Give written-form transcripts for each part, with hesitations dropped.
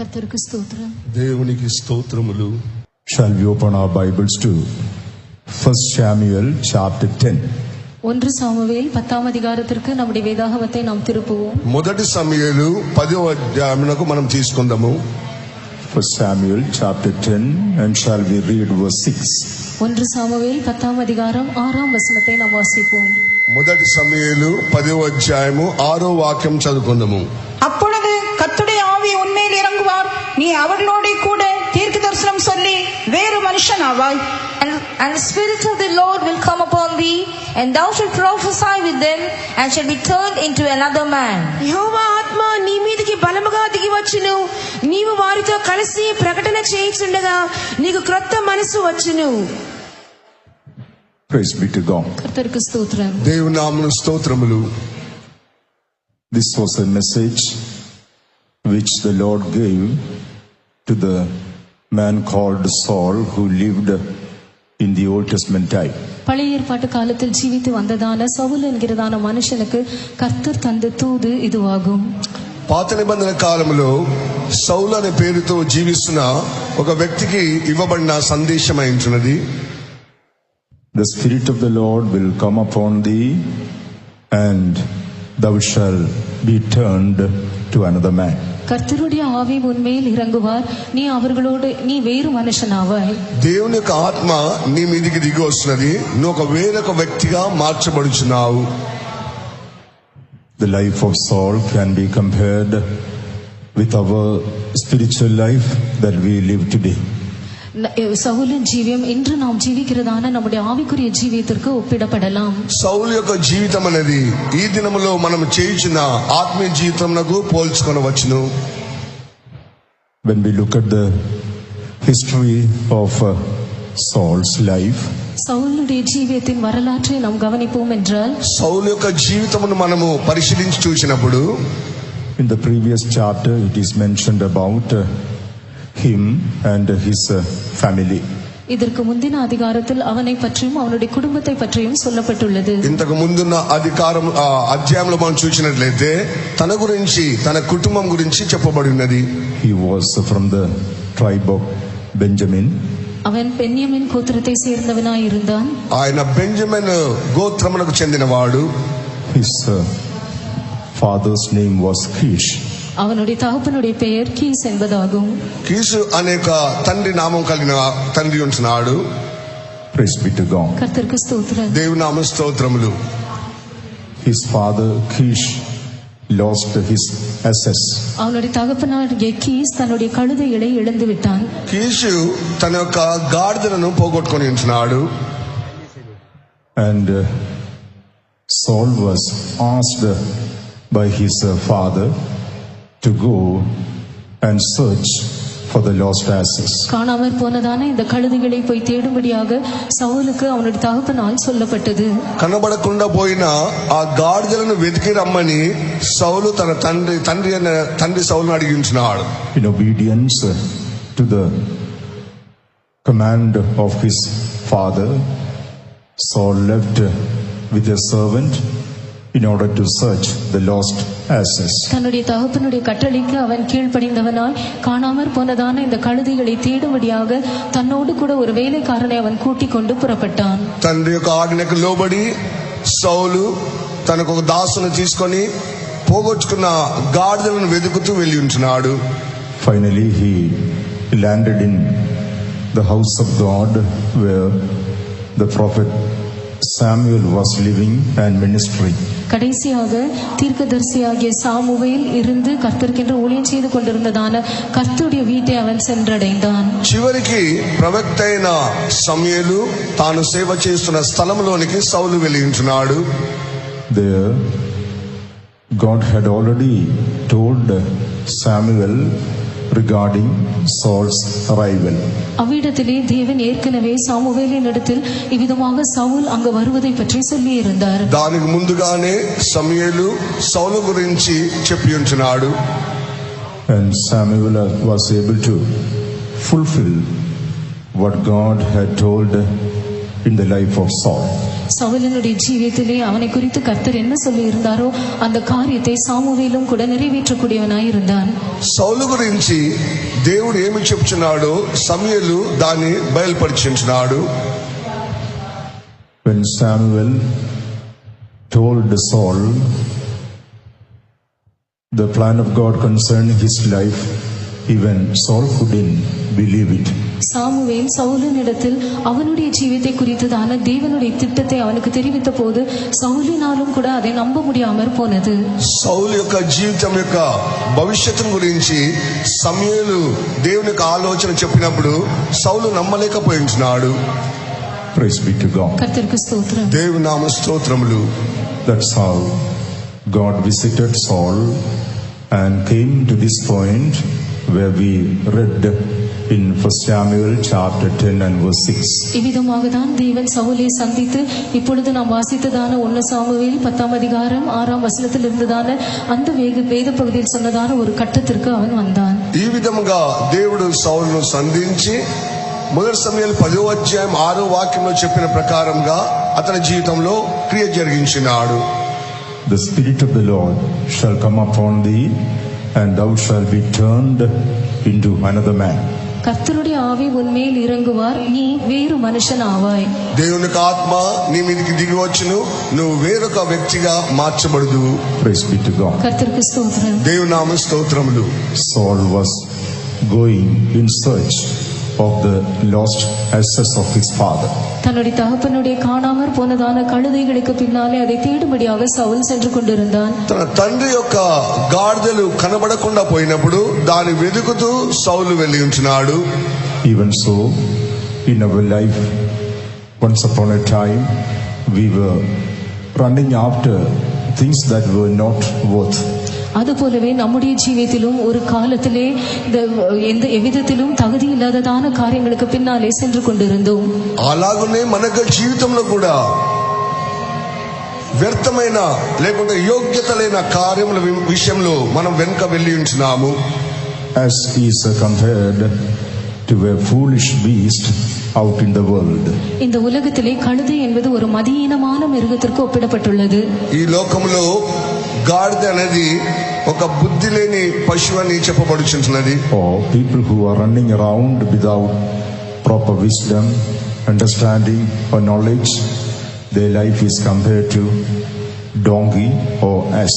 కర్తருக்கு స్తోత్రం. దేవునికి స్తోత్రములు. Shall we open our Bibles to 1 Samuel chapter 10? 1 Samuel 10ஆம் அதிகாரத்திற்கு நம்முடைய வேதாகமத்தை நாம் திருப்புவோம். మొదటి సమూయేలు 10వ అధ్యాయమునకు మనం తీసుకుందాము. 1 Samuel chapter 10 and shall we read verse 6? 1 Samuel 10ஆம் அதிகாரம் 6ஆம் வசனத்தை நாம் வாசிப்போம். మొదటి సమూయేలు 10వ అధ్యాయము 6వ వాక్యం చదువుకుందాము. அப்பொழுது கர்த்தருடைய ஆவி உன்மேல் இறங்குவார், நீ அவர்களோட கூட தீர்க்க தரிசனம் சொல்லி வேறு மனுஷன் ஆவாய். And the spirit of the Lord will come upon thee, and thou shalt prophesy with them, and shall be turned into another man. యెహోవా ఆత్మ నీ మీదికి బలముగా దిగి వచ్చును, నీవు వారితో కలిసి ప్రకటన చేయుచుండగా నీకు క్రొత్త మనసు వచ్చును. Praise be to God. కర్తருக்கு స్తోత్రం. దేవుని నామమునకు స్తోత్రములు. This was a message which the Lord gave to the man called Saul who lived in the Old Testament time. பழைய ஏற்பாட்டு காலத்தில் ஜீவித்து வந்ததான சவுல் என்கிறதான மனுஷனுக்கு கர்த்தர் தந்த தூது இதுவாகும். పాత నిబంధన కాలంలో సౌలు అనే పేరుతో జీవిస్తున్న ఒక వ్యక్తికి ఇవ్వబడిన సందేశమై ఉంటున్నది. The Spirit of the Lord will come upon thee, and thou shalt be turned to another man. கர்த்தருடைய ஆவி உன்மேல் இறங்குவார், நீ அவர்களோடு நீ வேறு மனுஷனாவாய். దేవుని యొక్క ఆత్మ నీ మీదికి దిగి వస్తున్నది, నువ్వు ఒక వేరొక వ్యక్తిగా మార్చబడుచున్నావు. The life of Saul can be compared with our spiritual life that we live today. சவுலின் ஜீவியம் இன்று நாம் ஜீவிக்கிறதான நம்முடைய ஆவிக்குரிய ஜீவியத்திற்கு ஒப்பிடப்படலாம். సౌలు యొక్క జీవితం అనేది ఈ దినములో మనం చేయుచున్న ఆత్మీయ జీవితమునకు పోల్చుకొనవచ్చును. When we look at the history of Saul's life, சவுலுடைய ஜீவியத்தின் வரலாற்றை நாம் கவனிப்போம் என்றால், సౌలు యొక్క జీవితమును మనము పరిశీలించి చూసినప్పుడు in the previous chapter it is mentioned about him and his family. இதற்கு முந்தின அதிகாரத்தில் அவனை பற்றியும் அவனுடைய குடும்பத்தை பற்றியும் சொல்லப்பட்டுள்ளது. ఇంతకు ముందున్న అధ్యాయంలో మనం చూసినట్లయితే తన గురించి తన కుటుంబం గురించి చెప్పబడి ఉన్నది. He was from the tribe of Benjamin. அவன் பென்யமின் கோத்திரத்தை சேர்ந்தவனாய் இருந்தான். ఆయన బెంజమిన్ గోత్రమునకు చెందినవాడు. His father's name was Kish. அவனுடைய தகப்பனுடைய பெயர் கீஸ் என்பதாகும். కీసు అనేక తండ్రి నామం కలిగిన తండ్రి ఉంటున్నాడు. Praise be to God. கர்த்தருக்கு ஸ்தோத்திரம். దేవుని నామ స్తోత్రములు. His father Kish lost his assets. அவனுடைய தகப்பனாகிய கீஸ் தன்னுடைய கழுதைகளை இழந்து விட்டான். కీసు తన యొక్క గాడిదలను పోగొట్టుకొని ఉంటున్నాడు. And Saul was asked by his father to go and search for the lost assets. காணாமற் போனதான இந்த கழுதைகளை போய் தேடும்படியாக சவுலுக்கு அவனுடைய தகப்பனால் சொல்லப்பட்டது. కనబడకుండా పోయిన ఆ గాడిదలను వెతికి రమ్మని సౌలు తన తండ్రి సౌలును అడిగించున్నాడు. In obedience to the command of his father, Saul left with a servant in order to search the lost assets. தன்னுடைய தகப்பனுடைய கட்டளைக்கு அவன் கீழ்ப்படிந்தவனாய் காணாமற் போனதான இந்த கழுதைகளை தேடும்படியாக தன்னோடு கூட ஒரு வேலைக்காரனை அவன் கூட்டிக் கொண்டு புறப்பட்டான். తండ్రి యొక్క ఆజ్ఞకు లోబడి సౌలు తనకు ఒక దాసును తీసుకొని పోగొట్టుకున్న గాడిదలను వెతుకుతూ వెళ్ళి ఉంటున్నాడు. Finally he landed in the house of God where the prophet Samuel was living and ministering. கடைசியாக தீர்க்கதரிசியாகிய சாமுவேல் இருந்து கர்த்தருக்கென்று ஊழியம் செய்து கொண்டிருந்ததான கர்த்தருடைய வீட்டை அவன் சென்றடைந்தான். చివరికి ప్రవక్త అయిన సమూయేలు తాను సేవ చేస్తున్న స్థలంలోనికి సౌలు వెళ్ళి ఉంటున్నాడు. There God had already told Samuel regarding Saul's arrival. அவ்விடத்திலே தேவன் ஏற்கனவே சாமுவேலின் இடத்தில் இவ்விதமாக சவுல் அங்கு வருவதை பற்றி சொல்லி இருந்தார். దానికి ముందుగానే సమూయేలు సౌలు గురించి చెప్పి ఉంటున్నాడు. And Samuel was able to fulfill what God had told in the life of Saul. சவுலினுடைய ஜீவியத்திலே அவனை குறித்து கர்த்தர் என்ன சொல்லி இருந்தாரோ அந்த காரியத்தை சாமுவேலும் கூட நிறைவேற்றக்கூடியவனாய் இருந்தான். సౌలు గురించి దేవుడు ఏమి చెప్తున్నాడో సమూయేలు దాన్ని బయలుపరిచున్నాడు. When Samuel told Saul the plan of God concerning his life, even Saul couldn't believe it. Samuel சவுலினிடத்தில் அவனுடைய ஜீவியத்தை குறித்ததான தேவனுடைய திட்டத்தை அவனுக்கு தெரிவித்த போது சவுலினாலும் கூட அதை நம்ப முடியாமற் போனது. సౌలు యొక్క జీవితం యొక్క భవిష్యత్తు గురించి సమూయేలు దేవునికి ఆలోచన చెప్పినప్పుడు సౌలు నమ్మలేకపోయించున్నాడు. Praise be to God. கர்த்தருக்கு ஸ்தோத்திரம். దేవుని నామ స్తోత్రములు. That's how God visited Saul and came to this point where we read in 1 Samuel chapter 10 and verse 6. இவ்விதமாக தான் தேவன் சவுலை சந்தித்து இப்பொழுது நாம் வாசித்ததான 1 சாமுவேல் 10ஆம் அதிகாரம் 6ஆம் வசனத்தில் இருந்ததான அந்த வேத பகுதியில் சொன்னதான ஒரு கட்டத்திற்கு அவன் வந்தான். ఈ విధముగా దేవుడు సౌలును సంధించి 1 సమూయేలు 10వ అధ్యాయం 6వ వాక్యంలో చెప్పిన ప్రకారంగా అతని జీవితంలో క్రియ జరిగించినాడు. The Spirit of the Lord shall come upon thee, and thou shalt be turned into another man. கர்த்தருடைய ஆவி உன்மேல் இறங்குவார், நீ வேறு மனுஷன் ஆவாய். దేవుని ఆత్మ నీ మీదకి దిగి వచ్చును, నువ్వు వేరొక వ్యక్తిగా మార్చబడదు. Praise be to God. கர்த்தருக்கு ஸ்தோத்திரம். దేవుని నామ స్తోత్రములు. Saul was going in search of the lost assets of his father. தன்னுடைய தகப்பனுடைய காணாமற் போனதான கழுதைகளுக்கு பின்னாலே அதை தேடும்படியாக சவுல் சென்று கொண்டிருந்தான். తన తండ్రి యొక్క గాడిదలు కనబడకుండా పోయినప్పుడు దాన్ని వెతుకుతూ సౌలు వెళ్ళి ఉంటున్నాడు. Even so, in our life, once upon a time, we were running after things that were not worth. அதுபோலவே நம்முடைய ஜீவியத்திலும் ஒரு காலத்திலே எவ்விதத்திலும் தகுதி இல்லாததான காரியங்களுக்கு பின்னாலே சென்று கொண்டிருந்தோம். అలాగనే మనకు జీవితంలో కూడా వ్యర్థమైన లేకుంటే యోగ్యత లేని కార్యముల విషయంలో మనం వెనుక వెళ్ళి ఉంటున్నాము. As is compared to a foolish beast out in the world. இந்த உலகத்திலே கழுதை என்பது ஒரு மதியீனமான மிருகத்திற்கு ஒப்பிடப்பட்டுள்ளது. ఈ లోకంలో గాడిద అనేది ఒక బుద్ధి లేని పశువు అని చెప్పబడుచున్నది. Or people who are running around without proper wisdom, understanding or knowledge, their life is compared to donkey or ass.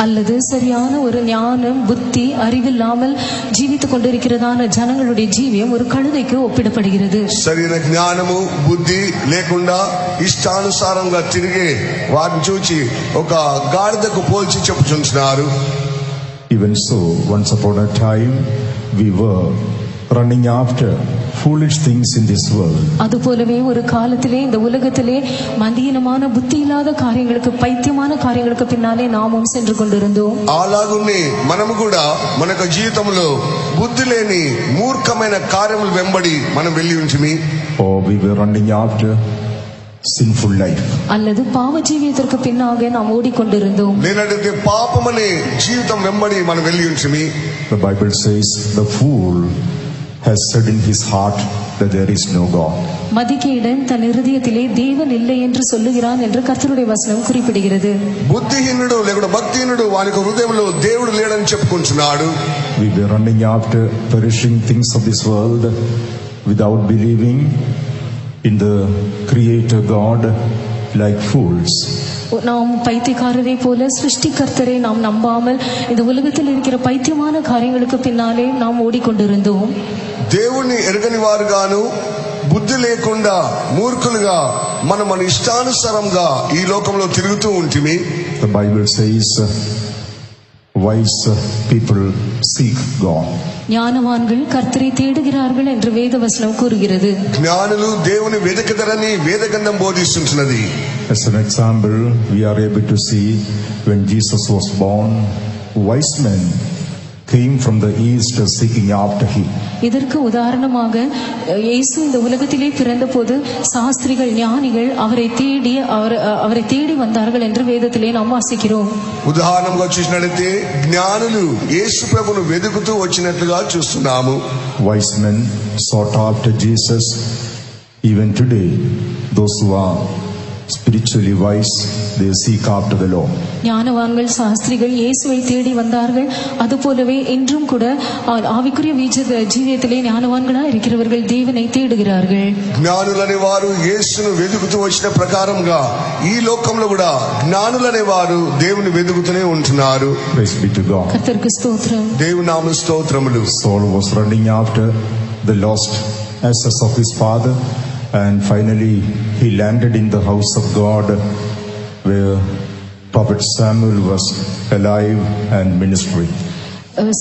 அல்லது சரியான ஒரு ஞானம் புத்தி அறிவில்லாமல் ஜீவித்துக் கொண்டிருக்கிறதான ஜனங்களுடைய ஜீவியம் ஒரு கழுதைக்கு ஒப்பிடப்படுகிறது. సరైన జ్ఞానము బుద్ధి లేకుండా ఇష్టానుసారంగా తిరిగే వాటిని చూచి ఒక గాడిదకు పోల్చి చెప్పుచున్నారు. Even so, once upon a time, we were running after foolish things in this world. அதுபோலவே ஒரு காலத்திலே இந்த உலகத்திலே மதியீனமான புத்தி இல்லாத காரியங்களுக்கு பைத்தியமான காரியங்களுக்கு பின்னாலே நாமும் சென்று கொண்டிருந்தோம். అలాగునే మనము కూడా మన జీవితంలో బుద్ధి లేని మూర్ఖమైన కార్యములు వెంబడి మనం వెళ్ళి ఉంచిమి. Or we were running after sinful life. அல்லது பாவ ஜீவியத்திற்கு பின்னாக நாம் ஓடிக்கொண்டிருந்தோம். లేదంటే పాపమనే జీవితం వెంబడి మనం వెళ్ళి ఉంచిమి. The Bible says the fool has said in his heart that there is no God. மதிகேடன் தன் இருதயத்திலே தேவன் இல்லை என்று சொல்லுகிறான் என்று கர்த்தருடைய வசனம் குறிப்பிடுகிறது. బుద్ధిహీనుడు లేకుంటే భక్తిహీనుడు వానికి హృదయంలో దేవుడు లేడని చెప్పుకుంటున్నాడు. We were running after perishing things of this world without believing in the Creator God like fools. நாம் பைத்தியக்காரரை போல சிருஷ்டிகர்த்தரை நாம் நம்பாமல் இந்த உலகத்தில் இருக்கிற பைத்தியமான காரியங்களுக்கு பின்னாலே நாம் ஓடிக்கொண்டிருந்தோம். దేవుణ్ణి ఎరగని వారుగాను బుద్ధి లేకుండా మూర్ఖులుగా మన ఇష్టానుసారంగా ఈ లోకంలో తిరుగుతూ ఉంటిమి. The Bible says wise people seek God. ஞானவான்கள் கர்த்தரை தேடுகிறார்கள் என்று வேதவசனம் கூறுகிறது. జ్ఞానులు దేవుని వెదకదరని వేదగ్రంథం బోధిస్తున్నది. As an example, we are able to see when Jesus was born, wise men came from the east seeking after him. இதற்கு உதாரணமாக இயேசு இந்த உலகத்திலே பிறந்தபோது சாஸ்திரிகள் ஞானிகள் அவரை தேடி வந்தார்கள் என்று வேதத்திலே நாம் வாசிக்கிறோம். ఉదాహరణగా చూసినట్లయితే జ్ఞానులు యేసు ప్రభువును వెతుకుతూ వచ్చినట్లుగా చూస్తున్నాము. Wise men sought after Jesus. Even today, those who are spiritually wise, they seek after the Lord. ஞானவான்கள் சாஸ்திரிகள் இயேசுவை தேடி வந்தார்கள். அதுபோலவே இன்றும் கூட ஆவிக்குரிய ஜீவியத்திலே ஞானவான்களா இருக்கிறவர்கள் தேவனை தேடுகிறார்கள். జ్ఞానులనే వారు యేసును వెతుకుతూ వచ్చిన ప్రకారంగా ఈ లోకంలో కూడా జ్ఞానులనే వారు దేవుని వెతుకుతూనే ఉంటున్నారు. Praise be to God. கர்த்தருக்கு ஸ்தோத்திரம். దేవుని నామ స్తోత్రములు. Saul was running after the lost assets of his father, and finally he landed in the house of God where Prophet Samuel was alive and ministering.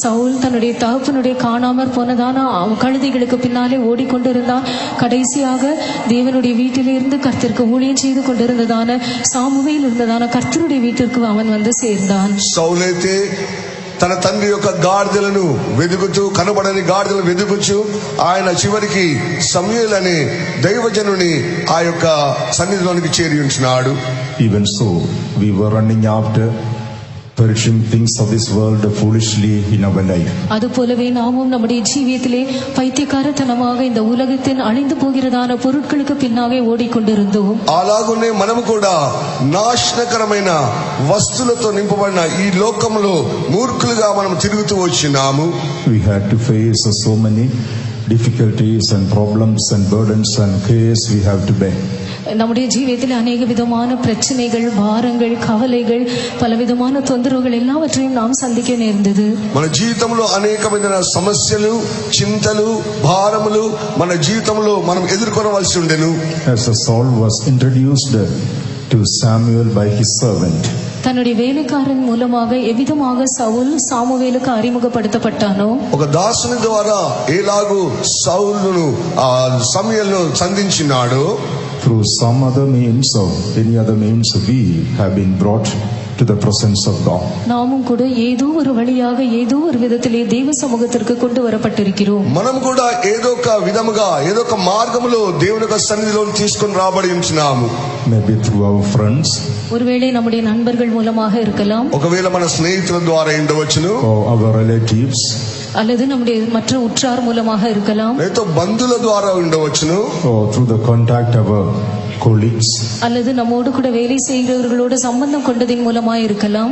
Saul தன்னுடைய தகப்பனுடைய காணாமற் போனதான கழுதைகளுக்கு பின்னாலே ஓடிக்கொண்டிருந்தான். கடைசியாக தேவனுடைய வீட்டிலிருந்து கர்த்தருக்கு ஊழியம் செய்து கொண்டிருந்ததான சாமுவேல் இருந்ததான கர்த்தருடைய வீட்டிற்கு அவன் வந்து சேர்ந்தான். సౌలైతే తన తండ్రి యొక్క గాడిదలను వెదుకుతూ కనబడని గాడిదలను వెదుకుచు ఆయన చివరికి సమూయేలు అనే దైవజనుని ఆ యొక్క సన్నిధిలోనికి చేరి ఉంటున్నాడు. Even so, we were running after perishing things of this world foolishly in our life. அதுபோலவே நாமும் நம்முடைய ஜீவியத்திலே பைத்தியக்காரத்தனமாக இந்த உலகத்தின் அழிந்து போகிறதான பொருட்களுக்கு பின்னாக ஓடிக்கொண்டிருந்தோம். అలాగునే మనము కూడా నాశనకరమైన వస్తువులతో నింపబడిన ఈ లోకంలో మూర్ఖులుగా మనం తిరుగుతూ వచ్చినాము. We had to face so many difficulties and problems and burdens and cares we have to bear. நம்முடைய ஜீவியத்தில் அநேக விதமான பிரச்சனைகள், பாரங்கள், கவலைகள், பலவிதமான தொந்தரவுகள் எல்லாவற்றையும் நாம் சந்திக்க நேர்ந்தது. మన జీవితంలో అనేకమైన సమస్యలు, చింతలు, భారములు మన జీవితంలో మనం ఎదుర్కొనవలసి ఉండెను. As Saul was introduced to Samuel by his servant, தன்னுடைய வேலைக்காரன் மூலமாக எவ்விதமாக சவுல் சாமுவேலுக்கு அறிமுகப்படுத்தப்பட்டானோ, ఒక దాసుని ద్వారా ఎలాగూ సౌలును సమూయేలును సంధించినాడు. through some other means or any other means, we have been brought to the presence of God. நாமும் கூட ஏதோ ஒரு வழியாக ஏதோ ஒரு விதத்திலே தேவ சமூகத்திற்கு கொண்டு வரப்பட்டிருக்கிறோம். మనం కూడా ఏదో ఒక విధముగా ఏదో ఒక మార్గములో దేవుని యొక్క సన్నిధిలో తీసుకొని రాబడి ఉంటున్నాము. Maybe through our friends, ஒருவேளை நம்முடைய நண்பர்கள் மூலமாக இருக்கலாம், ఒకవేళ మన స్నేహితుల ద్వారా ఉండవచ్చును, or our relatives, அல்லது நம்முடைய மற்ற உற்றார் மூலமாக இருக்கலாம், లేదా బంధువుల ద్వారా ఉండవచ్చును, or through the contact of our colleagues, அல்லது நம்மோடு கூட வேலை செய்கிறவர்களோடு சம்பந்தம் கொண்டதின் மூலமாக இருக்கலாம்,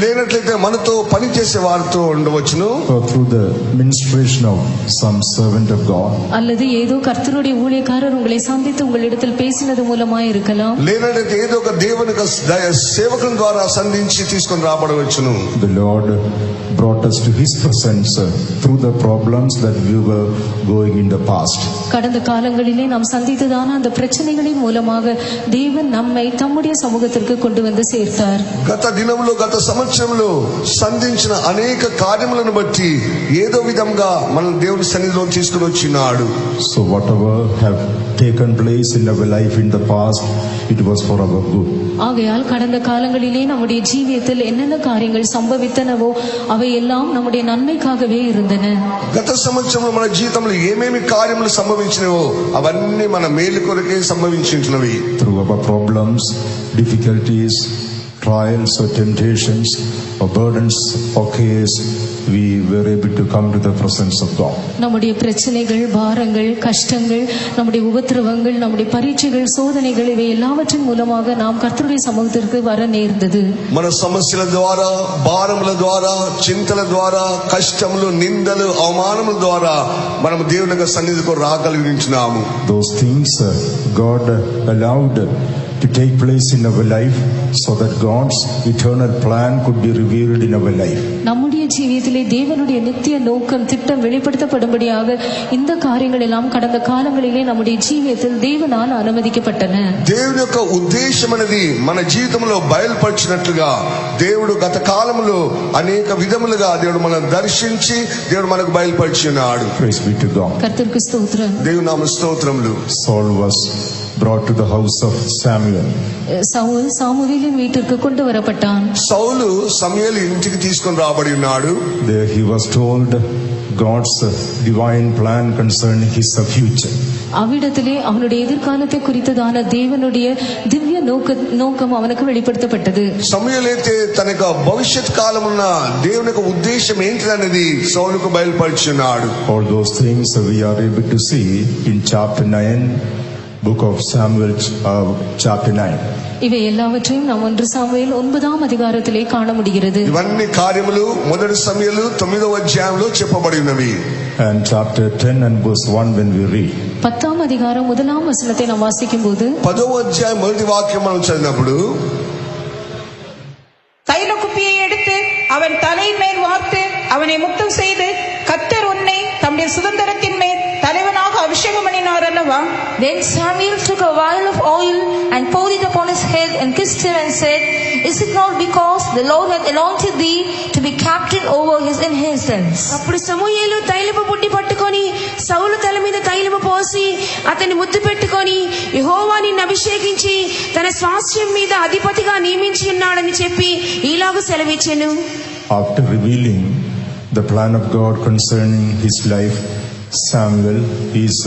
లేనట్లయితే మనతో పని చేసే వారితో ఉండవచ్చును, or through the ministration of some servant of God, அல்லது ஏதோ கர்த்தருடைய ஊழியக்காரர் உங்களை சந்தித்து உங்களிடத்தில் பேசினது மூலமாக இருக்கலாம், లేనట్లయితే ఏదో ఒక దేవుని సేవకుల ద్వారా సంధించి తీసుకొని రాబడవచ్చును. the Lord brought us to His presence through the problems that we were going in the past. கடந்த காலங்களிலே நாம் சந்தித்ததான அந்த பிரச்சனைகளின் மூலமாக தேவன் நம்மை தம்முடைய சமூகத்திற்கு கொண்டு வந்து சேர்த்தார். గత దినంలో గత సంవత్సరంలో సంధించిన అనేక కార్యములను బట్టి ఏదో విధంగా మన దేవుని సన్నిధిలో తీసుకుని వచ్చినాడు. So whatever have taken place in our life in the past, it was for our good. ஆகையால் கடந்த காலங்களிலே நம்முடைய ஜீவியத்தில் என்னென்ன காரியங்கள் சம்பவித்தனவோ அவை எல்லாம் நம்முடைய நன்மைக்காகவே இருந்தன. గత సంవత్సరంలో మన జీవితంలో ఏమేమి కార్యములు సంభవించినవో అవన్నీ మన మేలు కొరకే సంభవించినవి. Through our problems, difficulties, trials or temptations or burdens or cares, we were able to come to the presence of God. நம்முடைய பிரச்சனைகள், பாரங்கள், கஷ்டங்கள், நம்முடைய உபத்திரவங்கள், நம்முடைய பரீட்சைகள், சோதனைகள் இவை எல்லாவற்றின் மூலமாக நாம் கர்த்தருடைய சமூகத்திற்கு வர நேர்ந்தது. మన సమస్యల ద్వారా, భారముల ద్వారా, చింతల ద్వారా, కష్టములు, నిందలు, అవమానముల ద్వారా మనం దేవుని యొక్క సన్నిధికి రాగలిగించున్నాము. Those things God allowed to take place in our life so that God's eternal plan could be revealed in our life. நம்முடைய ஜீவியத்திலே தேவனுடைய நித்திய நோக்கம், திட்டம் வெளிப்படுத்தப்படும்படியாக இந்த காரியங்கள் எல்லாம் கடந்த காலங்களிலே நம்முடைய ஜீவியத்தில் தேவனால் அனுமதிக்கப்பட்டன. దేవుని యొక్క ఉద్దేశం అనేది మన జీవితంలో బయలుపరిచినట్లుగా దేవుడు గత కాలంలో అనేక విధములుగా దేవుడు మనల్ని దర్శించి దేవుడు మనకు బయలుపరిచినాడు. Praise be to God. கர்த்தருக்கு ஸ்தோத்திரம். దేవుని నామ స్తోత్రములు. Saul was brought to the house of Samuel. Saul சாமுவேலின் வீட்டிற்கு கொண்டு வரப்பட்டான். సౌలు సమూయేలు ఇంటికి తీసుకొని రాబడి ఉన్నాడు. There he was told God's divine plan concerning his future. அவ்விடத்திலே அவனுடைய எதிர்காலத்தை குறித்ததான தேவனுடைய திவ்ய நோக்கம் அவனுக்கு வெளிப்படுத்தப்பட்டது. సమూయేలు అయితే తన యొక్క భవిష్యత్ కాలమున దేవుని యొక్క ఉద్దేశం ఏంటిదనేది సౌలుకు బయలుపరిచున్నాడు. All those things we are able to see in chapter 9 book of Samuel, chapter 9. இவை எல்லாவற்றையும் நாம் 1 சாமுவேல் 9ஆம் அதிகாரத்திலே காண முடிகிறது. ఇవన్నీ కార్యములు మొదటి సమూయేలు 9వ అధ్యాయంలో చెప్పబడి ఉన్నవి. And chapter 10 and verse 1 when we read. 10ஆம் அதிகாரம் 1ஆம் வசனத்தை நாம் வாசிக்கும்போது 10వ అధ్యాయం మొదటి వాక్యం మనం చదివినప్పుడు தைல குப்பியை எடுத்து அவன் தலையின் மேல் வார்த்து அவனை முத்தம் செய்து கர்த்தர் உன்னை தம்முடைய சுதந்திரத்தின் மேல் தலைவனாக அபிஷேகம் பண்ணினார் அல்லவா. Then Samuel took a vial of oil and poured it upon his head and kissed him and said, Is it not because the Lord hath anointed thee to be captain over his inheritance? అప్పుడు సమూయేలు తైలపు బుడ్డి పట్టుకొని సౌలు తల మీద తైలము పోసి అతన్ని ముద్దు పెట్టుకొని యెహోవా నిన్ను అభిషేకించి తన స్వాస్థ్యం మీద అధిపతిగా నియమించి ఉన్నాడని చెప్పి ఈలాగు సెలవిచ్చెను. After revealing the plan of God concerning his life, Samuel is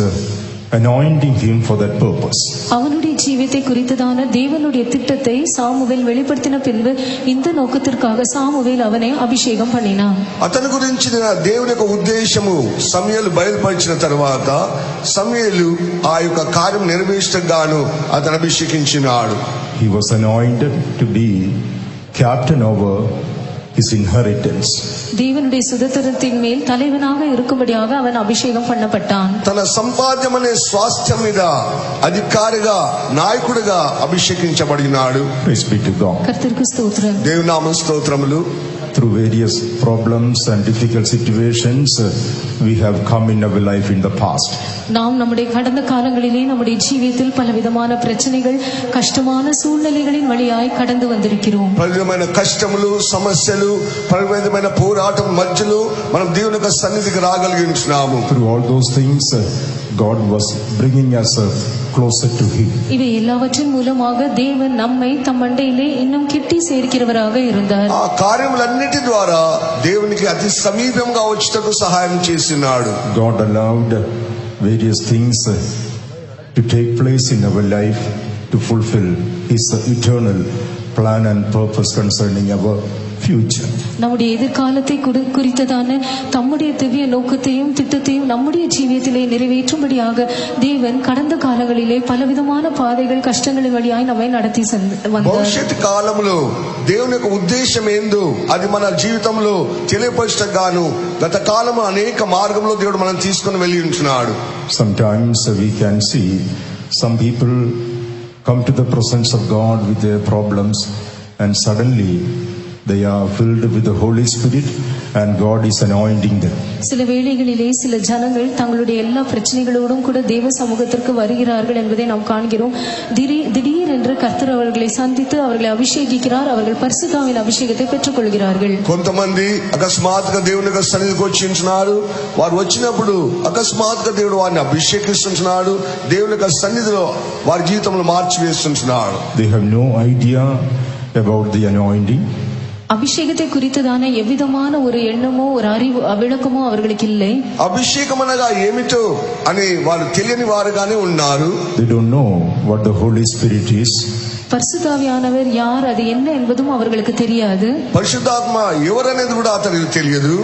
anointing him for that purpose. அவனுடைய ஜீவியத்தை குறித்ததான தேவனுடைய திட்டத்தை சாமுவேல் வெளிப்படுத்தின பின்பு இந்த நோக்கத்திற்காக சாமுவேல் அவனை அபிஷேகம் பண்ணினான். అతని గురించిన దేవుని యొక్క ఉద్దేశము సమూయేలు బయలుపరిచిన తర్వాత సమూయేలు ఆ యొక్క కార్యం నెరవేర్చగాను అతను అభిషేకించినాడు. He was anointed to be captain over his inheritance. தேவனுடைய சுதந்திரத்தின் மேல் தலைவனாக இருக்கும்படியாக அவன் அபிஷேகம் பண்ணப்பட்டான். తన సంపాద్యం అనే స్వాస్థ్యం మీద అధికారిగా నాయకుడిగా అభిషేకించబడినాడు. Praise be to God. கர்த்தருக்கு ஸ்தோத்திரம். దేవుని నామ స్తోత్రములు. Through various problems and difficult situations, we have come in our life in the past. நாம் நம்முடைய கடந்த காலங்களிலே நம்முடைய ஜீவியத்தில் பலவிதமான பிரச்சனைகள் கஷ்டமான சூழ்நிலைகளின் வழியாய் கடந்து வந்திருக்கிறோம். పలవిధమైన కష్టములు సమస్యలు పలవిధమైన పోరాటం మధ్యలో మనం దేవుని యొక్క సన్నిధికి రాగలిగినాము. Through all those things, God was bringing us closer to Him. இவை எல்லாவற்றின் மூலமாக தேவன் நம்மை தம் மண்டையிலே இன்னும் கிட்டி சேர்க்கிறவராக இருந்தார். ఆ కార్యములన్నిటి ద్వారా దేవునికి అతి సమీపంగా వచ్చుటకు సహాయం చేసినాడు. God allowed various things to take place in our life to fulfill His eternal plan and purpose concerning our future. நம்முடைய எதிர்காலத்தை குறித்ததான தம்முடைய திவ்ய நோக்கத்தையும் திட்டத்தையும் நம்முடைய ஜீவியத்திலே நிறைவேற்றும்படியாக தேவன் கடந்த காலங்களிலே பலவிதமான பாதைகள் கஷ்டங்களின் வழியாய் நம்மை நடத்தி வந்தார். భవిష్యత్ కాలంలో దేవుని యొక్క ఉద్దేశం ఏందో అది మన జీవితంలో తెలియపరచగాను గత కాలం అనేక మార్గంలో దేవుడు మనం తీసుకుని వెళ్ళి ఉంటున్నాడు. Sometimes we can see some people come to the presence of God with their problems and suddenly they are filled with the Holy Spirit and God is anointing them. சில வேளைகளிலே சில ஜனங்கள் தங்களுடைய எல்லா பிரச்சனைகளோடும் கூட தேவ சமூகத்திற்கு வருகிறார்கள் என்பதை நாம் காண்கிறோம். திடீரென்று கர்த்தர் அவர்களை சந்தித்து அவர்களை அபிஷேகிக்கிறார். அவர்கள் பரிசுத்தாவின் அபிஷேகத்தை பெற்றுக் கொள்கிறார்கள். కొంతమంది అకస్మాత్తుగా దేవుని యొక్క సన్నిధికి వచ్చింటున్నారు. వారు వచ్చినప్పుడు అకస్మాత్తుగా దేవుడు వారిని అభిషేకిస్తుంటున్నాడు. దేవుని యొక్క సన్నిధిలో వారి జీవితంలో మార్చి వేస్తుంటున్నాడు. They have no idea about the anointing. அபிஷேகத்தை குறித்ததான எவ்விதமான ஒரு எண்ணமோ ஒரு அறிவு விளக்கமோ அவர்களுக்கு இல்லை. అభిషేకం అనగా ఏమిటో అని వారు తెలియని వారుగానే ఉన్నారు. They don't know what the Holy Spirit is. பரிசுத்தாவியானவர் யார், அது என்ன என்பதும் அவர்களுக்கு தெரியாது. పరిశుద్ధాత్మ ఎవరనేది కూడా అతనికి తెలియదు.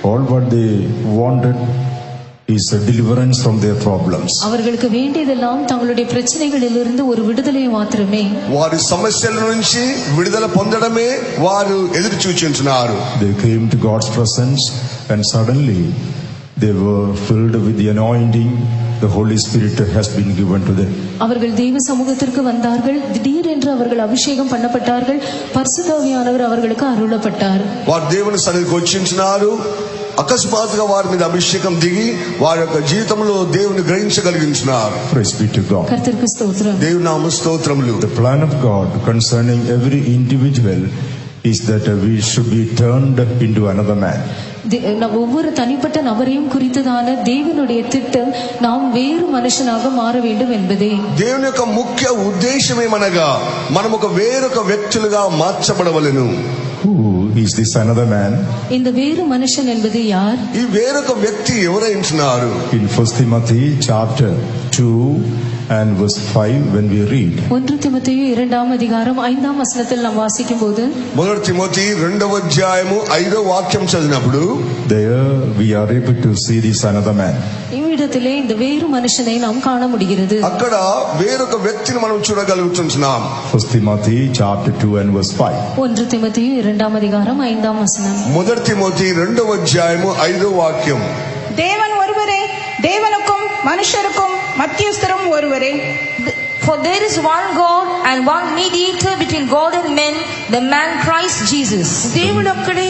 All what they wanted is a deliverance from their problems. அவர்களுக்கு வேண்டியதெல்லாம் தங்களுடைய பிரச்சனைகளிலிருந்து ஒரு விடுதலை மாத்திரமே. వారి సమస్యల నుంచి విడుదల పొందడమే వారు ఎదురు చూచుచున్నారు. They came to God's presence and suddenly they were filled with the anointing. The Holy Spirit has been given to them. அவர்கள் தேவ சமூகத்திற்கு வந்தார்கள். திடீரென்று அவர்கள் அபிஷேகம் பண்ணப்பட்டார்கள். பரிசுத்தாவியானவர் அவர்களுக்கு அருளப்பட்டார். వారు దేవుని సన్నిధికి వచ్చింటున్నారు. అకస్మాత్తుగా వారి మీద అభిషేకం దిగి వారి యొక్క జీవితంలో దేవుని గ్రహించగలిగించున్నారు. Praise be to God. கர்த்தருக்கு ஸ்தோத்திரம். దేవుని నామ స్తోత్రములు. The plan of God concerning every individual is that we should be turned into another man. ஒவ்வொரு தனிப்பட்ட நபரையும் குறித்ததான தேவனுடைய திட்டம் நாம் வேறு மனுஷனாக மாற வேண்டும் என்பதே. దేవుని యొక్క ముఖ్య ఉద్దేశం ఏమనగా మనం ఒక వేరొక వ్యక్తులుగా మార్చబడవలెను. Who is this another man? இந்த வேறு மனுஷன் என்பது யார்? ఈ వేరొక వ్యక్తి ఎవరైంటున్నారు? In 1 Timothy chapter 2 and verse 5 when we read, 1 தீமோத்தேயு 2ஆம் அதிகாரம் 5ஆம் வசனத்தில் நாம் வாசிக்கும்போது, 1 తిమోతి 2వ అధ్యాయము 5వ వాక్యం చదివినప్పుడు, there we are able to see this another man. இவ்விடத்திலே இந்த வேறு மனுஷனை நாம் காண முடிகிறது. అక్కడ వేరొక వ్యక్తిని మనం చూడగలుగుతున్నాం. 1 Timothy chapter 2 and verse 5. 1 தீமோத்தேயு 2ஆம் அதிகாரம் 5ஆம் வசனம். 1 తిమోతి 2వ అధ్యాయము 5వ వాక్యం. தேவன் ஒருவரே, தேவனுக்கும் மனுஷருக்கும் மத்தியஸ்தரும் ஒருவரே. For there is one God and one mediator between God and men, the man Christ Jesus. దేవుడు ఒక్కడే,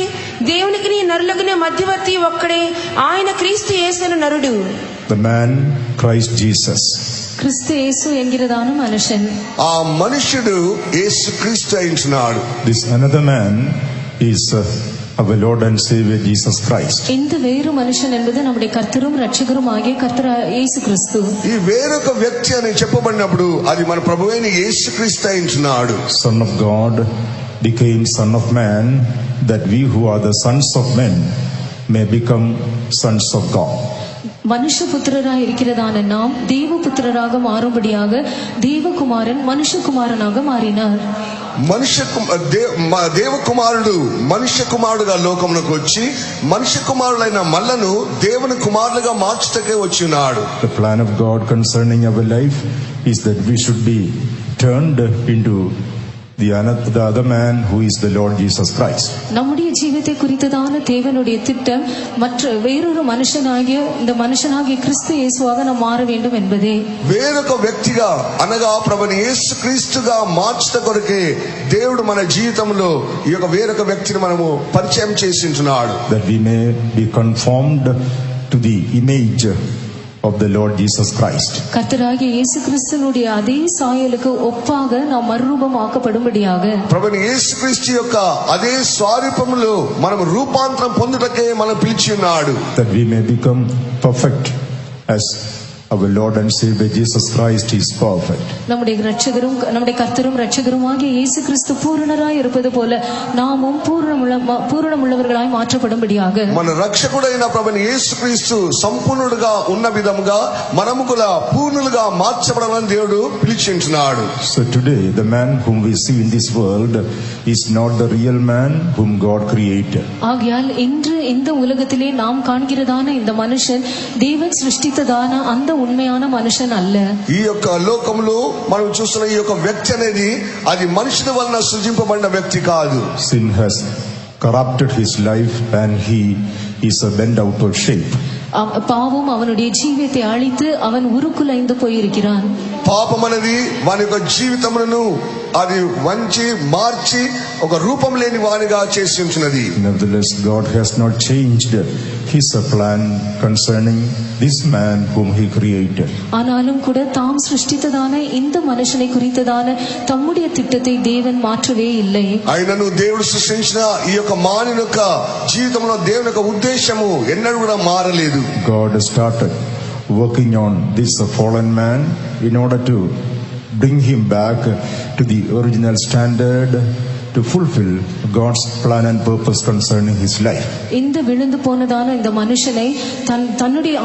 దేవునికి నరులగున మధ్యవర్తి ఒక్కడే, ఆయన క్రీస్తు యేసు నరుడు. The man Christ Jesus. கிறிஸ்து இயேசு என்கிறதான மனுஷன். ఆ మనుషుడు యేసుక్రీస్తు అయించున్నాడు. This another man is our Lord and Savior Jesus Christ. இந்த வேறு மனுஷன் என்பது நம்முடைய கர்த்தரும் ரட்சகரும் ஆகிய கர்த்தர் இயேசு கிறிஸ்து. ఈ వేరొక వ్యక్తి అని చెప్పబడినప్పుడు అది మన ప్రభువైన యేసుక్రీస్తు అయించున్నాడు. Son of God became Son of Man, that we who are the sons of men may become sons of God. மனுஷபுத்திரராக இருக்கிறதான நாம் தேவபுத்திரராக மாறும்படியாக தேவகுமாரன் மனுஷகுமாரனாக மாறினார். దేవకుమారుడు మనుష్య కుమారుడుగా లోకమునకు వచ్చి మనుష్య కుమారులైన మల్లను దేవుని కుమారులుగా మార్చుటకే వచ్చినాడు. The plan of God concerning our life is that we should be turned into the other man who is the Lord Jesus Christ. நம்முடைய ஜீவித்தை குறித்ததான தேவனுடைய திட்டம் மற்ற வேறொரு மனுஷனாகிய இந்த மனுஷனாகிய கிறிஸ்து இயேசுவாக நாம் மாற வேண்டும் என்பதே. వేరొక వ్యక్తిగా అనగా ప్రభుని యేసుక్రీస్తుగా మార్చుట కొరకే దేవుడు మన జీవితంలో ఈ యొక్క వేరొక వ్యక్తిని మనము పరిచయం చేసించున్నాడు. That we may be conformed to the image of the Lord Jesus Christ. கர்த்தராகிய இயேசு கிறிஸ்துவினுடைய அதே சாயலுக்கு ஒப்பாக நாம் மறுரூபமாக்கப்படும்படியாக ప్రభుని యేసుక్రీస్తు యొక్క అదే స్వరూపములో మనం రూపాంతరం పొందుటకే మనం పిలిచి ఉన్నాడు. That we may become perfect as our Lord and Savior Jesus Christ is perfect. நம்முடைய ரட்சகரும் நம்முடைய கர்த்தரும் ரட்சகருமாகிய இயேசு கிறிஸ்து பூரணராய் இருப்பது போல நாமும் பூரணமுள்ளவர்களாய் மாற்றப்படும்படியாக మన రక్షకుడైన ప్రభుని యేసుక్రీస్తు సంపూర్ణుడుగా ఉన్న విధముగా మనము కూడా పూర్ణులుగా మార్చబడాలని దేవుడు పిలిచించున్నాడు. So today the man whom we see in this world is not the real man whom God created. ஆகையால் இன்று இந்த உலகத்திலே நாம் காண்கிறதான இந்த மனுஷன் தேவன் சிருஷ்டித்ததான அந்த உண்மையான மனுஷன் அல்ல. ఈ యొక్క లోకంలో మనం చూస్తున్న ఈ యొక్క వ్యక్తి అనేది అది మనుషుల వలన సృజింపబడిన వ్యక్తి కాదు. Sin has corrupted his life and he is a bent out of shape. பாவம் அவனுடைய ஜீவியத்தை அழித்து அவன் உருக்குலைந்து போயிருக்கிறான். పాపం అనేది వాని యొక్క జీవితమును అది వంచి మార్చి ఒక రూపం లేని వానిగా చేసి ఉంచున్నది. Nevertheless, God has not changed his plan concerning this man whom he created. ஆனாலும் கூட தாம் சிருஷ்டித்ததான இந்த மனுஷனை குறித்ததான தம்முடைய திட்டத்தை தேவன் மாற்றவே இல்லை. ఆయనను దేవుడు సృష్టించిన ఈ యొక్క మానవుని యొక్క జీవితంలో దేవుని యొక్క ఉద్దేశము ఎన్నడూ కూడా మారలేదు. God started working on this fallen man in order to bring him back to the original standard, to fulfill God's plan and purpose concerning his life. இந்த விழுந்து போனதான இந்த மனுஷனை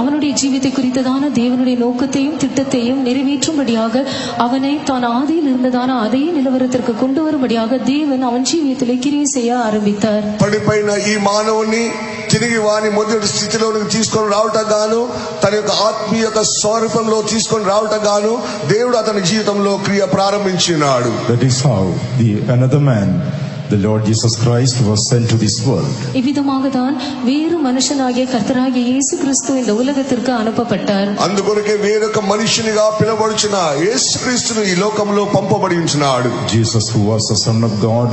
அவனுடைய ஜீவித்தை குறித்ததான தேவனுடைய நோக்கத்தையும் திட்டத்தையும் நிறைவேற்றும்படியாக அவனை தான் ஆதியில் இருந்ததான அதே நிலவரத்திற்கு கொண்டு வரும்படியாக தேவன் அவன் ஜீவியத்திலே கிரியை செய்ய ஆரம்பித்தார். పడిపోయిన ఈ మానవుని తిరిగి వాని మొదటి స్థితిలోనికి తీసుకొని రావటం గాను తన యొక్క ఆత్మీయ యొక్క స్వరూపంలో తీసుకొని రావటం గాను దేవుడు అతని జీవితంలో క్రియ ప్రారంభించినాడు. That is how the another man, the Lord Jesus Christ, was sent to this world. இவ்விதமாக தான் வேறு மனுஷனாகிய கர்த்தராகிய இயேசு கிறிஸ்து இந்த உலகத்திற்கு அனுப்பப்பட்டார். అందుకొరకే వేరొక మనిషినిగా పిలువబడుచున్న యేసుక్రీస్తును ఈ లోకంలో పంపబడి ఉంచినాడు. Jesus, who was the Son of God,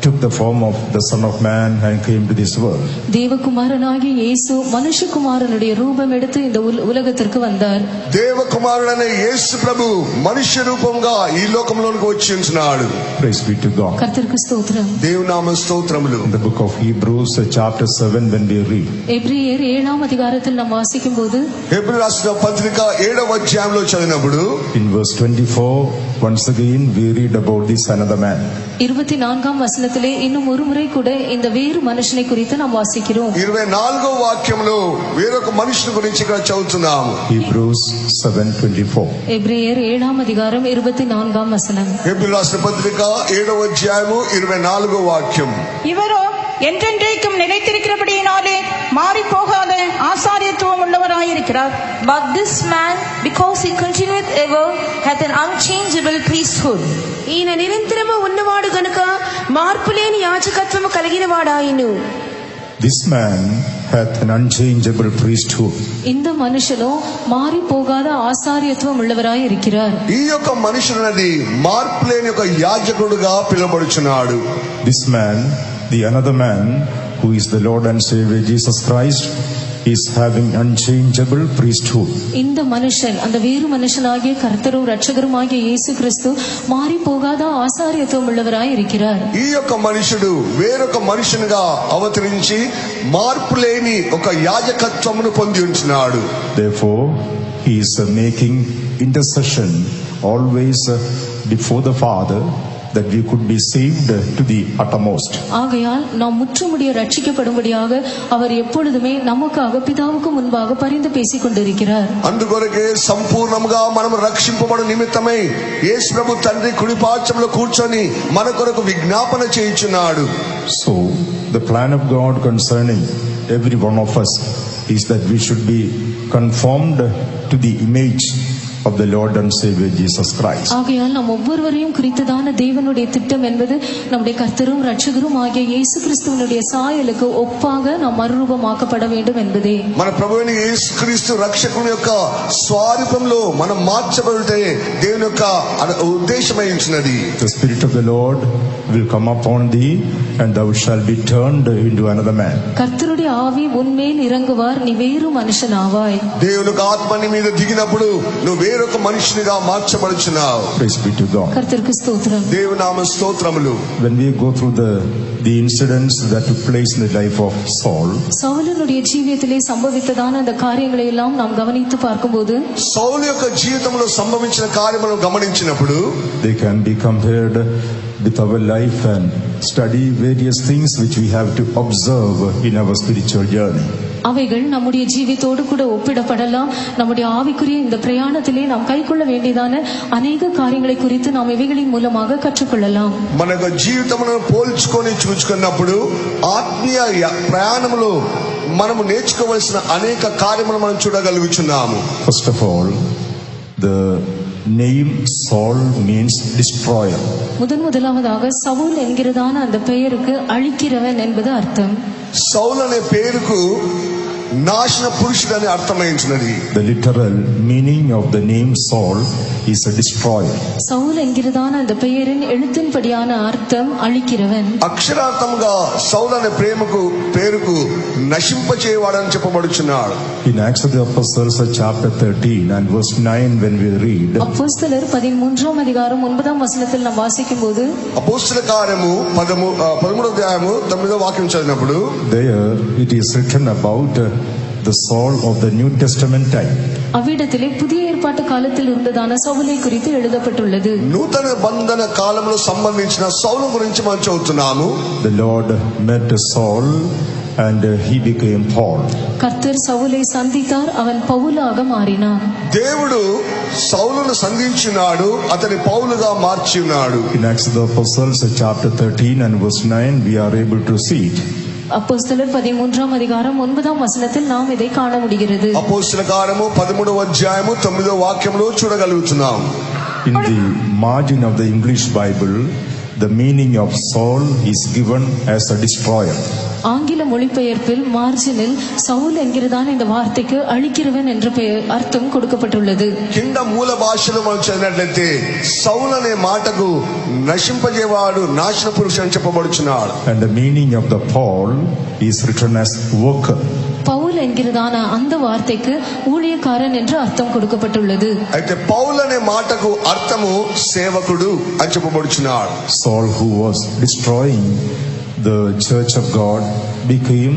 took the form of the Son of Man and came to this world. தேவகுமாரனாகிய இயேசு மனுஷகுமாரனுடைய ரூபம் எடுத்து இந்த உலகத்திற்கு வந்தார். దేవకుమారుడైన యేసు ప్రభు మనుష్య రూపంగా ఈ లోకంలోనికి వచ్చి ఉంచినాడు. Praise be to God. கர்த்தருக்கு ஸ்தோத்திரம். దేవునామ స్తోత్రములు. In the book of Hebrews chapter 7 when we read, எபிரேயர் 7ஆம் அதிகாரத்தில் நாம் வாசிக்கும்போது, హెబ్రీ రాసిన పత్రిక 7వ అధ్యాయంలో చదివినప్పుడు in verse 24 once again we read about this another man. 24ஆம் வசனத்தில் వచనத்திலே இன்னும் ஒரு முறை கூட இந்த வேறு మనుషుని குறித்து நாம் వాసిக்கிறோம். 24వ వాక్యంలో వేరొక మనుషుని గురించి ఇక్కడ చదువుతున్నాము. Hebrews 7:24. எபிரேயர் 7ஆம் அதிகாரம் 24ஆம் வசனம். హెబ్రీ రాసిన పత్రిక 7వ అధ్యాయము 24వ వాక్యం. இவரோ என்றென்றைக்கும் நிலைத்திருக்கிறபடியினாலே மாறி போகாத ஆசாரியத்துவம் உள்ளவராயிருக்கிறார். But this man, because he continueth ever, hath an unchangeable priesthood. ఈయన నిరంతరము ఉన్నవాడు గనుక మార్పులేని యాజకత్వము కలిగిన వాడాయను. This man hath an unchangeable priesthood. இந்த மனுஷனோ மாறி போகாத ஆசாரியத்துவம் உள்ளவராய் இருக்கிறார். ఈ యొక్క మనుషునది మార్పులేని ఒక యాజకుడుగా పిలువబడుచున్నాడు. This man, the another man, who is the Lord and Savior Jesus Christ, is having unchangeable priesthood. இந்த மனுஷன், அந்த வேறு மனுஷனாகிய கர்த்தரும் இரட்சகருமாகிய இயேசு கிறிஸ்து மாறி போகாத ஆசாரியத்துவம் உள்ளவராய் இருக்கிறார். ఈ యొక్క మనుషుడు వేరొక మనుషునిగా అవతరించి మార్పులేని ఒక యాజకత్వమును పొంది ఉంటున్నాడు. Therefore, he is making intercession always before the Father, that we could be saved to the uttermost. ஆகையால் நாம் முற்றுமுடிய ரட்சிக்கப்படும்படியாக அவர் எப்பொழுதுமே நமக்காக பிதாவுக்கு முன்பாக பரிந்து பேசிக் கொண்டிருக்கிறார். అందుకొరకే సంపూర్ణంగా మనం రక్షింపబడు నిమిత్తమై యేసు ప్రభు తండ్రి కుడిపార్శ్వములో కూర్చొని మన కొరకు విజ్ఞాపన చేయుచున్నాడు. So, the plan of God concerning every one of us is that we should be conformed to the image of the Lord and Savior Jesus Christ. ஆகையால் நாம் ஒவ்வொருவரையும் குறித்ததான தேவனுடைய திட்டம் என்பது நம்முடைய கர்த்தரும் இரட்சகரும் ஆகிய இயேசு கிறிஸ்துவினுடைய சாயலுக்கு ஒப்பாக நாம் மறுரூபமாக்கப்பட வேண்டும் என்பதே. మన ప్రభువైన యేసు క్రీస్తు రక్షకుని యొక్క స్వరూపంలో మనం మార్చబడితే దేవుని యొక్క ఉద్దేశమై ఉంచినది. The Spirit of the Lord will come upon thee, and thou shalt be turned into another man. கர்த்தருடைய ஆவி உன்மேல் இறங்குவார், நீ வேறு மனுஷனாவாய். దేవుని యొక్క ఆత్మ నీ మీద దిగినప్పుడు నువ్వు వేరొక మనుషునిగా మార్చబడుచున్నావు. Praise be to God. கர்த்தருக்கு ஸ்தோத்திரம். దేవుని నామ స్తోత్రములు. When we go through the incidents that took place in the life of Saul, சவுலனுடைய ஜீவியத்திலே சம்பவித்ததான அந்த காரியங்களை எல்லாம் நாம் கவனித்து பார்க்கும்போது, సౌలు యొక్క జీవితంలో సంభవించిన కార్యములను గమనించినప్పుడు they can be compared with our life and study various things which we have to observe in our spiritual journey. அவைகள் நம்முடைய ஜீவியத்தோடு கூட ஒப்பிடப்படலாம். நம்முடைய ஆவிக்குரிய இந்த பிரயாணத்திலே நாம் கைக்கொள்ள வேண்டியதான அநேக காரியங்களை குறித்து நாம் இவைகளின் மூலமாக கற்றுக்கொள்ளலாம். మన యొక్క జీవితమును పోల్చుకొని చూసుకున్నప్పుడు ఆత్మీయ ప్రయాణంలో మనము నేర్చుకోవాల్సిన అనేక కార్యములు మనం చూడగలుగుచున్నాము. First of all, the name Saul means destroyer. முதலாவதாக சவுல் என்கிறதான அந்த பெயருக்கு அழிக்கிறவன் என்பது அர்த்தம். సౌలు అనే పేరుకు నాశన పురుషుడు అని అర్థమైంచినది. The literal meaning of the name Saul is a destroyer. Saul என்கிறதான அந்த பெயரின் எழுத்தின்படியான அர்த்தம் அழிக்கிறவன். అక్షరార్థంగా సౌలు అనే పేరుకు నశింపచేయవాడని చెప్పబడుచున్నాడు. In Acts of the Apostles chapter 13 and verse 9, when we read, அப்போஸ்தலர் 13ஆம் அதிகாரம் 9ஆம் வசனத்தில் நாம் வாசிக்கும்போது, అపోస్తల కార్యము 13వ అధ్యాయము 9వ వాక్యం చదివినప్పుడు there it is written about the Saul of the New Testament time. அவ்விடத்திலே புதிய ஏற்பாட்டு காலத்தில் இருந்ததான சவுலை குறித்து எழுதப்பட்டுள்ளது. నూతన బంధన కాలంలో సంబంధించిన సౌలు గురించి మనం చదువుతున్నాము. The Lord met Saul and he became Paul. கர்த்தர் சவுலை சந்தித்தார், அவன் பவுலாக மாறினான். దేవుడు సౌలును సంధించినాడు, అతని పౌలుగా మార్చినాడు. In Acts of the Apostles chapter 13 and verse 9, we are able to see it. அப்போஸ்தலர் 13ஆம் அதிகாரம் 9ஆம் வசனத்தில் நாம் இதை காண முடிகிறது. అపోస్తల కార్యము 13వ అధ్యాయము 9వ వాక్యంలో చూడగలుగుతున్నాం. In the margin of the English Bible, the meaning of Saul is given as a destroyer. ஆங்கில மொழிபெயர்ப்பில் மார்ஜினில் சவுல் என்கிறதான இந்த வார்த்தைக்கு அழிக்கிறவன் என்ற அர்த்தம் கொடுக்கப்பட்டுள்ளது. కింద మూల భాషలో మనం చదివినట్లయితే సౌలు అనే మాటకు నశింపజేవాడు, నాశన పురుషుడు అని చెప్పబడుచున్నాడు. And the meaning of the Paul is written as worker. Pavul என்கிறதான அந்த வார்த்தைக்கு ஊழியக்காரன் என்று அர்த்தம் கொடுக்கப்பட்டுள்ளது. అయితే పౌలు అనే మాటకు అర్థము సేవకుడు అని చెప్పబడుచున్నాడు. Saul, who was destroying the church of God, became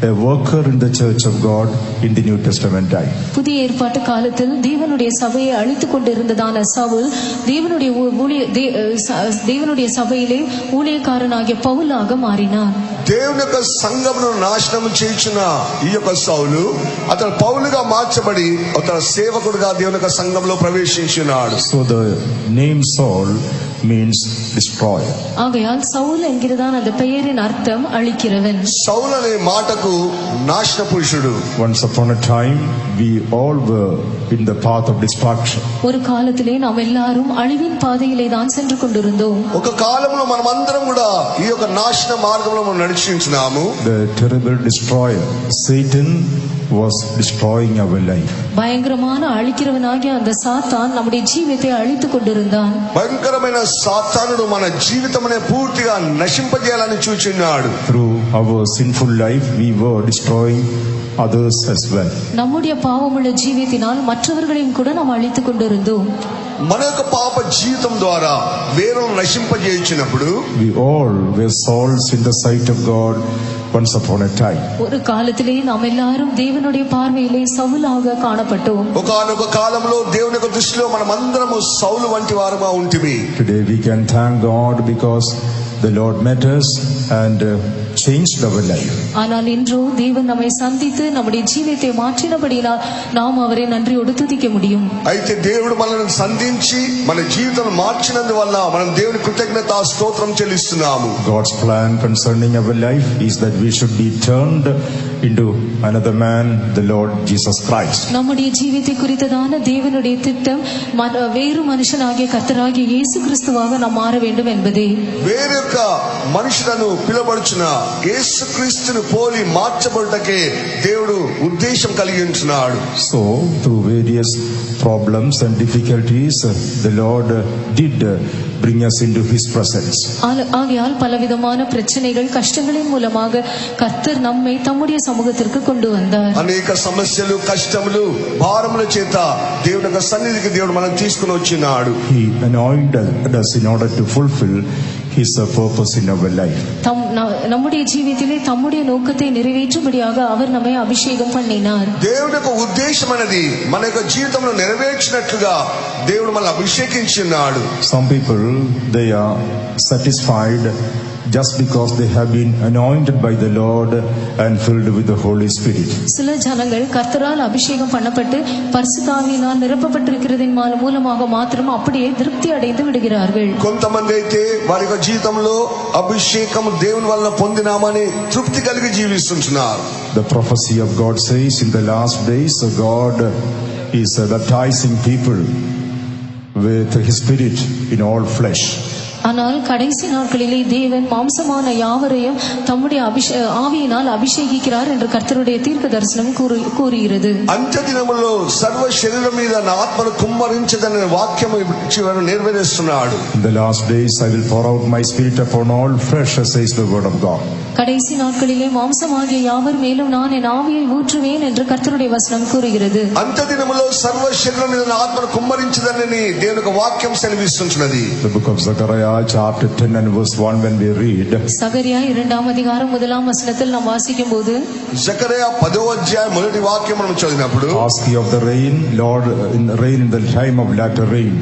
a worker in the church of God in the New Testament time. புதிய ஏற்பாட்டு காலத்தில் தேவனுடைய சபையை அழித்துக் கொண்டிருந்ததான சவுல் தேவனுடைய சபையிலே ஊழியக்காரனாகிய பவுலாக மாறினார். దేవుని యొక్క సంఘమును నాశనం చేయించిన ఈ యొక్క సౌలు అతను పౌలుగా మార్చబడి అతను సేవకుడుగా దేవుని యొక్క సంఘంలో ప్రవేశించినాడు. So the name Saul means destroyer. ஆகையால் சவுல் என்கிறதான அந்த பெயரின் அர்த்தம் அழிக்கிறவன். సౌలు అనే మాటకు నాశన పురుషుడు. Once upon a time we all were in the path of destruction. ஒரு காலத்திலே நாம் எல்லாரும் அழிவின் பாதையிலே தான் சென்று கொண்டிருந்தோம். ఒక కాలంలో మనమందరం కూడా ఈ యొక్క నాశన మార్గంలో మనం నడిచించున్నాము. The terrible destroyer Satan was destroying our life. பயங்கரமான அழிக்கிறவனாகிய அந்த சாத்தான் நம்முடைய ஜீவியத்தை அழித்துக் கொண்டிருந்தான். భయంకరమైన సాతానుడు మన జీవితమనే పూర్తిగా నశింపజేయాలని చూచున్నాడు. Through our sinful life we were destroying others as well. நம்முடைய பாவமுள்ள ஜீவியத்தினால் மற்றவர்களையும் கூட நாம் அழித்துக் கொண்டிருந்தோம். మన యొక్క పాప జీవితం ద్వారా వేరొకరు నశింపజేయించినప్పుడు We all were souls in the sight of God once upon a time. ஒரு காலத்திலே நாம் எல்லாரும் தேவனுடைய பார்வையிலே சவுலாக காணப்பட்டோம். ఒకానొక కాలంలో దేవుని యొక్క దృష్టిలో మనమందరము సౌలు వంటి వారుగా ఉంటిమి. Today we can thank God because the Lord met us and changed our life. ஆனால் இன்றோ தேவன் நம்மை சந்தித்து நம்முடைய ஜீவியத்தை மாற்றினபடியால் நாம் அவரை நன்றியோடு துதிக்க முடியும். అయితే దేవుడు మనల్ని సంధించి మన జీవితాన్ని మార్చినందువల్ల మనం దేవుని కృతజ్ఞతా స్తోత్రం చెల్లిస్తున్నాము. God's plan concerning our life is that we should be turned into another man, the Lord Jesus Christ. நம்முடைய ஜீவியத்தை குறித்ததான தேவனுடைய திட்டம் வேறு மனுஷனாகிய கர்த்தராகிய இயேசு கிறிஸ்துவாக நாம் மாற வேண்டும் என்பதே. వేరే యొక్క మనుషులను పిలువబడుచున్న యేసుక్రీస్తును పోలి మార్చబడుటకే దేవుడు ఉద్దేశం కలిగి ఉంటున్నాడు. So through various problems and difficulties the Lord did bring us into his presence. ஆகையால் பலவிதமான பிரச்சனைகள் கஷ்டங்களின் மூலமாக கர்த்தர் நம்மை தம்முடைய சமூகத்திற்கு கொண்டு வந்தார். అనేక సమస్యలు కష్టములు భారముల చేత దేవుని యొక్క సన్నిధికి దేవుడు మనం తీసుకుని వచ్చినాడు. He anointed us in order to fulfill his purpose in our life. நம்முடைய ஜீவியத்திலே தம்முடைய நோக்கத்தை நிறைவேற்றும்படியாக அவர் நம்மை அபிஷேகம் பண்ணினார். దేవుని యొక్క ఉద్దేశం అనేది మన యొక్క జీవితంలో నెరవేర్చినట్లుగా దేవుడు మనల్ని అభిషేకించున్నాడు. Some people they are satisfied just because they have been anointed by the Lord and filled with the Holy Spirit. சில ஜனங்கள் கர்த்தரால் அபிஷேகம் பண்ணப்பட்டு பரிசுத்த ஆவியினால் நிரப்பப்பட்டிருக்கிறதின் மூலமாக மாத்திரம் அப்படியே திருப்தி அடைந்து விடுகிறார்கள். కొంతమంది అయితే వారి యొక్క జీవితంలో అభిషేకం దేవుని వల్ల పొందినామని తృప్తి కలిగి జీవిస్తున్నారు. The prophecy of God says in the last days God is baptizing people with his spirit in all flesh. ஆனால் கடைசி நாட்களிலே தேவன் மாம்சமான யாவரையும் தம்முடைய ஆவியினால் அபிஷேகிக்கிறார் என்று கர்த்தருடைய தீர்க்க தரிசனம் கூறுகிறது. అంత్య దినములో సర్వ శరీరం మీద నా ఆత్మను కుమ్మరించదనే వాక్యము నెరవేరుస్తున్నాడు. In the last days I will pour out my spirit upon all flesh, says the word of God. கடைசி நாட்களிலே மாம்சமாகிய யாவர் மேலும் நான் என் ஆவியை ஊற்றுவேன் என்று கர்த்தருடைய வசனம் கூறுகிறது. అంత్య దినములో సర్వ శరీరం మీద నా ఆత్మను కుమ్మరించదనని దేవుని యొక్క వాక్యం సెలవిస్తున్నది. The book of Zechariah chapter 10 and verse 1 when we read, சகரியா 2ஆம் அதிகாரம் 1ஆம் வசனத்தில் நாம் வாசிக்கும்போது జకరియా 10వ అధ్యాయం మొదటి వాక్యం మనం చదివినప్పుడు, ask ye of the rain, Lord, in the rain in the time of latter rain.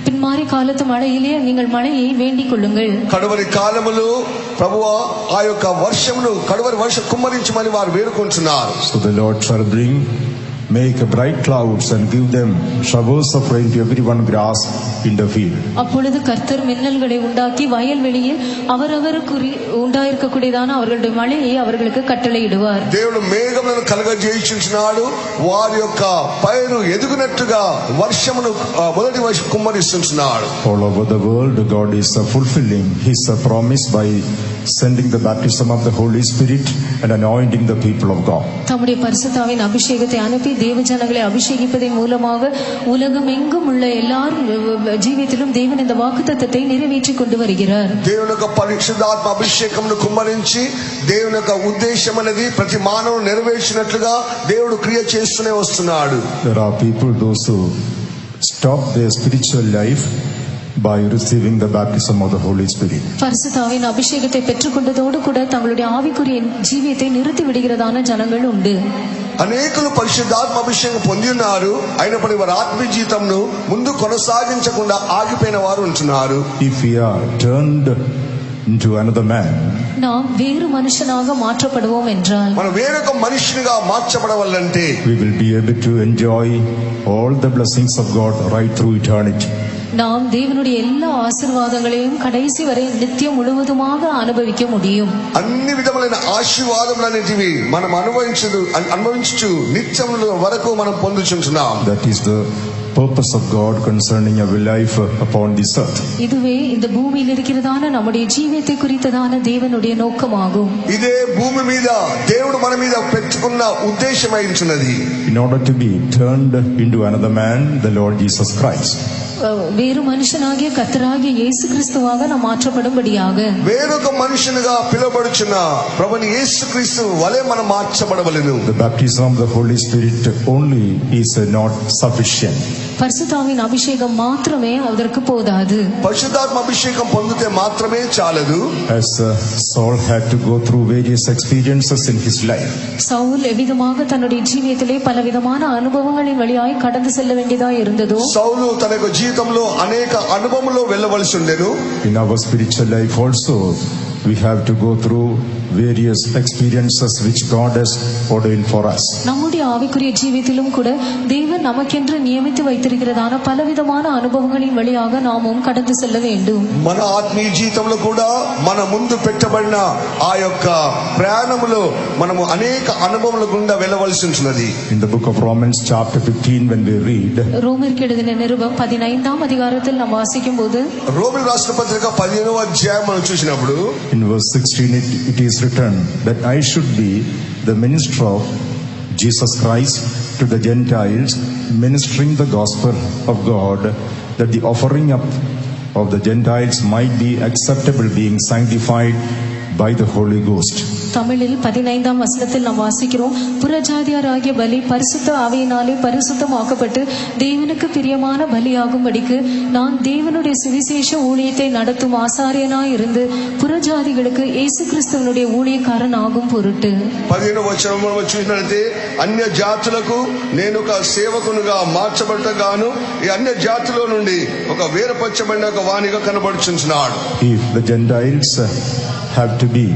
பின்மாறி காலத்து மழையிலே நீங்கள் மழையை வேண்டிக் கொள்ளுங்கள். కడవరి కాలములో ప్రభువా ఆ యొక్క వర్షమును కడవరి వర్షం కుమ్మరించమని వారు వేడుకుంటున్నారు. So the Lord shall make bright clouds and give them showers of rain to everyone grass in the field. அப்பொழுது கர்த்தர் மின்னல்களை உண்டாக்கி வயல்வெளியில் அவரவருக்கு உண்டாயிருக்கக்கூடியதான அவர்களுடைய மழையை அவர்களுக்கு கட்டளையிடுவார். దేవుడు మేఘములను కలగజేయించుచున్నాడు. వారి యొక్క పైరు ఎదుగునట్టుగా వర్షమును మొదటి వర్షం కుమ్మరిస్తున్నాడు. All over the world God is fulfilling his promise by sending the baptism of the Holy Spirit and anointing the people of God. தம்முடைய பரிசுத்தாவின் அபிஷேகத்தை அனுப்பி தேவ ஜனங்களை அபிஷேகிப்பதன் மூலமாக உலகம் எங்கும் உள்ள எல்லாரும் జీవితంలో దేవుని இந்த వాగ్దానத்தை நிறைவேற்றி கொண்டு வருகிறார். దేవుని యొక్క పరిశుద్ధాత్మ అభిషేకమును కుమ్మరించి దేవుని యొక్క ఉద్దేశం అనేది ప్రతి మానవుడు నెరవేర్చినట్లుగా దేవుడు క్రియ చేస్తూనే వస్తున్నాడు. There are people those who stop their spiritual life by receiving the baptism of the Holy Spirit. பரிசுத்தாவின் அபிஷேகத்தை பெற்றுக்கொண்டதோடு கூட தங்களுடைய ஆவிக்குரிய ஜீவியத்தை நிறுத்தி விடுகிறதான ஜனங்கள் உண்டு. అనేకులు పరిశుద్ధాత్మ అభిషేకం పొంది ఉన్నారు, అయినప్పటికీ వారి ఆత్మీయ జీవితంను ముందు కొనసాగించకుండా ఆగిపోయిన వారు ఉంటున్నారు. If we are turned into another man, நாம் வேறு மனுஷனாக மாற்றப்படுவோம் என்றால், మనం వేరొక మనిషినిగా మార్చబడవాలంటే we will be able to enjoy all the blessings of God right through eternity. நாம் தேவனுடைய எல்லா ஆசீர்வாதங்களையும் கடைசி வரை நித்தியம் முழுவதுமாக அனுபவிக்க முடியும். అన్ని విధములైన ఆశీర్వాదములన్నిటివి మనం అనుభవించు నిత్యముల వరకు మనం పొందుచుంటున్నాం. That is the purpose of God concerning our life upon this earth. இதுவே இந்த பூமியில் இருக்கிறதான நம்முடைய ஜீவியத்தை குறித்ததான தேவனுடைய நோக்கமாகும். ఇదే భూమి మీద దేవుడు మన మీద పెట్టుకున్న ఉద్దేశమై ఉంటున్నది. In order to be turned into another man, the Lord Jesus Christ, வேறு மனுஷனாகிய கர்த்தராகிய இயேசு கிறிஸ்துவாக நாம் மாற்றப்படும்படியாக, వేరొక మనుషునిగా పిలువబడుచున్న ప్రభుని యేసుక్రీస్తు వలె మనం మార్చబడవలెను. the baptism of the Holy Spirit only is not sufficient. பரிசுத்தாவின் அபிஷேகம் மாத்திரமே அதற்கு போதாது. పరిశుద్ధాత్మ అభిషేకం పొందితే మాత్రమే చాలదు. As Saul had to go through various experiences in his life, Saul எவ்விதமாக தன்னுடைய ஜீவியத்திலே பலவிதமான அனுபவங்களின் வழியாய் கடந்து செல்ல வேண்டியதாய் இருந்ததோ, సౌలు తన యొక్క జీవితంలో అనేక అనుభవములో వెళ్ళవలసి ఉండెను. in our spiritual life also we have to go through various experiences which God has ordained for us. நம்முடைய ஆவிக்குரிய ஜீவியத்திலும் கூட தேவன் நமக்கென்று நியமித்து வைத்திருக்கிறதான பலவிதமான அனுபவங்களின் வழியாக நாமும் கடந்து செல்ல வேண்டும். మన ఆత్మీయ జీవితంలో కూడా మన ముందు పెట్టబడిన ఆ యొక్క ప్రయాణములో మనము అనేక అనుభవముల గుండా వెళ్ళవలసి ఉంటున్నది. In the book of Romans chapter 15, when we read, ரோமருக்கு எழுதின நிருபம் 15ஆம் அதிகாரத்தில் நாம் வாசிக்கும் போது, రోమిల్ రాష్ట్ర పత్రిక 15వ అధ్యాయం మనం చూసినప్పుడు in verse 16 it is written that I should be the minister of Jesus Christ to the Gentiles, ministering the gospel of God, that the offering up of the Gentiles might be acceptable, being sanctified by the Holy Ghost. தமிழில் 15ஆம் வசனத்தில் நாம் வாசிக்கிறோம், புறஜாதியாராகிய பலி பரிசுத்த ஆவியினாலே பரிசுத்தமாக்கப்பட்டு தேவனுக்கு பிரியமான பலியாகும்படிக்கு நான் தேவனுடைய சுவிசேஷ ஊழியத்தை நடத்தும் ஆசாரியனாய் இருந்து புறஜாதிகளுக்கு இயேசு கிறிஸ்துவனுடைய ஊழியக்காரன் ஆகும் பொருட்டு. 15వ వచనం మనం చూసినట్లయితే అన్య జాతులకు నేను ఒక సేవకునిగా మార్చబడటగాను ఈ అన్య జాతుల నుండి ఒక వేరుపరచబడిన ఒక వానిగా కనబడుచున్నాడు. If the Gentiles have to be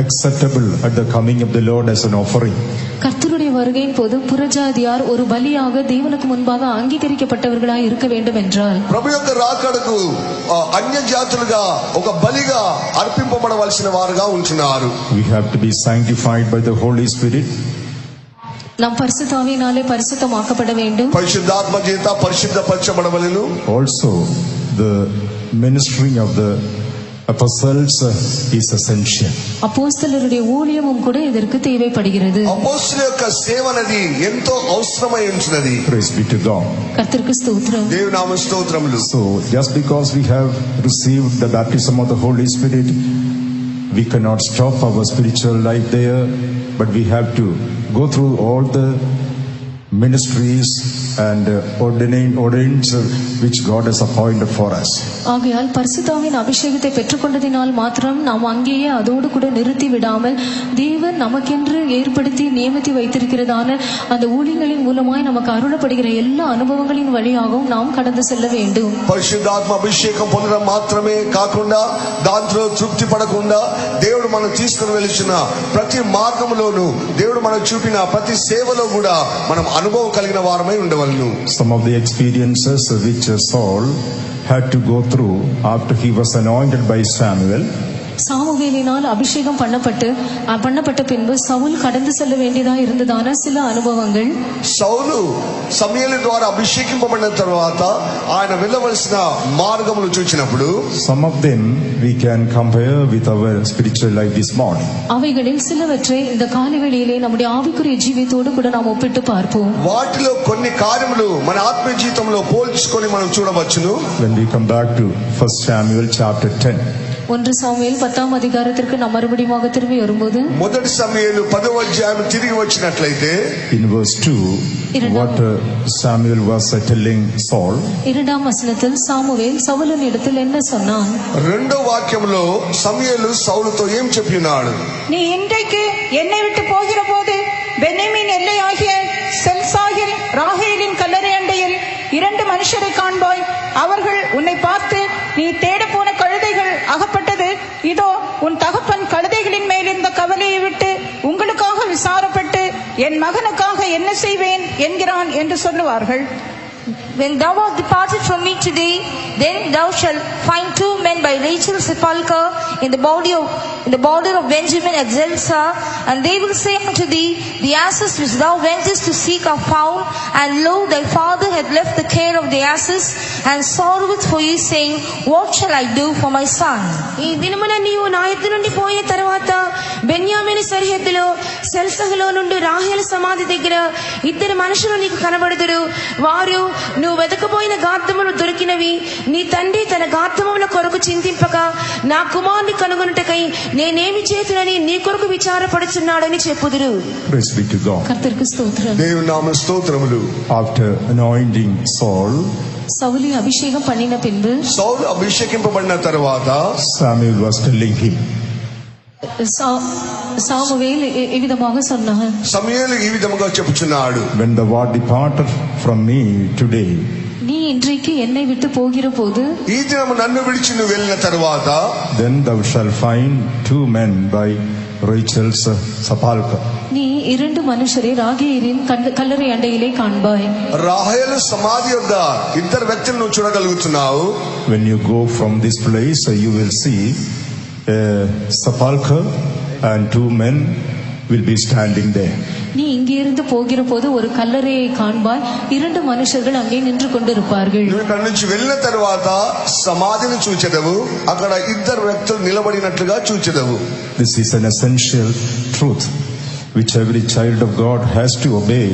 acceptable at the coming of the Lord as an offering, கர்த்தருடைய வருகையின் போது புறஜாதியார் ஒரு பலியாக தேவனுக்கு முன்பாக அங்கீகரிக்கப்பட்டவர்களாய் இருக்க வேண்டும் என்றால், ప్రభు యొక్క రాకడకు అన్య జాతులుగా ఒక బలిగా అర్పింపబడవలసిన వారుగా ఉంటున్నారు. we have to be sanctified by the Holy Spirit. நாம் பரிசுத்த ஆவியினாலே பரிசுத்தமாக்கப்பட வேண்டும். పరిశుద్ధాత్మ చేత పరిశుద్ధపరచబడవలెను. Also, the ministering of the apostles is essential. அப்போஸ்தலருடைய ஊழியமும் கூட இதற்கு தேவைப்படுகிறது. అపోస్తలుల యొక్క సేవ అనేది ఎంతో అవసరమై ఉంటున్నది. Praise be to God. கர்த்தருக்கு ஸ்தோத்திரம். దేవుని నామ స్తోత్రములు. So, just because we have received the baptism of the Holy Spirit, we cannot stop our spiritual life there, but we have to go through all the ministries and ordains which God has appointed for us. ஆகையால் பரிசுத்தாவின் அபிஷேகத்தை பெற்றுக்கொண்டதினால் மாத்திரம் நாம் அங்கேயே அதோடு கூட நிறுத்தி விடாமல் தேவன் நமக்கென்று ஏற்படுத்தி நியமித்து வைத்திருக்கிறதான அந்த ஊழியங்களின் மூலமாய் நமக்கு அருளப்படுகிற எல்லா அனுபவங்களின் வழியாகவும் நாம் கடந்து செல்ல வேண்டும். పరిశుద్ధాత్మ అభిషేకం పొందడం మాత్రమే కాకుండా దాంట్లో తృప్తి పడకుండా దేవుడు మనం తీసుకుని వెళ్తున్న ప్రతి మార్గంలోనూ దేవుడు మనకు చూపిన ప్రతి సేవలో కూడా మనం అనుభవం కలిగిన వారమై ఉండవలెను. Some of the experiences which Saul had to go through after he was anointed by Samuel, சாமுவேலினால் அபிஷேகம் பண்ணப்பட்ட பின்பு சவுல் கடந்து செல்ல வேண்டியதா இருந்ததான சில அனுபவங்கள். సౌలు సమూయేలు ద్వారా అభిషేకింపబడిన తర్వాత ఆయన వెళ్ళవలసిన మార్గములు చూచినప్పుడు some of them we can compare with our spiritual life this morning. அவைகளில் சிலவற்றை இந்த காலைவேளையிலே நம்முடைய ஆவிக்குரிய ஜீவியத்தோடு கூட நாம் ஒப்பிட்டு பார்ப்போம். వాటిలో కొన్ని కార్యములు మన ఆత్మీయ జీవితంలో పోల్చుకొని మనం చూడవచ్చును. When we come back to 1 Samuel chapter 10, 1 Samuel 10ஆம் அதிகாரத்திற்கு நாம் மறுபடியும் திரும்பி வரும்போது మొదటి సమూయేలు 10వ అధ్యాయం తిరిగి వచ్చినట్లయితే In verse 2, what Samuel was telling Saul, 2ஆம் வசனத்தில் சாமுவேல் சவுலின் இடத்தில் என்ன சொன்னான்? రెండో వాక్యంలో సమూయేలు సౌలుతో ఏం చెప్పినాడు? நீ இன்றைக்கு என்னை விட்டு போகிற போது பென்யமீன் எல்லையாகிய செல்சாகில் ராகேலின் கல்லறை அண்டையில் 2 மனுஷரை காண்பாய். அவர்கள் உன்னை பார்த்து, நீ தேட போன கழுதைகள் அகப்பட்டது, இதோ உன் தகப்பன் கழுதைகளின் மேல் இருந்த கவலையை விட்டு உங்களுக்காக விசாரப்பட்டு என் மகனுக்காக என்ன செய்வேன் என்கிறான் என்று சொல்லுவார்கள். When thou art departed from me today, then thou shalt find 2 men by Rachel's sepulchre in the border of Benjamin at Zelzah, and they will say unto thee, the asses which thou wentest to seek are found, and lo, thy father hath left the care of the asses, and sorroweth for you, saying, what shall I do for my son? ఈ దినమున నీవు నా యొద్ద నుండి పోయిన తర్వాత బెన్యామీను సరిహద్దులో సెల్సహులో నుండి రాహేలు సమాధి దగ్గర 2 మనుషులు నీకు కనబడుదురు. వారు నువ్వు వెతకపోయిన గాత్రములు దొరికినవి, నీ తండ్రి తన గాత్రముల కొరకు చింతింపక నా కుమారుని కనుగొనుటకై నేనేమి చేతునని నీ కొరకు విచారపడుచున్నాడని చెప్పుదురు. praise be to God. கர்த்தருக்கு ஸ்தோத்திரம். దేవుని నామ స్తోత్రములు. After anointing Saul, சவுலை அபிஷேகம் பண்ணின பின்பு సౌలు అభిషేకింపబడిన తర్వాత Samuel was telling him, Samuel இவ்விதமாக சொன்னான். సమూయేలు ఈ విధముగా చెప్పుచున్నాడు, when thou art departed from me today, நீ இன்றைக்கு என்னை விட்டு போகிற போது ఈ దినము నన్ను విడిచి నువ్వు వెళ్ళిన తర్వాత then thou shalt find 2 men by Rachel's sepulchre. நீ 2 மனுஷரை ராகேலின் கல்லறை அண்டையிலே காண்பாய். రాహేలు సమాధి వద్ద 2 వ్యక్తులను నువ్వు చూడగలుగుతున్నావు. When you go from this place, you will see a sepulchre and 2 men will be standing there. நீ இங்கிருந்து போகிற போது ஒரு கல்லறையை காண்பாய், 2 மனுஷர்கள் அங்கே நின்று கொண்டிருப்பார்கள். నువ్వు ఇక్కడి నుంచి వెళ్ళిన తర్వాత సమాధిని చూచెదవు, అక్కడ 2 వ్యక్తులు నిలబడినట్లుగా చూచెదవు. This is an essential truth which every child of God has to obey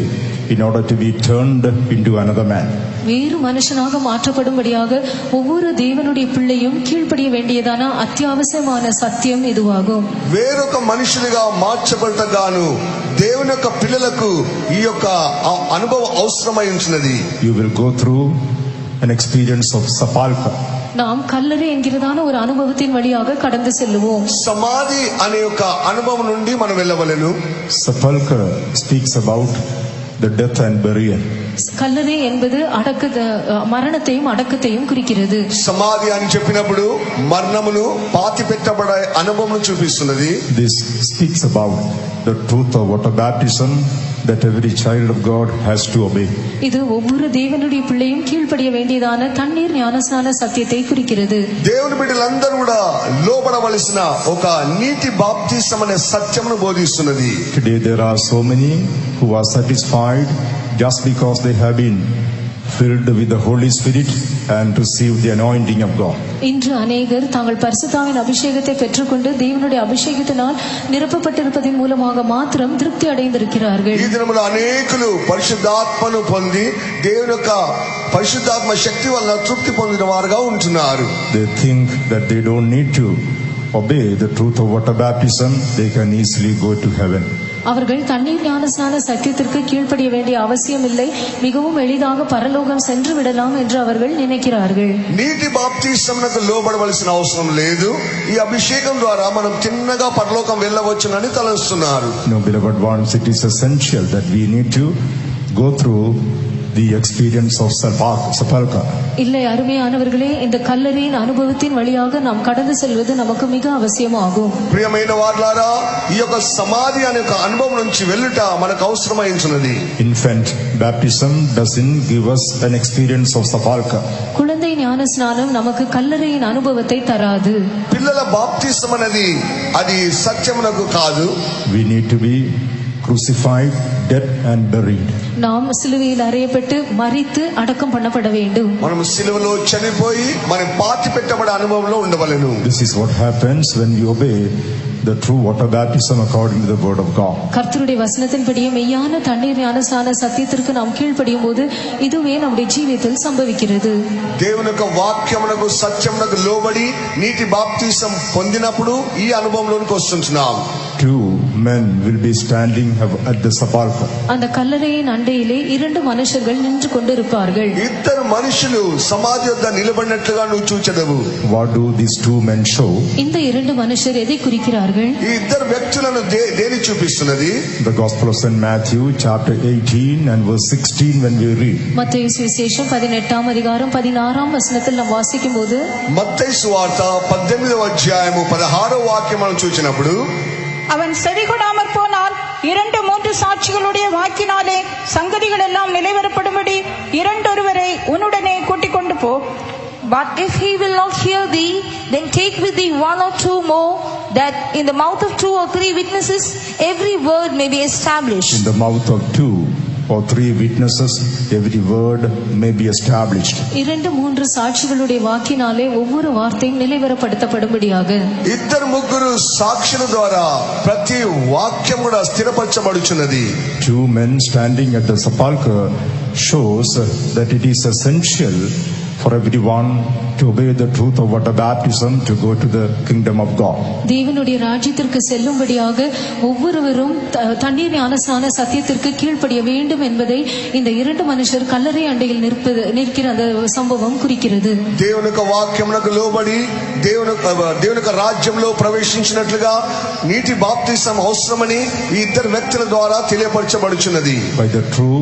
in order to be turned into another man. வேறு மனுஷனாக மாற்றப்படும்படியாக ஒவ்வொரு தேவனுடைய பிள்ளையும் கீழ்ப்படிய வேண்டியதான அத்தியாவசியமான சத்தியம் இதுவாகும். వేరొక మనుషులుగా మార్చబడటగాను దేవుని యొక్క పిల్లలకు ఈ యొక్క అనుభవం అవసరమై ఉంటున్నది. You will go through an experience of sepulchre. நாம் கல்லறை என்கிறதான ஒரு அனுபவத்தின் வழியாக கடந்து செல்லுவோம். సమాధి అనే యొక్క అనుభవం నుండి మనం వెళ్ళవలెను. Sepulchre speaks about the death and burial. கல்லறை என்பது மரணத்தையும் அடக்கத்தையும் குறிக்கிறது. సమాధి అని చెప్పినప్పుడు మరణమును పాతి పెట్టబడే అనుభవం చూపిస్తున్నది. This speaks about the truth of water baptism that every child of God has to obey. இது ஒவ்வொரு தேவனுடைய பிள்ளையும் கீழ்ப்படிய வேண்டியதான தண்ணீர் ஞானஸ்நான சத்தியத்தை குறிக்கிறது. దేవుని బిడ్డలందరూ కూడా లోబడవలసిన ఒక నీటి బాప్తిసం అనే సత్యమును బోధిస్తున్నది. Today there are so many who are satisfied just because they have been filled with the Holy Spirit and received the anointing of God. இன்று அநேகர் தாங்கள் பரிசுத்தாவின் அபிஷேகத்தை பெற்றுக்கொண்டு தேவனுடைய அபிஷேகத்தினால் நிரப்பப்பட்டிருப்பதின் மூலமாக மாத்திரம் திருப்தி அடைந்திருக்கிறார்கள். ఈ దినములో అనేకులు పరిశుద్ధాత్మను పొంది దేవుని యొక్క పరిశుద్ధాత్మ శక్తి వల్ల తృప్తి పొందిన వారుగా ఉంటున్నారు. They think that they don't need to obey the truth of water baptism, they can easily go to heaven. அவர்கள் தண்ணீர் ஞானஸ்நான சத்தியத்திற்கு கீழ்ப்படிய வேண்டிய அவசியம் இல்லை, மிகவும் எளிதாக பரலோகம் சென்று விடலாம் என்று அவர்கள் நினைக்கிறார்கள். నీటి బాప్తిసంకు లోబడవలసిన అవసరం లేదు, ఈ అభిషేకం ద్వారా మనం చిన్నగా పరలోకం వెళ్ళవచ్చునని తలంస్తున్నారు. No, beloved ones, it is essential that we need to go through the experience of sepulchre. இல்லை அருமையானவர்களே, இந்த கல்லறையின் அனுபவத்தின் வழியாக நாம் கடந்து செல்வது நமக்கு மிக அவசியமாகும். ప్రియమైన వారలారా, ఈ యొక్క సమాధి అనే ఒక అనుభవం నుంచి వెళ్ళుట మనకు అవసరమైంది. Infant baptism doesn't give us an experience of sepulchre. குழந்தை ஞானஸ்நானம் நமக்கு கல்லறையின் அனுபவத்தை தராது. పిల్లల బాప్తిసం అనేది అది సత్యమునకు కాదు. We need to be crucified dead and buried. நாம் சிலுவையில் அறையப்பட்டு மரித்து அடக்கம் பண்ணப்பட வேண்டும். మనం సిలువలో చనిపోయి మనం పాతి పెట్టబడే అనుభవంలో ఉండవలెను. This is what happens when we obey the true water baptism according to the word of God. கர்த்தருடைய வசனத்தின்படியே மெய்யான தண்ணீர் ஞானஸ்நான சத்தியத்திற்கு நாம் கீழ்ப்படியும் போது இதுவே நம்முடைய ஜீவியத்தில் சம்பவிக்கிறது. దేవుని యొక్క వాక్యమునకు సత్యమునకు లోబడి నీటి బాప్తిసం పొందినప్పుడు ఈ అనుభవంలోనికి వస్తున్నాం. Two men will be standing at the sepulchre. அந்த கல்லறையின் அண்டையிலே இரண்டு மனுஷர்கள் நின்று கொண்டிருப்பார்கள். ఇద్దరు మనుషులు సమాధి వద్ద నిలబడినట్లుగా నువ్వు చూచెదవు. What do these two men show? இந்த இரண்டு மனுஷர் எதை குறிக்கிறார்கள்? ఈ ఇద్దరు వ్యక్తులను దేని చూపిస్తున్నది? The Gospel of St. Matthew chapter 18 and verse 16 when we read. மத்தேயு சுவிசேஷம் 18ஆம் அதிகாரம் 16ஆம் வசனத்தில் நாம் வாசிக்கும்போது మత్తయి సువార్త 18వ అధ్యాయము 16వ వాక్యం మనం చూసినప్పుడు அவன் செவிகொடாமற் போனால் 2-3 சாட்சிகளுடைய வாக்கினாலே சங்கதிகள் எல்லாம் நிலைவரப்படும்படி இரண்டொருவரை உன்னுடனே கூட்டிக் கொண்டு போ. But if he will not hear thee, then take with thee 1 or 2 more, that in the mouth of 2 or 3 witnesses every word may be established. In the mouth of 2 or 3 witnesses every word may be established. 2-3 சாட்சிகளுடைய வாக்கினாலே ஒவ்வொரு வார்த்தையும் நிலைவரப்படுத்தப்படும்படியாக ఇద్దరు ముగ్గురు సాక్షుల ద్వారా ప్రతి వాక్యం కూడా స్థిరపరచబడుచున్నది. 2 men standing at the sepulchre shows that it is essential for everyone to obey the truth of water baptism to go to the kingdom of God. தேவனுடைய ராஜ்யத்திற்கு செல்லும்படியாக ஒவ்வொருவரும் தண்ணீர் ஞானஸ்நான சத்தியத்திற்கு கீழ்ப்படிய வேண்டும் என்பதை இந்த இரண்டு மனுஷர் கல்லறை அண்டையில் நிற்கிற அந்த சம்பவம் குறிக்கிறது. దేవుని యొక్క వాక్యమునకు లోబడి దేవుని యొక్క రాజ్యంలో ప్రవేశించినట్లుగా నీటి బాప్తిసం అవసరమని ఈ ఇద్దరు వ్యక్తుల ద్వారా తెలియపరచబడుచున్నది. By the true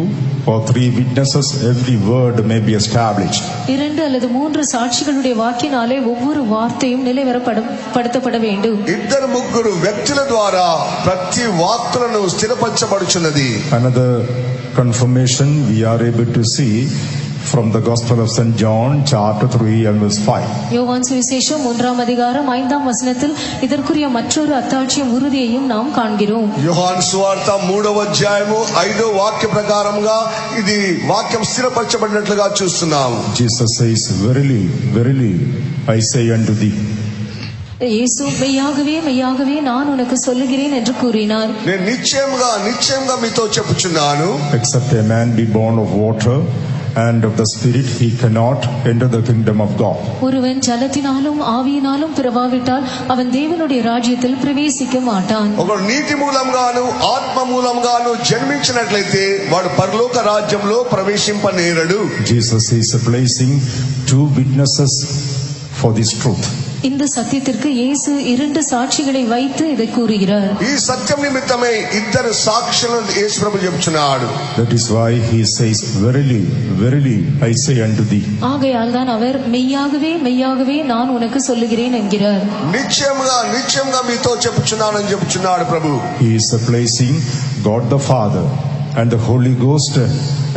or 3 witnesses every word may be established. 2 அல்லது 3 சாட்சிகளுடைய வாக்கினாலே ஒவ்வொரு வார்த்தையும் நிலைவரப்படுத்தப்பட வேண்டும். ఇద్దరు ముగ్గురు వ్యక్తుల ద్వారా ప్రతి వాక్కులను స్థిరపరచబడుచున్నది. Another confirmation we are able to see from the Gospel of St. John chapter 3 and verse 5. யோவான் சுவிசேஷம் 3ஆம் அதிகாரம் 5ஆம் வசனத்தில் இதற்குரிய மற்றொரு அத்தாட்சியும் உறுதியையும் நாம் காண்கிறோம். యోహాను సువార్త 3వ అధ్యాయము 5వ వాక్య ప్రకారంగా ఇది వాక్యం స్థిరపరచబడినట్లుగా చూస్తున్నాం. Jesus says, "Verily, verily, I say unto thee." இயேசு மெய்யாகவே மெய்யாகவே நான் உனக்கு சொல்லுகிறேன் என்று கூறினார். నేను నిశ్చయంగా మీతో చెప్పుచున్నాను. Except a man be born of water and of the Spirit, he cannot enter the kingdom of God. ஒருவன் ஜலத்தினாலும் ஆவியினாலும் பிறவாவிட்டால் அவன் தேவனுடைய ராஜ்யத்தில் பிரவேசிக்க மாட்டான். ఒకడు నీటి మూలంగాను ఆత్మ మూలంగాను జన్మించినట్లయితే వాడు పరలోక రాజ్యంలో ప్రవేశింపనేరడు. Jesus is placing 2 witnesses for this truth. இந்த சத்தியத்திற்கு இயேசு 2 சாட்சிகளை வைத்து இதை கூறுகிறார். ఈ సత్యం నిమిత్తమై ఇద్దరు సాక్షులను యేసు ప్రభు చెప్తున్నాడు. That is why he says, "Verily, verily, I say unto thee." ஆகையால் தான் அவர் மெய்யாகவே மெய்யாகவே நான் உனக்கு சொல்லுகிறேன் என்கிறார். నిశ్చయంగా మీతో చెప్పుచున్నానని చెప్తున్నాడు ప్రభు. He is placing God the Father and the Holy Ghost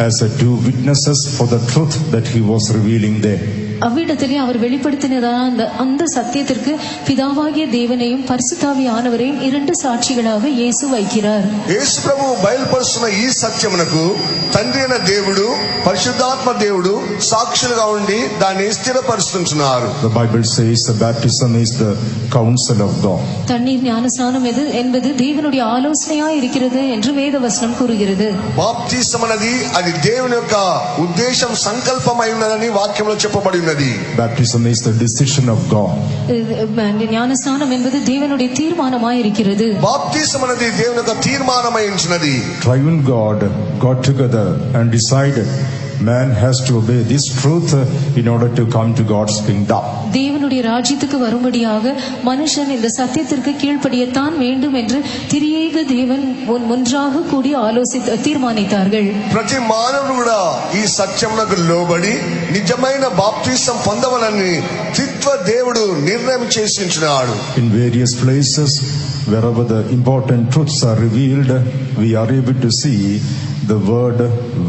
as 2 witnesses for the truth that he was revealing there. அவ்விடத்திலே அவர் வெளிப்படுத்தினதான அந்த சத்தியத்திற்கு பிதாவாகிய தேவனையும் பரிசுத்தாவியானவரையும் 2 சாட்சிகளாக இயேசு வைக்கிறார். యేసు ప్రభు బయలుపరుస్తున్న ఈ సత్యమునకు తండ్రి అయిన దేవుడు పరిశుద్ధాత్మ దేవుడు సాక్షులుగా ఉండి దాన్ని స్థిరపరుస్తున్నారు. The Bible says the baptism is the counsel of God. தண்ணீர் ஞானஸ்நானம் என்பது தேவனுடைய ஆலோசனையாய் இருக்கிறது என்று வேத வசனம் கூறுகிறது. బాప్తిసం అనేది అది దేవుని యొక్క ఉద్దేశం సంకల్పమై ఉన్నదని వాక్యంలో చెప్పబడి ఉన్నది. Baptism is the decision of God. ஞானஸ்நானம் என்பது தேவனுடைய தீர்மானமாய் இருக்கிறது. బాప్తిసం అనేది దేవుని యొక్క తీర్మానమై ఉన్నది. Triune God got together and decided man has to obey this truth in order to come to God's kingdom. தேவனுடைய ராஜ்யத்துக்கு வரும்படியாக மனுஷன் இந்த சத்தியத்திற்கு கீழ்ப்படியத்தான் வேண்டும் என்று திரியேக தேவன் ஒன்றாக கூடி ஆலோசித்து தீர்மானித்தார்கள். ప్రతి మానవుడు కూడా ఈ సత్యమునకు లోబడి నిజమైన బాప్తిసం పొందవలని త్రిత్వ దేవుడు నిర్ణయం చేసి ఉంచున్నాడు. In various places wherever the important truths are revealed, we are able to see the word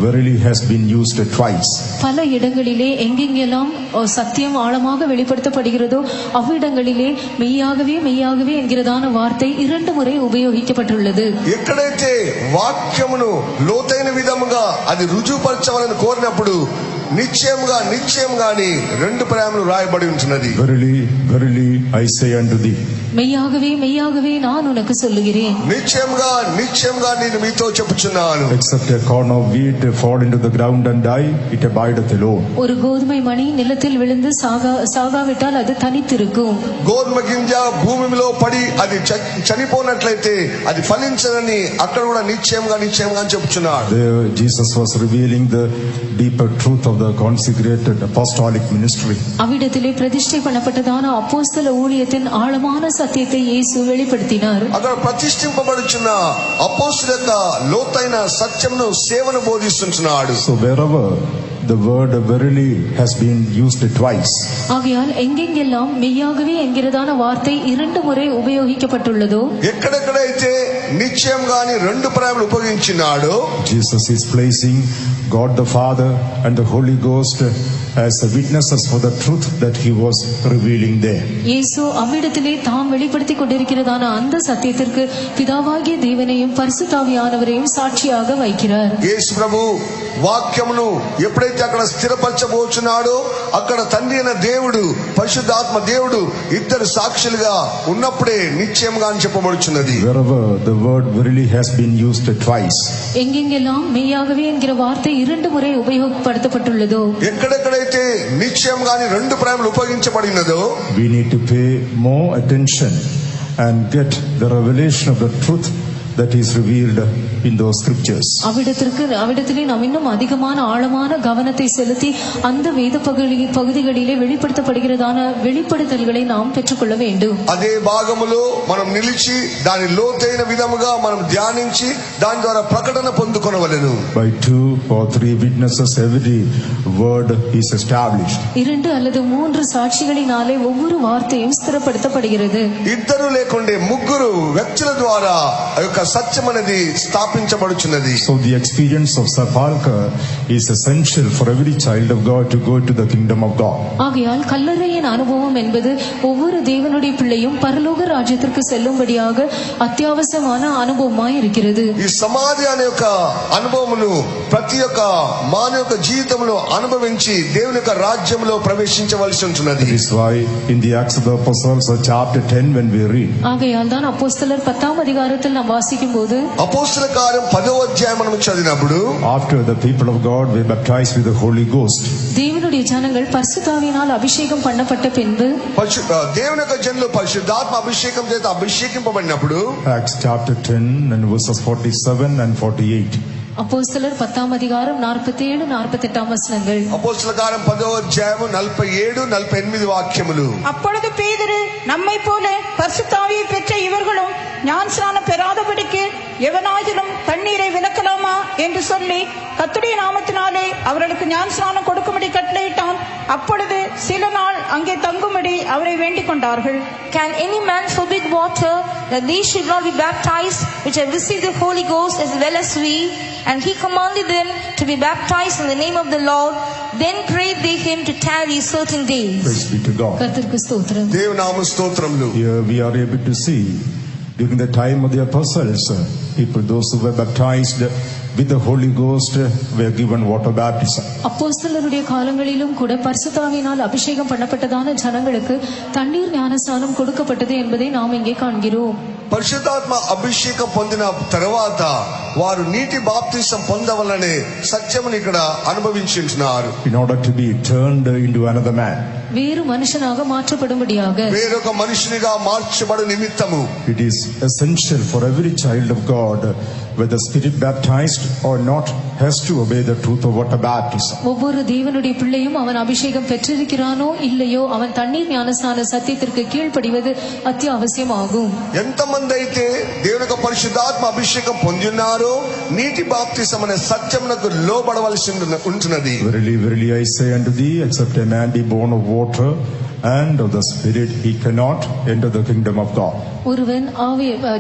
verily has been used twice. பல இடங்களிலே எங்கெங்கெல்லாம் சத்தியம் ஆழமாக வெளிப்படுத்தப்படுகிறதோ அவ்விடங்களிலே மெய்யாகவே மெய்யாகவே என்கிறதான வார்த்தை 2 முறை உபயோகிக்கப்பட்டுள்ளது. ఎక్కడైతే వాక్యమును లోతైన విధముగా అది రుజువుపరచవాలని కోరినప్పుడు నిశ్చయముగా నిశ్చయముగాని 2 పర్యాయములు రాయబడి ఉంటున్నది. Verily, verily, I say unto thee. மெய்யாகவே மெய்யாகவே நான் உனக்கு சொல்லுகிறேன். నిశ్చయముగా నిశ్చయముగా నేను మీతో చెప్పుచున్నాను. Except a corn of wheat fall into the ground and die, it abideth alone. ஒரு கோதுமை மணி நிலத்தில் விழுந்து சாகாவிட்டால் அது தனித்திருக்கும். గోధుమ గింజ భూమిలో పడి అది చనిపోనట్లయితే అది ఫలించదని అక్కడ కూడా నిశ్చయంగా నిశ్చయంగా చెప్పుచున్నాడు. There Jesus was revealing the deeper truth of the consecrated apostolic ministry. அவ்விடத்திலே பிரதிஷ்டை பண்ணப்பட்டதான அப்போஸ்தல ஊழியத்தின் ஆழமான సత్యத்தை యేసు வெளிப்படுத்தினார். అక్కడ ప్రతిష్ఠింపబడుచున్న అపోస్తలుల యొక్క లోతైన సత్యమును సేవను బోధిస్తున్నాడు. So wherever the word verily has been used twice, ஆகையால் எங்கெங்கெல்லாம் மெய்யாகவே என்கிறதான வார்த்தை 2 முறை உபயோகிக்கப்பட்டுள்ளதோ ఎక్కడెక్కడైతే నిశ్చయం గాని 2 పర్యాయములు ఉపయోగించినాడో Jesus is placing God the Father and the Holy Ghost as witnesses for the truth that he was revealing there. இயேசு அவ்விடத்திலே தாம் வெளிப்படுத்திக் கொண்டிருக்கிறதான அந்த சத்தியத்திற்கு பிதாவாகிய தேவனையும் பரிசுத்த ஆவியானவரையும் சாட்சியாக வைக்கிறார். యేసు ప్రభు వాక్యమును ఎప్పుడైతే అక్కడ స్థిరపరచబోచున్నాడో అక్కడ తండ్రి అయిన దేవుడు పరిశుద్ధాత్మ దేవుడు ఇద్దరు సాక్షులుగా ఉన్నప్పుడే నిశ్చయంగా అని చెప్పబడుచున్నది. Wherever the word verily has been used twice, எங்கெங்கெல்லாம் மெய்யாகவே என்கிற வார்த்தை 2 முறை உபயோகப்படுத்தப்பட்டுள்ளதோ ఎక్కడెక్కడైతే నిశ్చయం గాని 2 పర్యాయములు ఉపయోగించబడినదో we need to pay more attention and get the revelation of the truth that is revealed in those scriptures. அவ்விடத்திலே நாம் இன்னும் அதிகமான ஆழமான கவனத்தை செலுத்தி அந்த வேத பகுதிகளிலே வெளிப்படுத்தப்படுகிறதான வெளிப்படுத்தல்களை நாம் பெற்றுக்கொள்ள வேண்டும். అదే భాగములో మనం నిలిచి దాని లోతైన విధముగా మనం ధ్యానించి దాని ద్వారా ప్రకటన పొందుకొనవలెను. By 2 or 3 witnesses every word is established. 2 அல்லது 3 சாட்சிகளினாலே ஒவ்வொரு வார்த்தையும் ஸ்திரப்படுத்தப்படுகிறது. ఇద్దరు లేకుండే 3 వ్యక్తుల ద్వారా ఆ యొక్క సత్యం అనేది స్థాపించబడుచున్నది. So the experience of sepulchre is essential for every child of God to go to the kingdom of God. ஆகையால் கல்லறையின் அனுபவம் என்பது ஒவ்வொரு தேவனுடைய பிள்ளையும் பரலோக ராஜ்யத்திற்கு செல்லும்படியாக అత్యవసరமான అనుభవமாய் இருக்கிறது. ఈ సమాధి అనే యొక్క అనుభవమును ప్రతి ఒక్క మానవ యొక్క జీవితంలో అనుభవించి దేవుని యొక్క రాజ్యంలో ప్రవేశించవలసి ఉంటున్నది. That is why in the Acts of the Apostles chapter 10 when we read, ஆகையால் தான் அப்போஸ்தலர் 10ஆம் அதிகாரத்தில் நாம் வாசிக்கும்போது అపోస్తల కార్యం 10వ అధ్యాయం మనం చదివినప్పుడు after the people of God were baptized with the Holy Ghost, தேவனுடைய ஜனங்கள் பரிசுத்தாவியினால் அபிஷேகம் பண்ணப்பட்ட பின்பு దేవుని యొక్క జనులు పరిశుద్ధాత్మ అభిషేకం చేత అభిషేకింపబడినప్పుడు Acts chapter 10 and verses 47 and 48, அப்போஸ்தலர் 10ஆம் அதிகாரம் 47 48ஆம் வசனங்கள். అపోస్తల కార్యం 10వ అధ్యాయం 47 48 వాక్యములు. அப்பொழுது பேதுரு நம்மை போல பரிசுத்தாவியை பெற்ற இவர்களும் ஞானஸ்நானம் பெறாதபடிக்கு எவனாயிலும் தண்ணீரை விலக்கலாமா என்று சொல்லி கர்த்தருடைய நாமத்தினாலே அவர்களுக்கு ஞானஸ்நானம் கொடுக்கும்படி கட்டளையிட்டான். அப்பொழுது சில நாள் அங்கே தங்கும்படி அவரை வேண்டிக் கொண்டார்கள். Can any man forbid water that they should not be baptized which have received the Holy Ghost as well as we? And he commanded them to be baptized in the name of the Lord. Then prayed they him to tarry certain days. praise be to God. கர்த்தருக்கு ஸ்தோத்திரம். దేవునామ స్తోత్రములు. Here we are able to see during the time of the apostles, people, those who were baptized with the Holy Ghost were given water baptism. அப்போஸ்தலருடைய காலங்களிலும் கூட பரிசுத்தாவியினால் அபிஷேகம் பண்ணப்பட்டதான ஜனங்களுக்கு தண்ணீர் ஞானஸ்நானம் கொடுக்கப்பட்டது என்பதை நாம் இங்கே காண்கிறோம். పరిశుద్ధాత్మ అభిషేకం పొందిన తర్వాత వారు నీటి బాప్తిసం పొందవలనే సత్యముని ఇక్కడ అనుభవించుంటున్నారు. In order to be turned into another man, வேறு மனுஷனாக மாற்றப்படும்படியாக వేరొక మనుషునిగా మార్చబడు నిమిత్తము it is essential for every child of God, whether spirit baptized or not, has to obey the truth of water baptism. ஒவ்வொரு தேவனுடைய பிள்ளையும் அவன் அபிஷேகம் பெற்றிருக்கிறானோ இல்லையோ அவன் தண்ணீர் ஞானஸ்நான சத்தியத்திற்கு கீழ்ப்படிவது அத்தியாவசியமாகும். ఎంతమంది అయితే దేవుని యొక్క పరిశుద్ధాత్మ అభిషేకం పొంది ఉన్నారో నీటి బాప్తిసం అనే సత్యమునకు లోబడవలసి ఉంటున్నది. Verily, verily, I say unto thee, except a man be born of water and of the Spirit, he cannot enter the kingdom of God. ஒருவன்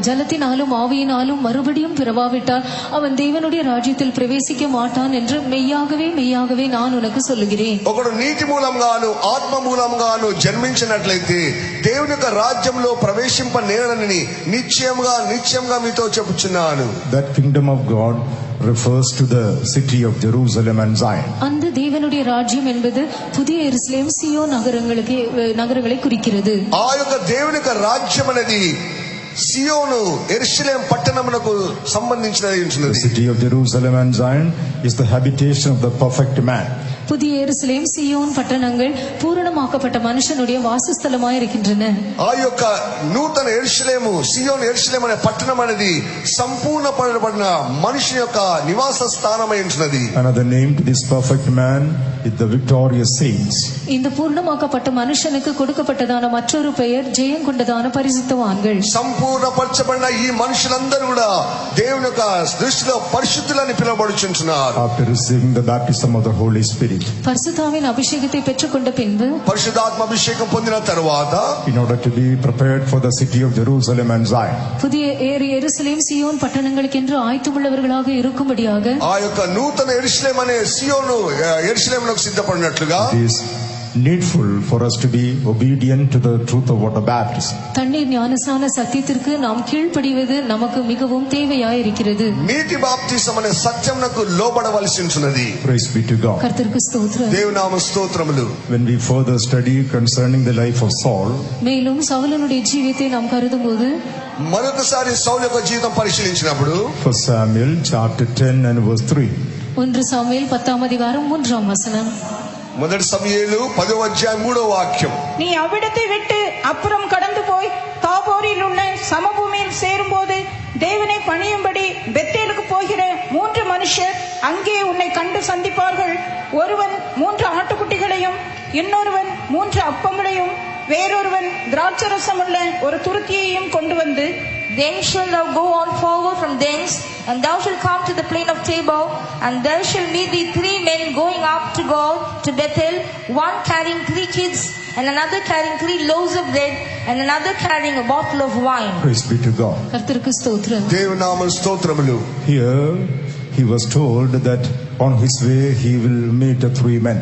ஜலத்தினாலும் ஆவியினாலும் மறுபடியும் பிறவாவிட்டால் அவன் தேவனுடைய ராஜ்யத்தில் பிரவேசிக்க மாட்டான் என்று மெய்யாகவே மெய்யாகவே நான் உனக்கு சொல்லுகிறேன். ఒకడు నీటి మూలంగాను ఆత్మ మూలంగాను జన్మించినట్లయితే దేవుని యొక్క రాజ్యంలో ప్రవేశింపనేరని నిశ్చయంగా మీతో చెప్పుచున్నాను. That kingdom of God refers to the city of Jerusalem and Zion. அந்த தேவனுடைய ராஜ்யம் என்பது புதிய எருசலேம் சீயோன் நகரங்களை குறிக்கிறது. ఆ యొక్క దేవుని యొక్క రాజ్యం అనేది సియోను యెరూషలేము పట్టణమునకు సంబంధించినది ఉంటుంది. The city of Jerusalem and Zion is the habitation of the perfect man. புதிய எருசலேம் சீயோன் பட்டணங்கள் பூரணமாக்கப்பட்ட மனுஷனுடைய வாசஸ்தலமாய் இருக்கின்றன. ఆ యొక్క నూతన యెరూషలేము సియోను యెరూషలేము అనే పట్టణం అనేది సంపూర్ణపరచబడిన మనిషి యొక్క నివాస స్థానమై ఉంటున్నది. Another name to this perfect man is the victorious saints. இந்த பூர்ணமாக்கப்பட்ட மனுஷனுக்கு கொடுக்கப்பட்டதான மற்றொரு பெயர் ஜெயம் கொண்டதான பரிசுத்தவான்கள். సంపూర్ణపరచబడిన ఈ మనుషులందరూ కూడా దేవుని యొక్క దృష్టిలో పరిశుద్ధులని పిలువబడుచున్నారు. After receiving the baptism of the Holy Spirit, பரிசுத்தாவின் அபிஷேகத்தை பெற்றுக்கொண்ட பின்பு పరిశుద్ధాత్మ అభిషేకం పొందిన తరువాత in order to be prepared for the city of Jerusalem and Zion, புதிய எருசலேம் சீயோன் பட்டணங்களுக்கென்று ஆயத்தமுள்ளவர்களாக இருக்கும்படியாக ఆ యొక్క నూతన యెరూషలేము అనే సియోను యెరూషలేమునకు సిద్ధపడినట్లుగా it is needful for us to be obedient to the truth of water baptism. தண்ணீர் ஞானஸ்நான சத்தியத்திற்கு நாம் கீழ்ப்படிவது நமக்கு மிகவும் தேவையாய் இருக்கிறது. నీటి బాప్తిసం అనే సత్యమునకు లోబడవలసి ఉంటున్నది. Praise be to God. கர்த்தருக்கு ஸ்தோத்திரம். దేవునామ స్తోత్రములు. When we further study concerning the life of Saul, மேலும் சவுலனுடைய ஜீவியத்தை நாம் கருதும்போது మరొకసారి సౌలు యొక్క జీవితం పరిశీలించినప్పుడు 1 Samuel chapter 10 and verse 3. 1 Samuel 10ஆம் அதிகாரம் 3ஆம் வசனம். మొదటి సమూయేలు 10వ అధ్యాయం 3వ వాక్యం. நீ அவ்விடத்தை விட்டு அப்புறம் கடந்து போய் தாபோரில் உள்ள சமபூமியில் சேரும்போது தேவனை பணியும்படி பெத்தேலுக்கு போகிற 3 மனுஷர் அங்கே உன்னை கண்டு சந்திப்பார்கள். ஒருவன் 3 ஆட்டுக்குட்டிகளையும், இன்னொருவன் 3 அப்பங்களையும், வேறொருவன் திராட்சரசமுள்ள ஒரு துருத்தியையும் கொண்டு வந்து, Then shalt thou go on forward from thence, and thou shalt come to the plain of Tabor, and there shall meet thee 3 men going up to God to Bethel, one carrying 3 kids, and another carrying 3 loaves of bread, and another carrying a bottle of wine. Praise be to God. கர்த்தருக்கு ஸ்தோத்திரம். దేవునామ స్తోత్రములు. Here he was told that on his way he will meet 3 men.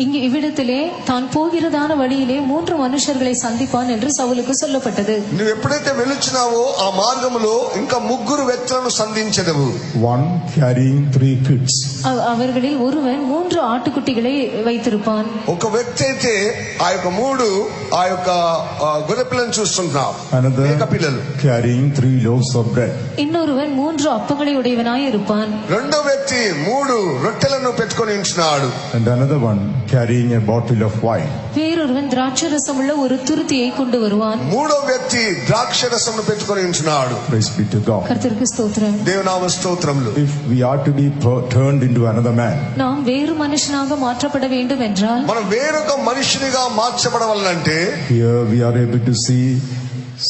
இங்கு இவ்விடத்திலே தான் போகிறதான வழியிலே 3 மனுஷர்களை சந்திப்பான் என்று சவுலுக்கு சொல்லப்பட்டது. నువ్వు ఎప్పుడైతే వెలుచున్నావో ఆ మార్గములో ఇంకా 3 వ్యక్తులను సంధించెదవు. One carrying 3 kids. அவர்களில் ஒருவன் 3 ஆட்டுக்குட்டிகளை வைத்திருப்பான். ఒక వ్యక్తి అయితే ఆ యొక్క 3 ఆ యొక్క గొర్రె పిల్లను చూస్తున్నాడు. Another మేక పిల్లలు carrying 3 loaves of bread. இன்னொருவன் 3 அப்பங்களை உடையவனாய் இருப்பான். రెండో వ్యక్తి 3 రొట్టెలను పెట్టుకొని ఉంటున్నాడు. And another one carrying a bottle of wine. வேறொருவன் திராட்சரசமுள்ள ஒரு துருத்தியை கொண்டு வருவான். మూడో వ్యక్తి ద్రాక్షరసమును పెట్టుకొని ఉంటున్నాడు. Praise be to God. கர்த்தருக்கு ஸ்தோத்திரம். దేవునామ స్తోత్రములు. If we are to be turned into another man, நாம் வேறு மனுஷனாக மாற்றப்பட வேண்டும் என்றால் మనం వేరొక మనిషినిగా మార్చబడవాలంటే here we are able to see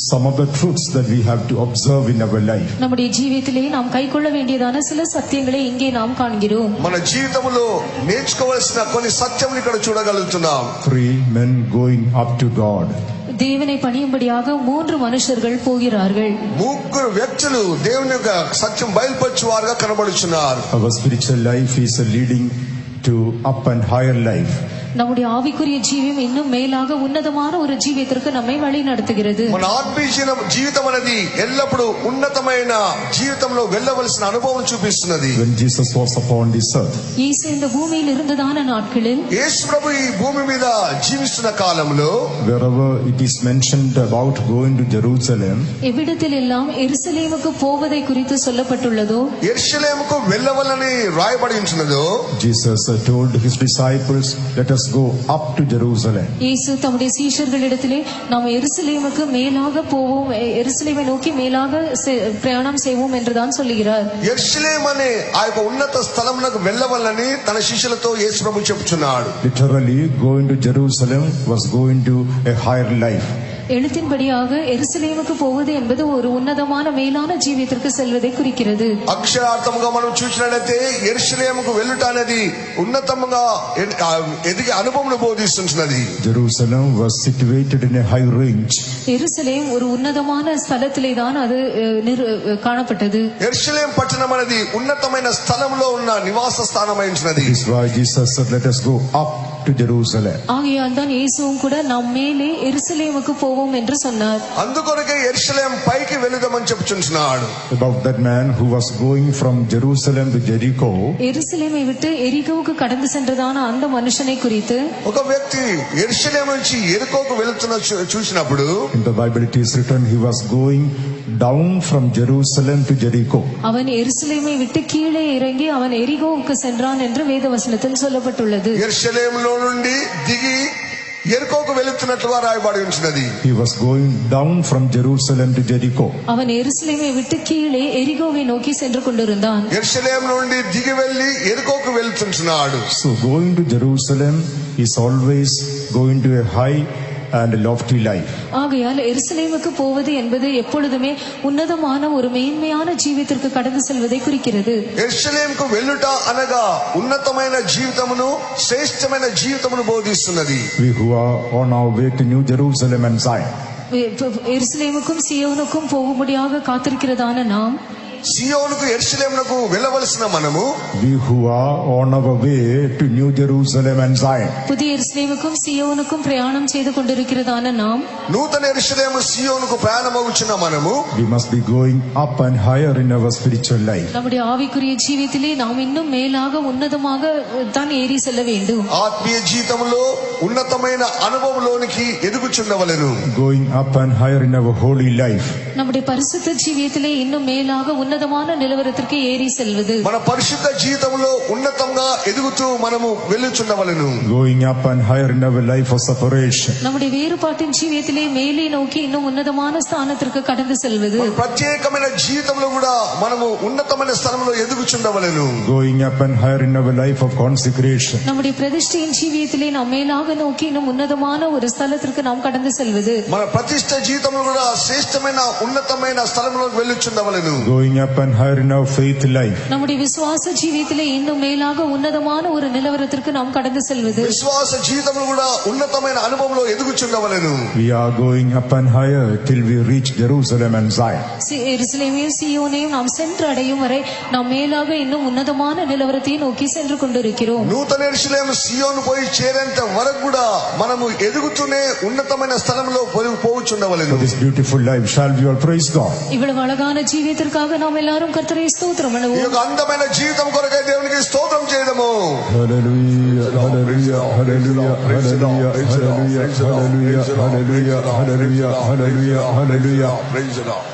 some of the truths that we have to observe in our life. நம்முடைய ஜீவியத்திலே நாம் கைக்கொள்ள வேண்டியதான சில சத்தியங்களை இங்கே நாம் காண்கிறோம். మన జీవితంలో నేర్చుకోవాల్సిన కొన్ని సత్యములు ఇక్కడ చూడగలుగుతున్నాం. 3 men going up to God. தேவனை பணியும்படியாக 3 மனுஷர்கள் போகிறார்கள். 3 వ్యక్తులు దేవుని యొక్క సత్యం బయలుపరచువారుగా కనబడుచున్నారు. Our spiritual life is leading to up and higher life. நம்முடைய ஆவிக்குரிய ஜீவியம் இன்னும் மேலாக உன்னதமான ஒரு ஜீவியத்திற்கு நம்மை வழி நடத்துகிறது. మన ఆత్మీయ జీవితం అనేది ఎల్లప్పుడూ ఉన్నతమైన జీవితంలో వెళ్ళవలసిన అనుభవం చూపిస్తున్నది. When Jesus was upon this earth, இயேசு இந்த பூமியில் இருந்ததான நாட்களில் యేసు ప్రభు ఈ భూమి మీద జీవిస్తున్న కాలంలో wherever it is mentioned about going to Jerusalem, எவ்விடத்தில் எல்லாம் எருசலேமுக்கு போவதை குறித்து சொல்லப்பட்டுள்ளதோ, యెరూషలేముకు వెళ్ళవలని రాయబడి ఉంటున్నదో, Jesus told his disciples, let us go up to Jerusalem. இயேசு தம்முடைய சீஷர்களிடத்திலே நாம் எருசலேமுக்கு மேலாக போவோம், எருசலேமை நோக்கி மேலாக பிரயாணம் செய்வோம் என்றுதான் சொல்லுகிறார். యెరూషలేము అనే ఆ యొక్క ఉన్నత స్థలమునకు వెళ్ళవలని తన శిష్యులతో యేసు ప్రభు చెప్తున్నాడు. Literally, going to Jerusalem was going to a higher life. எழுத்தின்படியாக எருசலேமுக்கு போவது என்பது ஒரு உன்னதமான மேலான జీవితத்திற்கு செல்வதை குறிக்கிறது. అక్షరార్థముగా మనం చూసినట్లయితే యెరూషలేముకు వెళ్ళుట అనేది ఉన్నతంగా ఎదిగే అనుభవమును బోధిస్తున్నది. Jerusalem was situated in a high range. எருசலேம் ஒரு உன்னதமான ஸ்தலத்திலே தான் அது காணப்பட்டது. యెరూషలేం పట్టణం అనేది ఉన్నతమైన స్థలంలో ఉన్న నివాస స్థానమైనది. This is why Jesus said, let us go up to Jerusalem. ஆகையால் தான் இயேசுவும் கூட நாம் மேலே எருசலேமுக்கு போவோம் என்று சொன்னார். అందుకొరకే యెరూషలేం పైకి వెళుదామని చెప్పుచున్నాడు. About that man who was going from Jerusalem to Jericho. எருசலேமை விட்டு எரிகோவுக்கு கடந்து சென்றதான அந்த மனுஷனை குறித்து ఒక వ్యక్తి యెరూషలేం నుంచి ఎరికోకు వెళుతున్న చూసినప్పుడు in the Bible it is written he was going down from Jerusalem to Jericho. அவன் எருசலேமை விட்டு கீழே இறங்கி அவன் எரிகோவுக்கு சென்றான் என்று வேதவசனத்தில் சொல்லப்பட்டுள்ளது. యెరూషలేములో నుండి దిగి ఎరికోకు వెళుతున్నట్లుగా రాయబడి ఉన్నది. He was going down from Jerusalem to Jericho. அவன் எருசலேமை விட்டு கீழே எரிகோவை நோக்கி சென்று கொண்டிருந்தான். యెరూషలేం నుండి దిగి వెళ్లి ఎరికోకు వెళుతున్నాడు. So going to Jerusalem is always going to a high and lofty life. ஆகையால் எருசலேமுக்கு போவது என்பது எப்பொழுதுமே உன்னதமான ஒரு மேன்மையான జీవితத்திற்கு கடந்து செல்வதை குறிக்கிறது. యెరూషలేంకు వెళ్ళుట అనగా ఉన్నతమైన జీవితమును శ్రేష్టమైన జీవితమును బోధిస్తున్నది. We who are on our way to New Jerusalem and Zion. எருசலேமுக்கும் சீயோனுக்கும் போகும்படியாக காத்திருக்கிறதான நாம் సియోనుకు యెరూషలేమునకు వెళ్ళవలసిన మనము we who are on our way to New Jerusalem and Zion. புதிய எருசலேமுக்கும் சீயோனுக்கும் பிரயாணம் செய்து கொண்டிருக்கிறதான நாம் నూతన యెరూషలేము సియోనుకు ప్రయాణమవుచున్న మనము We must be going up and higher in our spiritual life. நம்முடைய ஆவிக்குரிய ஜீவிதத்திலே நாம் இன்னும் மேலாக உன்னதமாக தான் ஏறி செல்ல வேண்டும். ఆత్మీయ జీవితంలో ఉన్నతమైన అనుభవంలోనికి ఎదుగుచున్నవలెను. Going up and higher in our holy life. நம்முடைய பரிசுத்த ஜீவியத்திலே இன்னும் மேலாக உன்னதமான நிலவரத்திற்கு ஏறி செல்வது. మన పరిశుద్ధ జీవితంలో ఉన్నతంగా ఎదుగుతూ మనము వెళ్ళుచున్నవలెను. Going up and higher in our life of separation. நம்முடைய வேறுபாட்டின் ஜீவியத்திலே மேலே நோக்கி இன்னும் உன்னதமான ஸ்தானத்திற்கு கடந்து செல்வது. ప్రత్యేకమైన జీవితంలో కూడా మనము ఉన్నతమైన స్థలంలో ఎదుగుచున్నవలెను. Going up and higher in our life of consecration. நம்முடைய பிரதிஷ்டையின் ஜீவியத்திலே நாம் மேலாக நோக்கி இன்னும் உன்னதமான ஒரு ஸ்தலத்திற்கு நாம் கடந்து செல்வது. మన ప్రతిష్ట జీవితంలో కూడా శ్రేష్టమైన ఉన్నతమైన స్థలంలోకి వెళ్ళుచున్నవలెను. Going up and higher in our faith life. நம்முடைய விசுவாச ஜீவியத்திலே இன்னும் மேலாக உன்னதமான ஒரு நிலவரத்திற்கு நாம் கடந்து செல்வது. విశ్వాస జీవితంలో కూడా ఉన్నతమైన అనుభవంలో ఎదుగుచున్నవలెను. We are going up and higher till we reach Jerusalem and Zion. எருசலேமையும் சீயோனையும் நாம் சென்று அடையும் வரை நாம் மேலாக இன்னும் உன்னதமான நிலவரத்தை நோக்கி சென்று கொண்டிருக்கிறோம். నూతన యెరూషలేము సియోను పోయి చేరేంత వరకు కూడా మనము ఎదుగుతూనే ఉన్నతమైన స్థలంలో పోవుచున్నవలెను. For this beautiful life shall we all praise God. இவ்வளவு அழகான ஜீவியத்திற்காக நாம் எல்லாரும் கர்த்தரை ஸ்தோத்திரம் ఈ பண்ணுவோம். యొక్క అందమైన జీవితం కొరకై దేవునికి స్తోత్రం చేయడము. Hallelujah, hallelujah, hallelujah, hallelujah, hallelujah, hallelujah, hallelujah, hallelujah, hallelujah, hallelujah.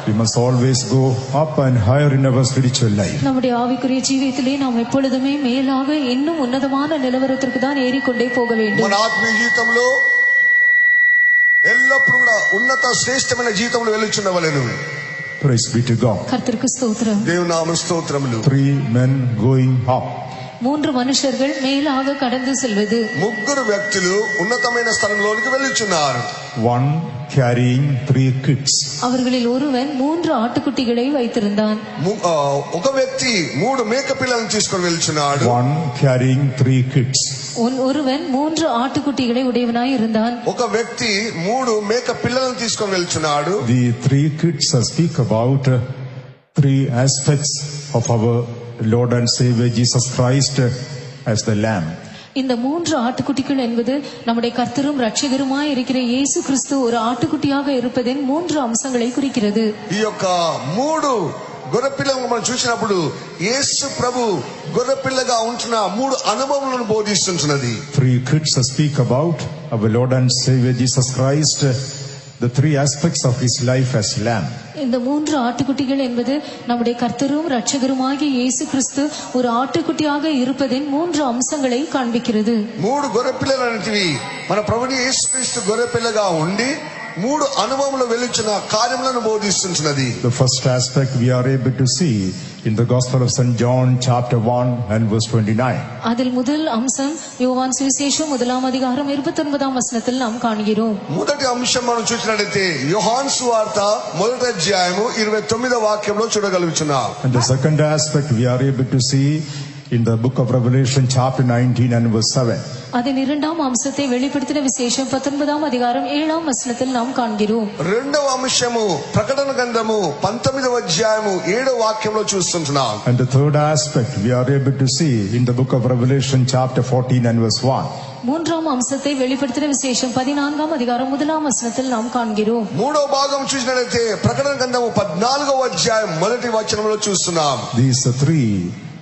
We must always go up and higher in our spiritual life. நம்முடைய ஆவிக்குரிய ஜீவியத்திலே நாம் எப்பொழுதுமே மேலாக இன்னும் உன்னதமான நிலவரத்திற்கு தான் ஏறிக்கொண்டே போக வேண்டும். మన ఆత్మీయ జీవితంలో ఎల్లప్పుడూ కూడా ఉన్నత శ్రేష్టమైన జీవితంలో వెళ్ళుచున్నవలెను. Praise be to God. கர்த்தருக்கு ஸ்தோத்திரம். దేవుని నామ స్తోత్రములు. 3 men going up. 3 மனுஷர்கள் மேலாக கடந்து செல்வது. ముగ్గురు వ్యక్తులు ఉన్నతమైన స్థలంలోనికి వెళ్ళుచున్నారు. One carrying 3 kids. அவர்களில் ஒருவன் 3 ஆட்டுக்குட்டிகளை வைத்திருந்தான். ఒక వ్యక్తి 3 మేక పిల్లలను తీసుకొని వెళ్తున్నాడు. One carrying 3 kids. ஒருவன் 3 ஆட்டுக்குட்டிகளை உடையவனாய் இருந்தான். ఒక వ్యక్తి 3 మేక పిల్లలను తీసుకొని వెళ్తున్నాడు. The 3 kids speak about 3 aspects of our Lord and Savior Jesus Christ as the Lamb. இந்த 3 ஆட்டுக்குட்டிகள் என்பது நம்முடைய கர்த்தரும் ரட்சகருமாய் இருக்கிற இயேசு கிறிஸ்து ஒரு ஆட்டுக்குட்டியாக இருப்பதின் 3 அம்சங்களை குறிக்கிறது. ఈ యొక్క 3 గొర్రెపిల్లను మనం చూసినప్పుడు యేసు ప్రభు గొర్రెపిల్లగా ఉంటున్న 3 అనుభవాలను బోధిస్తున్నది. 3 kids speak about our Lord and Savior Jesus Christ, the 3 aspects of his life as Lamb. இந்த 3 ஆட்டுக்குட்டிகள் என்பது நம்முடைய கர்த்தரும் ரட்சகருமாகிய இயேசு கிறிஸ்து ஒரு ஆட்டுக்குட்டியாக இருப்பதின் 3 அம்சங்களை காண்பிக்கிறது. 3 గొర్రెపిల్లలు అనేటివి మన ప్రభుని యేసుక్రీస్తు గొర్రెపిల్లగా ఉండి మూడు అనుభవంలో వెలుచున్న కార్యములను బోధిస్తున్నది. The first aspect we are able to see in the Gospel of St. John chapter 1 and verse 29. அதில் முதல் அம்சம் யோவான் சுவிசேஷம் 1ஆம் அதிகாரம் 29ஆம் வசனத்தில் நாம் காண்கிறோம். మొదటి అంశం మనం చూసినట్లయితే యోహాను సువార్త మొదటి అధ్యాయము 29వ వాక్యంలో చూడగలుగుతున్నాం. And the second aspect we are able to see in the book of Revelation chapter 19 and verse 7. அதன் இரண்டாம் அம்சத்தை வெளிப்படுத்தின விசேஷம் 19ஆம் அதிகாரம் 7ஆம் வசனத்தில் நாம் காண்கிறோம். రెండవ అంశము ప్రకటన గ్రంథము 19వ అధ్యాయము 7వ వాక్యంలో చూస్తున్నాం. And the third aspect we are able to see in the book of Revelation chapter 14 and verse 1. மூன்றாம் அம்சத்தை வெளிப்படுத்தின விசேஷம் 14ஆம் அதிகாரம் 1ஆம் வசனத்தில் நாம் காண்கிறோம். మూడో భాగం చూసినట్లయితే ప్రకటన గ్రంథము 14వ అధ్యాయం మొదటి వచనంలో చూస్తున్నాం. These three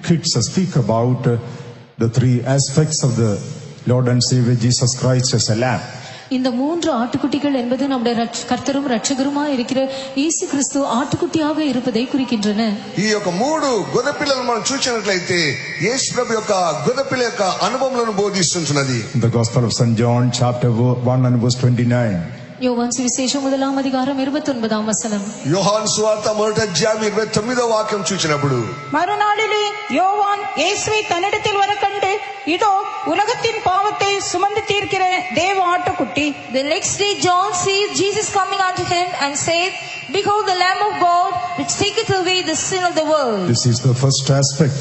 kids speak about the three aspects of the Lord and Savior Jesus Christ as a lamb. இந்த மூன்று ஆட்டுக்குட்டிகள் என்பது நம்முடைய கர்த்தரும் ரட்சகருமாய் இருக்கிற இயேசு கிறிஸ்து ஆட்டுக்குட்டியாக இருப்பதை குறிக்கின்றன. ఈ యొక్క మూడు గొర్రెపిల్లలను మనం చూసినట్లయితే యేసు ప్రభు యొక్క గొర్రెపిల్ల యొక్క అనుభవములను బోధిస్తున్నది. In the Gospel of St. John chapter 1 and verse 29. யோவான் சுவிசேஷம் 1ஆம் அதிகாரம் 29ஆம் வசனம். యోహాను సువార్త మొదటి అధ్యాయం 29వ వాక్యం చూసినప్పుడు மறுநாளிலே யோவான் இயேசுவை தன்னிடத்தில் வர கண்டு, இதோ உலகத்தின் பாவத்தை சுமந்து தீர்க்கிற தேவ ஆட்டுக்குட்டி. The next day John sees Jesus coming unto him and said, Behold the Lamb of God, which taketh away the sin of the world. This is the first aspect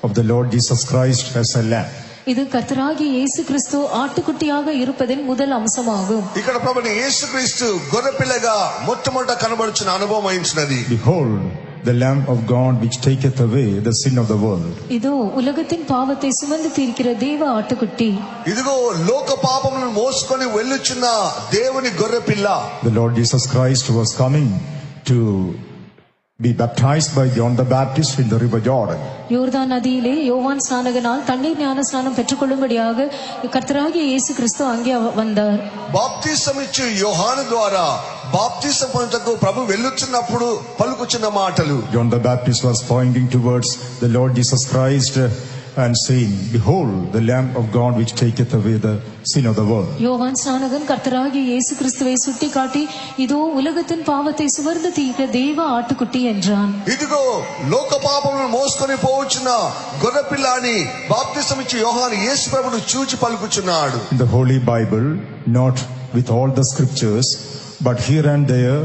of the Lord Jesus Christ as a lamb. இது கர்த்தராகிய இயேசு கிறிஸ்து ஆட்டுக்குட்டியாக இருப்பதின் முதல் அம்சமாகும். ఇక్కడ ప్రభుని యేసుక్రీస్తు గొర్రెపిల్లగా మొట్టమొదట కనబడుచున్న అనుభవం అయించున్నది. Behold the Lamb of God which taketh away the sin of the world. இதோ உலகத்தின் பாவத்தை சுமந்து தீர்க்கிற தேவ ஆட்டுக்குட்டி. ఇదిగో లోక పాపములను మోసుకొని వెళ్ళుచున్న దేవుని గొర్రెపిల్ల. The Lord Jesus Christ was coming to be baptized by John the Baptist in the river Jordan. யோர்தான் நதியிலே யோவான் ஸ்நானகனால் தண்ணீர் ஞான ஸ்நானம் பெற்றுக்கொள்ளும்படியாக கர்த்தராகிய இயேசு கிறிஸ்து அங்கே வந்தார். బాప్తిసం ఇచ్చు యోహాను ద్వారా బాప్తిసం పొందుటకు ప్రభు వెళ్ళుచున్నప్పుడు పలుకుచున్న మాటలు. John the Baptist was pointing towards the Lord Jesus Christ and saying, Behold the Lamb of God which taketh away the sin of the world. யோவான் ஸ்நானகன் கர்த்தராகிய இயேசு கிறிஸ்துவை சுட்டிக்காட்டி, இதோ உலகத்தின் பாவத்தை சுமந்து தீர்க்கிற தேவ ஆட்டுக்குட்டி என்றான். ఇదిగో లోక పాపములను మోసుకొని పోవచ్చున్న గొర్రెపిల్ల అని బాప్తిసం ఇచ్చి యోహాను యేసు ప్రభువును చూచి పలుకుచున్నాడు. In the Holy Bible, not with all the scriptures, but here and there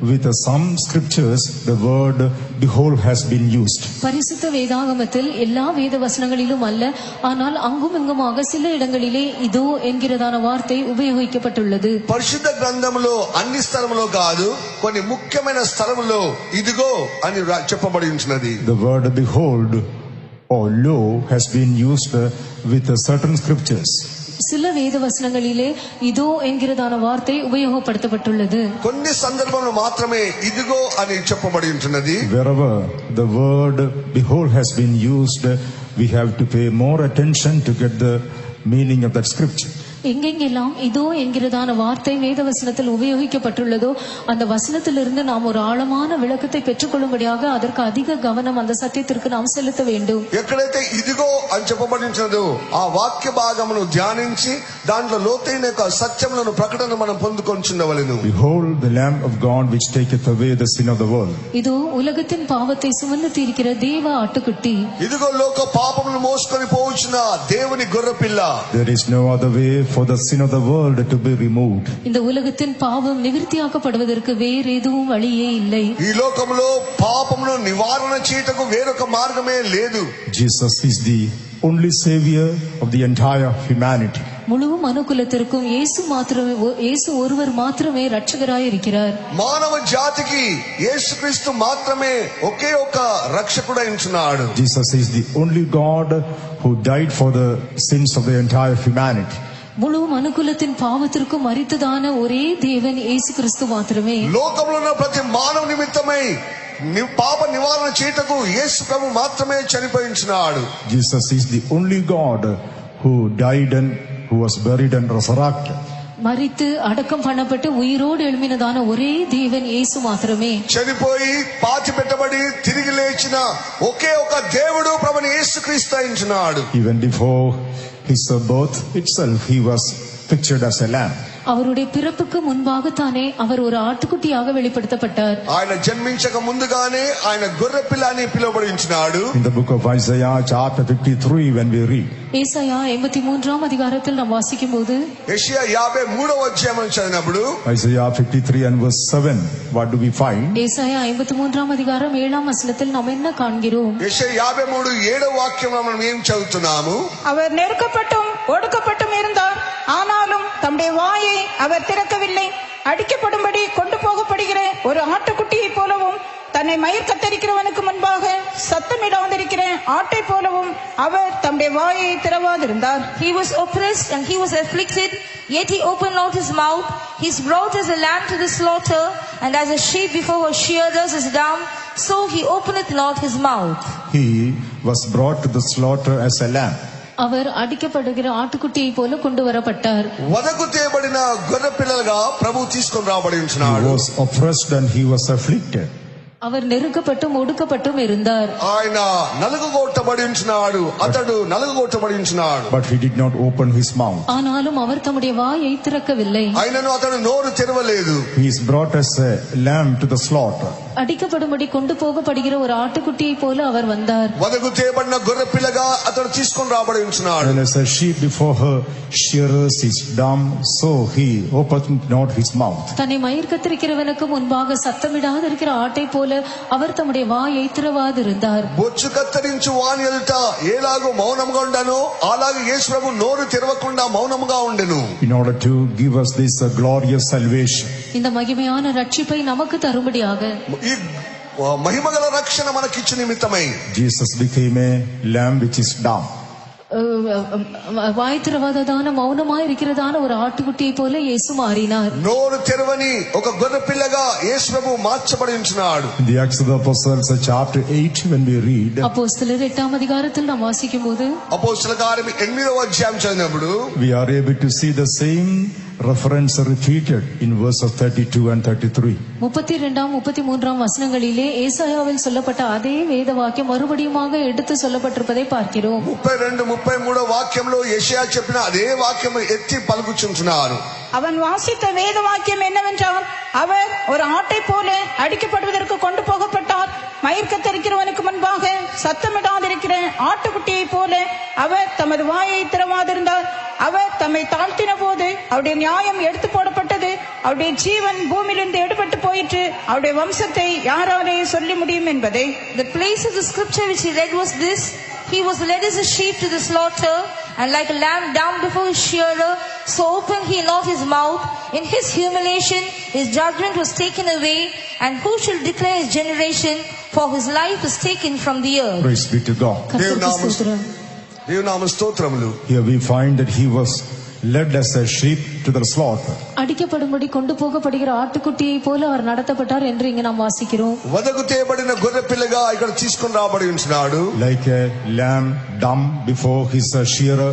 with some scriptures, the word behold has been used. பரிசுத்த வேதாகமத்தில் எல்லா வேத வசனங்களிலும் அல்ல, ஆனால் அங்கும் இங்குமாக சில இடங்களிலே இதோ என்கிறதான வார்த்தை உபயோகிக்கப்பட்டுள்ளது. పరిశుద్ధ గ్రంథములో అన్ని స్థలములో కాదు, కొన్ని ముఖ్యమైన స్థలములో ఇదిగో అని చెప్పబడి ఉంటున్నది. The word behold or lo has been used with certain scriptures. சில வேத வசனங்களிலே இதோ என்கிறதான வார்த்தை உபயோகப்படுத்தப்பட்டுள்ளது. కొన్ని సందర్భంలో మాత్రమే ఇదిగో అని చెప్పబడి ఉంటున్నది. Wherever the word behold has been used, we have to pay more attention to get the meaning of that scripture. எங்கெங்கெல்லாம் இதோ என்கிறதான வார்த்தை வேத வசனத்தில் உபயோகிக்கப்பட்டுள்ளதோ அந்த வசனத்திலிருந்து நாம் ஒரு ஆழமான விளக்கத்தை பெற்றுக்கொள்ளும்படியாக அதற்கு அதிக கவனம் அந்த சத்தியத்திற்கு நாம் செலுத்த வேண்டும். ఎక్కడైతే ఇదిగో అని చెప్పబడించినదో ఆ వాక్య భాగమును ధ్యానించి దాంట్లో లోతైన సత్యములను ప్రకటన మనం పొందుకొంచుండవలెను. Behold the Lamb of God which taketh away the sin of the world. இதோ உலகத்தின் பாவத்தை சுமந்து தீர்க்கிற தேவ ஆட்டுக்குட்டி. ఇదిగో లోక పాపములను మోసుకొని పోవచ్చున్న దేవుని గొర్రెపిల్ల. There is no other way for the sin of the world to be removed. இந்த உலகத்தின் பாவம் நிவர்த்தியாக்கப்படுவதற்கு வேறு எதுவும் வழியே இல்லை. ఈ లోకములో పాపమును నివారణ చేయటకు వేరొక మార్గమే లేదు. Jesus is the only savior of the entire humanity. முழு மனுக்குலத்திற்கும் இயேசு ஒருவர் மாத்திரமே ரட்சகராய் இருக்கிறார். మానవ జాతికి యేసుక్రీస్తు మాత్రమే ఒకే ఒక రక్షకుడై ఉంటున్నాడు. Jesus is the only God who died for the sins of the entire humanity. முழு மனுக்குலத்தின் பாவத்திற்கும் மரித்ததான ஒரே தேவன் இயேசு கிறிஸ்து மாத்திரமே. లోకంలో ఉన్న ప్రతి మానవ నిమిత్తమై పాప నివారణ చేయటకు యేసు ప్రభు మాత్రమే చనిపోయించినాడు. Jesus is the only God who died and who was buried and resurrected. மரித்து அடக்கம் பண்ணப்பட்டு உயிரோடு எழும்பினதான ஒரே தேவன் இயேசு மாத்திரமே. చనిపోయి పాతి పెట్టబడి తిరిగి లేచిన ఒకే ఒక దేవుడు ప్రభుని యేసుక్రీస్తు అయించినాడు. Even before his birth itself, he was pictured as a lamb. அவருடைய பிறப்புக்கு முன்பாகத்தானே அவர் ஒரு ஆட்டுக்குட்டியாக வெளிப்படுத்தப்பட்டார். ఆయన జన్మించక ముందుగానే ఆయన గొర్రె పిల్ల అని పిలువబడించినాడు. In the book of Isaiah chapter 53 when we read, ஏசாயா 83ஆம் அதிகாரத்தில் நாம் வாசிக்கும்போது, యెషయా 53వ అధ్యాయం చదివినప్పుడు Isaiah 53 and verse 7, what do we find? ஏசாயா 53ஆம் அதிகாரம் 7ஆம் வசனத்தில் நாம் என்ன காண்கிறோம்? యెషయా 53 7వ వాక్యంలో మనం ఏం చదువుతున్నాము? அவர் நெருக்கப்பட்டும் ஒடுக்கப்பட்டும் இருந்தார், ஆனாலும் தம்முடைய வாயை அவர் திறக்கவில்லை. அடிக்கப்படும்படி கொண்டு போகப்படுகிற ஒரு ஆட்டுக்குட்டியை போலவும், தன்னை மயிர் கத்தரிக்கிறவனுக்கு முன்பாக சத்தமிடாதிருக்கிற ஆட்டை போலவும் அவர் தம்முடைய வாயை திறவாதிருந்தார். He was oppressed and he was afflicted, yet he opened not his mouth. He is brought as a lamb to the slaughter, and as a sheep before her shearers is dumb, so he openeth not his mouth. He was brought to the slaughter as a lamb. அவர் அடிக்கப்படுகிற ஆட்டுக்குட்டியை போல கொண்டு வரப்பட்டார். వదకు తేబడిన గొర్రె పిల్లలుగా ప్రభు తీసుకొని రాబడి He ఉంటున్నాడు. was oppressed and he was afflicted. அவர் நெருக்கப்பட்டும் ஒடுக்கப்பட்டும் இருந்தார். ఆయన నలుగుగొట్టబడి ఉంటున్నాడు, అతడు నలుగుగొట్టబడి ఉంటున్నాడు. But he did not open his mouth. ஆனாலும் அவர் தம்முடைய வாயை திறக்கவில்லை. ఆయనను అతడు నోరు తెరవలేదు. He is brought as a lamb to the slaughter. அடிக்கப்படும்படி கொண்டு போகப்படுகிற ஒரு ஆட்டுக்குட்டியை போல அவர் வந்தார். వదకు తేబడిన గొర్రె పిల్లగా అతడు తీసుకొని రాబడి ఉంటున్నాడు. And as a sheep before her shearers is dumb, so he opened not his mouth. தன்னை மயிர் கத்தரிக்கிறவனுக்கு முன்பாக சத்தமிடாதிருக்கிற ஆட்டை போல அவர் தம்முடைய வாயை திறவாதிருந்தார். బొచ్చు కత్తిరించు వాని ఎదుట ఏలాగో మౌనముగా ఉండను, అలాగే యేసు ప్రభు నోరు తెరవకుండా మౌనముగా ఉండెను. In order to give us this glorious salvation, இந்த மகிமையான ரட்சிப்பை நமக்கு தரும்படியாக ఈ మహిమగల రక్షణ మనకిచ్చు నిమిత్తమై Jesus became a lamb which is dumb. வாய் திறவாததான மௌனமாய் இருக்கிறதான ஒரு ஆட்டுக்குட்டியை போல இயேசு மாறினார். నోరు తెరవని ఒక గొర్రె పిల్లగా యేసు ప్రభు మార్చబడి ఉంటున్నాడు. In the Acts of the Apostles chapter 8 when we read, அப்போஸ்தலர் 8ஆம் அதிகாரத்தில் நாம் வாசிக்கும்போது, అపోస్తల కార్యం 8వ అధ్యాయం చదివినప్పుడు we are able to see the same reference repeated in verses 32 and 33. 32ஆம் 33ஆம் வசனங்களிலே ஏசாயாவில் சொல்லப்பட்ட அதே வேத வாக்கியம் மறுபடியுமாக எடுத்து சொல்லப்பட்டிருப்பதை பார்க்கிறோம். 32 33 వాక్యంలో యెషయా చెప్పిన అదే వాక్యం ఎత్తి పలుకుచుంటున్నారు. அவன் வாசித்த வேத வாக்கியம் என்னவென்றால், அவர் ஒரு ஆட்டை போல அடிக்கப்படுவதற்கு கொண்டு போகப்பட்டார். மயிர் கத்தரிக்கிறவனுக்கு முன்பாக சத்தமிடாதிருக்கிற ஆட்டுக்குட்டியை போல அவர் தமது வாயை திறவாதிருந்தார். அவர் தம்மை தாழ்த்தின போது அவருடைய நியாயம் எடுத்து போடப்பட்டது. அவருடைய ஜீவன் பூமியிலிருந்து எடுபட்டு போயிற்று. அவருடைய வம்சத்தை யாராலே சொல்லி முடியும் என்பதை. The place of the scripture which he read was this: He was led as a sheep to the slaughter, and like a lamb down before his shearer, so opened he not his mouth. In his humiliation his judgment was taken away, and who shall declare his generation? For his life is taken from the earth. Praise be to God. கர்த்தருக்கு ஸ்தோத்திரம். దేవునామ స్తోత్రములు. Here we find that he was led as a sheep to the slaughter. அடிக்கப்படும்படி கொண்டு போகப்படுகிற ஆட்டுக்குட்டியை போல அவர் நடத்தப்பட்டார் என்று இங்கு நாம் வாசிக்கிறோம். వదకు తేబడిన గొర్రె పిల్లగా ఇక్కడ తీసుకొని రాబడి ఉంటున్నాడు. Like a lamb dumb before his shearer,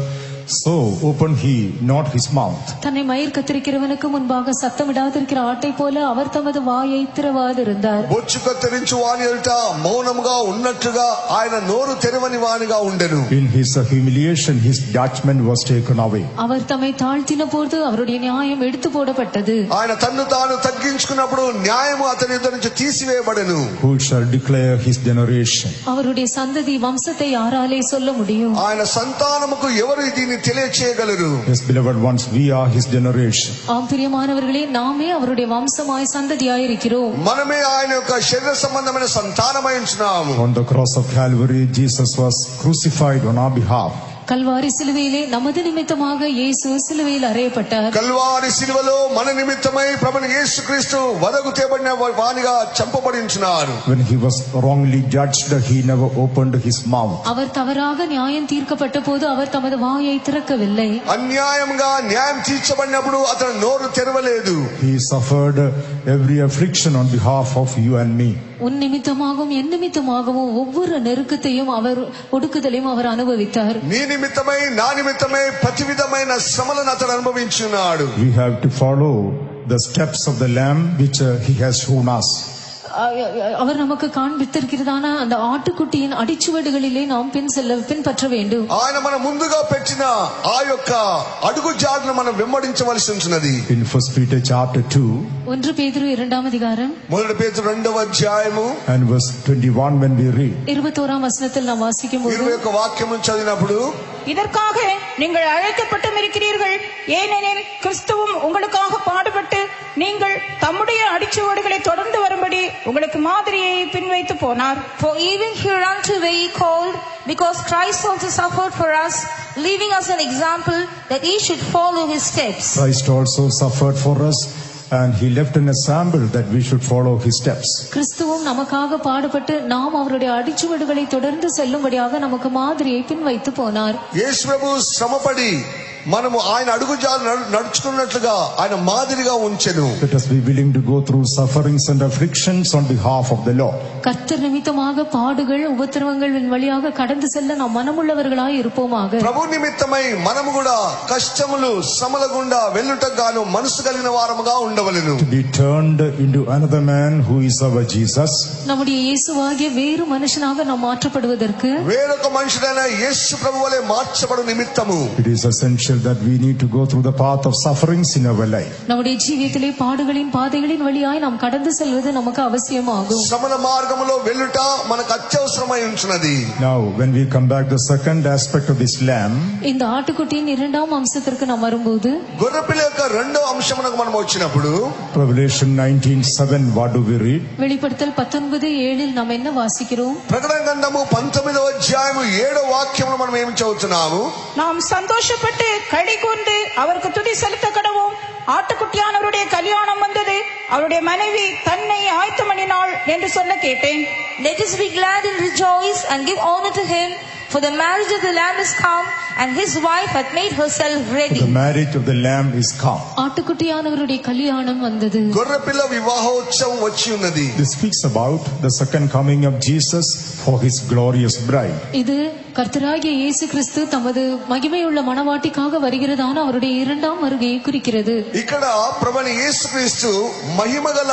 so opened he not his mouth. தன்னை மயிர் கத்தரிக்கிறவனுக்கு முன்பாக சத்தமிடாதிருக்கிற ஆட்டை போல அவர் தமது வாயை திறவாதிருந்தார். బొచ్చు కత్తిరించు వాని ఎదుట మౌనముగా ఉన్నట్టుగా ఆయన నోరు తెరవని వానిగా ఉండెను. In his humiliation his judgment was taken away. அவர் தம்மை தாழ்த்தின போது அவருடைய நியாயம் எடுத்து போடப்பட்டது. ఆయన తన్ను తాను తగ్గించుకున్నప్పుడు న్యాయము అతని ఎదుట నుంచి తీసివేయబడెను. Who shall declare his generation? அவருடைய சந்ததி வம்சத்தை யாராலே சொல்ல முடியும்? ఆయన సంతానముకు ఎవరు దీన్ని తెలియచేయగలరు? Yes, beloved ones, we are his generation. ஆம் பிரியமானவர்களே, நாமே அவருடைய வம்சமாய் சந்ததியாய் இருக்கிறோம். మనమే ఆయన యొక్క శరీర సంబంధమైన సంతానమై ఉంటున్నాము. On the cross of Calvary Jesus was crucified on our behalf. Kalvari சிலுவையிலே நமது நிமித்தமாக இயேசு சிலுவையில் அறையப்பட்டார். కల్వారి శిలువలో మన నిమిత్తమై ప్రభువైన యేసుక్రీస్తు వదకు తేబడిన వానిగా చంపబడి ఉంటున్నారు. When he was wrongly judged, he never opened his mouth. அவர் தவறாக நியாயம் தீர்க்கப்பட்ட போது அவர் தமது வாயை திறக்கவில்லை. అన్యాయంగా న్యాయం తీర్చబడినప్పుడు అతను నోరు తెరవలేదు. He suffered every affliction on behalf of you and me. உன் நிமித்தமாகவும் என் நிமித்தமாகவும் ஒவ்வொரு நெருக்கத்தையும் அவர் ஒடுக்குதலையும் அவர் அனுபவித்தார். నీ నిమిత్తమై నా నిమిత్తమై ప్రతి విధమైన శ్రమలను అతను అనుభవించున్నాడు. We have to follow the steps of the Lamb which he has shown us. அவர் நமக்கு காண்பித்திருக்கிறதான அந்த ஆட்டுக்குட்டியின் அடிச்சுவடுகளிலே நாம் பின்பற்ற வேண்டும். ఆయన మన ముందుగా పెట్టిన ఆ యొక్క అడుగు జాడను మనం వెంబడించవలసి ఉంటున్నది. In 1 Peter chapter 2 1 పేతురు 2వ అధ్యాయం మొదటి పేతురు 2వ అధ్యాయము and verse 21 when we read, 21వ వచనத்தில் நாம் వాసిக்கும்போது 21 వాక్యము చదివినప్పుడు, இதற்காக நீங்கள் அழைக்கப்பட்டும் இருக்கிறீர்கள், ஏனெனில் கிறிஸ்துவும் உங்களுக்காக பாடுபட்டு நீங்கள் தம்முடைய அடிச்சுவடுகளை தொடர்ந்து வரும்படி உங்களுக்கு மாதிரியை பின்வைத்து போனார். For even hereunto were ye called, because Christ also suffered for us, leaving us an example that ye should follow his steps. Christ also suffered for us, and he left an example that we should follow his steps. கிறிஸ்துவும் நமக்காக பாடுபட்டு நாம் அவருடைய அடிச்சுவடுகளை தொடர்ந்து செல்லும்படியாக நமக்கு மாதிரியை பின்வைத்து போனார். యేసు ప్రభు శ్రమపడి మనము ఆయన అడుగుజాడలు నడుచుకున్నట్లుగా ఆయన మాదిరిగా ఉంచెను. Let us be willing to go through sufferings and afflictions on behalf of the Lord. கர்த்தர் நிமித்தமாக பாடுகள் உபத்திரவங்களின் வழியாக கடந்து செல்ல நாம் மனமுள்ளவர்களாய் இருப்போமாக. ప్రభు నిమిత్తమై మనము కూడా కష్టములు శ్రమల గుండా వెళ్ళుటకు గాను మనసు కలిగిన వారముగా ఉండవలెను. To be turned into another man who is our Jesus. நம்முடைய இயேசுவாகிய வேறு மனுஷனாக நாம் மாற்றப்படுவதற்கு వేరొక మనుషుడైన యేసు ప్రభు వలె మార్చబడు నిమిత్తము It is essential that we need to go through the path of sufferings in our life. நம்முடைய ஜீவியத்திலே பாடுகளின் பாதைகளின் வழியாய் நாம் கடந்து செல்வது நமக்கு அவசியமாகும். శ్రమల మార్గములో వెళ్ళుట మనకు అత్యవసరమై ఉంటున్నది. Now when we come back the second aspect of this lamb, இந்த ஆட்டுக்குட்டியின் இரண்டாம் அம்சத்திற்கு நாம் வரும்போது, గొర్రెపిల్ల యొక్క రెండో అంశమునకు మనం వచ్చినప్పుడు, Revelation 19:7, what do we read? வெளிப்படுத்தல் 19:7 நாம் என்ன வாசிக்கிறோம்? ప్రకటన గ్రంథము 19వ అధ్యాయము 7వ వాక్యమును మనం ఏమి చదువుతున్నాము? நாம் சந்தோஷப்பட்டு களி கூர்ந்து அவருக்கு துதி செலுத்த கடவோம். ஆட்டுக்குட்டியானவருடைய கல்யாணம் வந்தது, அவருடைய மனைவி தன்னை ஆயத்தம் பண்ணினாள் என்று சொல்ல கேட்டேன். Let us be glad and rejoice and give honor to him, for the marriage of the Lamb is come, and his wife hath made herself ready. The marriage of the lamb is come. ஆட்டுக்குட்டியானவருடைய கல்யாணம் வந்தது. గొర్రెపిల్ల వివాహోత్సవం వచ్చి ఉన్నది. This speaks about the second coming of Jesus for his glorious bride. இது கர்த்தராகிய இயேசு கிறிஸ்து தமது மகிமையுள்ள மணவாட்டிக்காக வருகிறதான அவருடைய இரண்டாம் வருகையை குறிக்கிறது. ఇక్కడ ప్రభువైన యేసుక్రీస్తు మహిమగల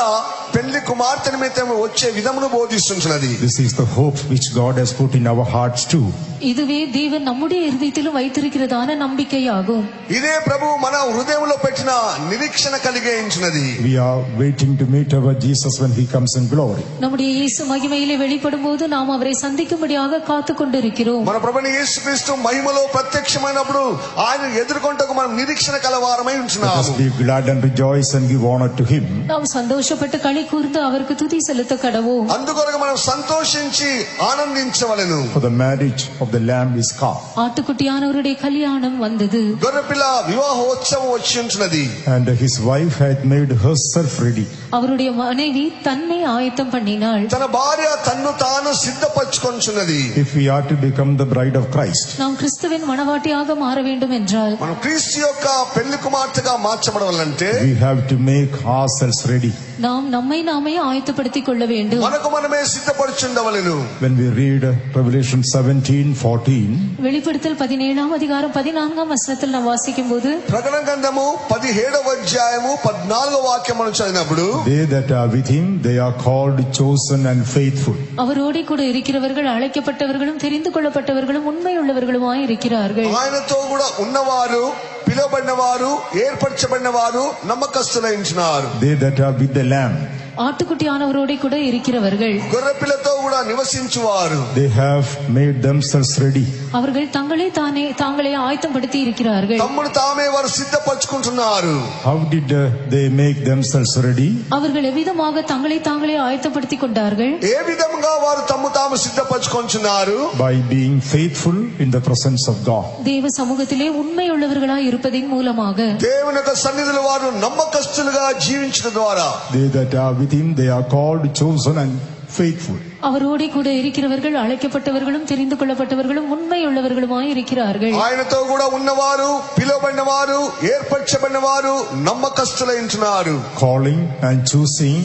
పెళ్లి కుమార్తె నిమిత్తం వచ్చే విధమును బోధిస్తున్నది. This is the hope which God has put in our hearts too. இதுவே தேவன் நம்முடைய இருதயத்திலும் வைத்திருக்கிறதான நம்பிக்கையாகும். ఇదే ప్రభు మన హృదయంలో పెట్టిన నిరీక్షణ కలిగించినది. We are waiting to meet our Jesus when he comes in glory. நம்முடைய இயேசு மகிமையிலே வெளிப்படும் போது நாம் அவரை சந்திக்கும்படியாக காத்து கொண்டிருக்கிறோம். మన ప్రభువైన యేసుక్రీస్తు మహిమలో ప్రత్యక్షమైనప్పుడు ఆయన ఎదుర్కొంటకు మనం నిరీక్షణ కలవారమై Let ఉంటున్నాము. us be glad and rejoice and give honor to him. நாம் சந்தோஷப்பட்டு களி கூர்ந்து அவருக்கு துதி செலுத்த கடவோம். అందుకొరకు మనం సంతోషించి ఆనందించవలెను. For the marriage of the lamb is come. ஆட்டுக்குட்டியானவருடைய கல்யாணம் வந்தது. గొర్రెపిల్ల వివాహోత్సవం వచ్చి ఉంటున్నది. And his wife had made herself ready. அவருடைய மனைவி தன்னை ஆயத்தம் பண்ணினாள். తన భార్య తన్ను తాను సిద్ధపరచుకొంచున్నది. If we are to become the bride of Christ, நாம் கிறிஸ்துவின் மணவாட்டியாக மாற வேண்டும் என்றால் మనం క్రీస్తు యొక్క పెళ్లి కుమార్తెగా మార్చబడాలంటే we have to make ourselves ready. நாம் நம்மை நாமே ஆயத்தப்படுத்திக் கொள்ள வேண்டும். మనకు మనమే సిద్ధపరచుండవలెను. When we read Revelation 17:14, வெளிப்படுத்தல் 17ஆம் அதிகாரம் 14ஆம் வசனத்தில் நாம் வாசிக்கும் போது, ప్రకటన గ్రంథము 17వ అధ్యాయము 14వ వాక్యమును చదివినప్పుడు, they that are with him, they are called, chosen and faithful. அவரோடு கூட இருக்கிறவர்கள் அழைக்கப்பட்டவர்களும் தெரிந்து கொள்ளப்பட்டவர்களும் உண்மையுள்ளவர்களுமாய் இருக்கிறார்கள். ఆయనతో కూడా ఉన్నవారు, పిలువబడిన వారు, ఏర్పరచబడిన వారు, నమ్మకస్తులై ఉంటున్నారు. They that are with the lamb, ஆட்டுக்குட்டியானவரோடு கூட இருக்கிறவர்கள் గొర్రెపిల్లతో కూడా నివసించువారు. they have made themselves ready. அவர்கள் தாங்களே ஆயத்தப்படுத்தி இருக்கிறார்கள். తమ్ముడు తామే వారు సిద్ధపరచుకుంటున్నారు. How did they make themselves ready? அவர்கள் எவ்விதமாக தாங்களே ஆயத்தப்படுத்திக் கொண்டார்கள்? ఏ విధంగా వారు తాము సిద్ధపరచుకుంటున్నారు? By being faithful in the presence of God. தேவ சமூகத்திலே உண்மையுள்ளவர்களாய் இருப்பதின் மூலமாக, దేవుని యొక్క సన్నిధిలో వారు నమ్మకస్తులుగా జీవించడం ద్వారా, They that are with him, they are called, chosen and faithful. அவரோடு கூட இருக்கிறவர்கள் அழைக்கப்பட்டவர்களும் தெரிந்து கொள்ளப்பட்டவர்களும் உண்மையுள்ளவர்களுமாய் இருக்கிறார்கள். ఆయనతో కూడా ఉన్నవారు, పిలువబడిన వారు, ఏర్పరచబడిన వారు, నమ్మకస్తులై ఉంటున్నారు. Calling and choosing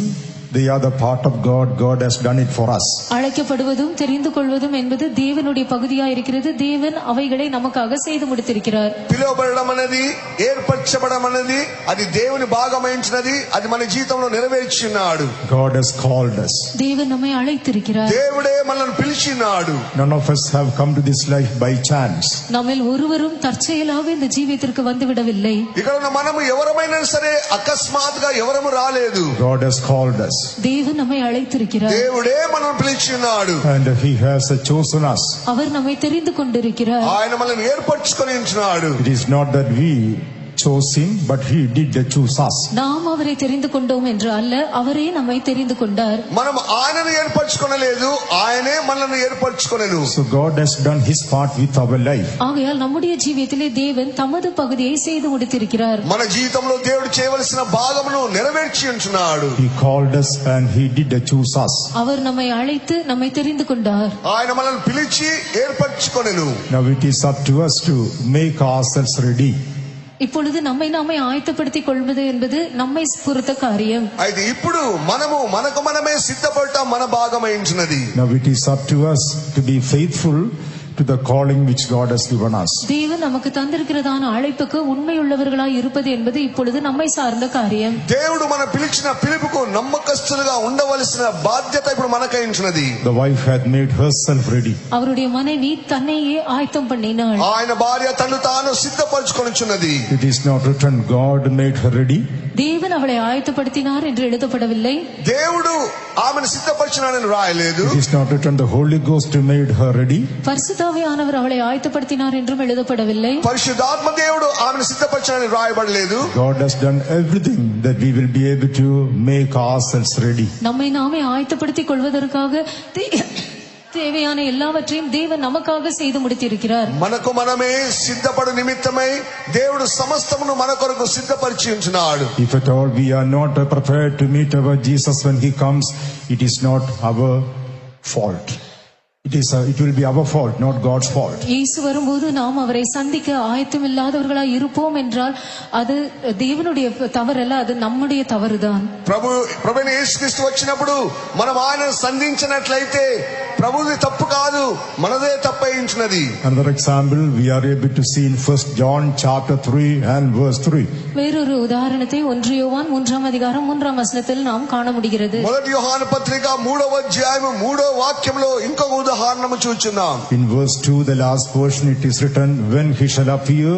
they are the part of God. God has done it for us. அழைக்கப்படுவதும் தெரிந்து கொள்வதும் என்பது தேவனுடைய பகுதியாக இருக்கிறது. தேவன் அவைகளை நமக்காக செய்து முடித்திருக்கிறார். పిలువబడడం అనేది ఏర్పరచబడడం అనేది అది దేవుని భాగమైనది. అది మన జీవితంలో నెరవేర్చున్నాడు. God has called us. தேவன் நம்மை அழைத்திருக்கிறார். దేవుడే మనల్ని పిలిచినాడు. None of us have come to this life by chance. நம்மில் ஒருவரும் தற்செயலாக இந்த ஜீவியத்திற்கு வந்து விடவில்லை. ఇక్కడ ఉన్న మనము ఎవరమైనా సరే అకస్మాత్తుగా ఎవరము రాలేదు. God has called us. தேவன் நம்மை அழைத்திருக்கிறார். దేవుడే మనల్ని పిలిచినాడు. And he has chosen us. அவர் நம்மை தெரிந்து கொண்டிருக்கிறார். ఆయన మనల్ని ఏర్పరచుకొని ఉంచినాడు. It is not that we chose him, but he did choose us. நாம் அவரை தெரிந்து கொண்டோம் என்று அல்ல, அவரே நம்மை தெரிந்து கொண்டார். మనం ఆయనను ఏర్పరచుకొనలేదు, ఆయనే మనల్ని ఏర్పరచుకొనెను. So God has done his part with our life. ஆகையால் நம்முடைய ஜீவியத்திலே தேவன் தமது பகுதியை செய்து முடித்திருக்கிறார். మన జీవితంలో దేవుడు చేయవలసిన భాగమును నెరవేర్చి ఉంచున్నాడు. He called us and he did choose us. அவர் நம்மை அழைத்து நம்மை தெரிந்து கொண்டார். ఆయన మనల్ని పిలిచి ఏర్పరచుకొనెను. Now it is up to us to make ourselves ready. இப்பொழுது நம்மை நாமே ஆயத்தப்படுத்திக் கொள்வது என்பது நம்மை பொறுத்த காரியம். అయితే ఇప్పుడు మనము మనకు మనమే సిద్ధపడటం మన భాగమైనది. Now it is up to us to be faithful to the calling which God has given us. தேவன் நமக்கு தந்திருக்கிறதான அழைப்புக்கு உண்மையுள்ளவர்களாய் இருப்பது என்பது இப்பொழுது நம்மை சார்ந்த காரியம். దేవుడు మన పిలిచిన పిలుపుకు నమ్మకస్తులుగా ఉండవలసిన బాధ్యత ఇప్పుడు మనకైనది. The wife had made herself ready. அவருடைய மனைவி தன்னையே ஆயத்தம் பண்ணினாள். ఆయన భార్య తను తాను సిద్ధపరచుకొనుచున్నది. It is not written God made her ready. தேவன் அவளை ஆயத்தப்படுத்தினார் என்று எழுதப்படவில்லை. దేవుడు ఆమెను సిద్ధపరిచినాడని రాయలేదు. It is not written the Holy Ghost made her ready. பரிசுத்தாவியானவர் அவளை ஆயத்தப்படுத்தினார் என்றும் எழுதப்படவில்லை. పరిశుద్ధాత్మ దేవుడు ఆమెను సిద్ధపరిచాడని రాయబడలేదు. God has done everything that we will be able to make ourselves ready. நம்மை நாமே ஆயத்தப்படுத்திக் கொள்வதற்காக தேவையான எல்லாவற்றையும் தேவன் நமக்காக செய்து முடித்திருக்கிறார். మనకు మనమే సిద్ధపడు నిమిత్తమై దేవుడు సమస్తమును మన కొరకు సిద్ధపరిచి ఉంచున్నాడు. If at all we are not prepared to meet our Jesus when he comes, it is not our fault. It will be our fault, not God's fault. இயேசு வரும்போது நாம் அவரை சந்திக்க ஆயத்தமில்லாதவர்களாய் இருப்போம் என்றால் அது தேவனுடைய தவறல்ல, அது நம்முடைய தவறுதான். ప్రభువైన యేసుక్రీస్తు వచ్చినప్పుడు మనం ఆయనను సంధించినట్లయితే ప్రభువుది తప్పు కాదు, మనదే తప్పయించినది. Another example we are able to see in 1 John chapter 3 and verse 3. வேறொரு உதாரணத்தை 1 யோவான் 3ஆம் அதிகாரம் 3ஆம் வசனத்தில் நாம் காண முடிகிறது. మొదటి యోహాను పత్రిక 3వ అధ్యాయం 3వ వాక్యంలో ఇంకొక ఉదాహరణము చూచున్నాం. In verse 2, the last portion, it is written, when he shall appear,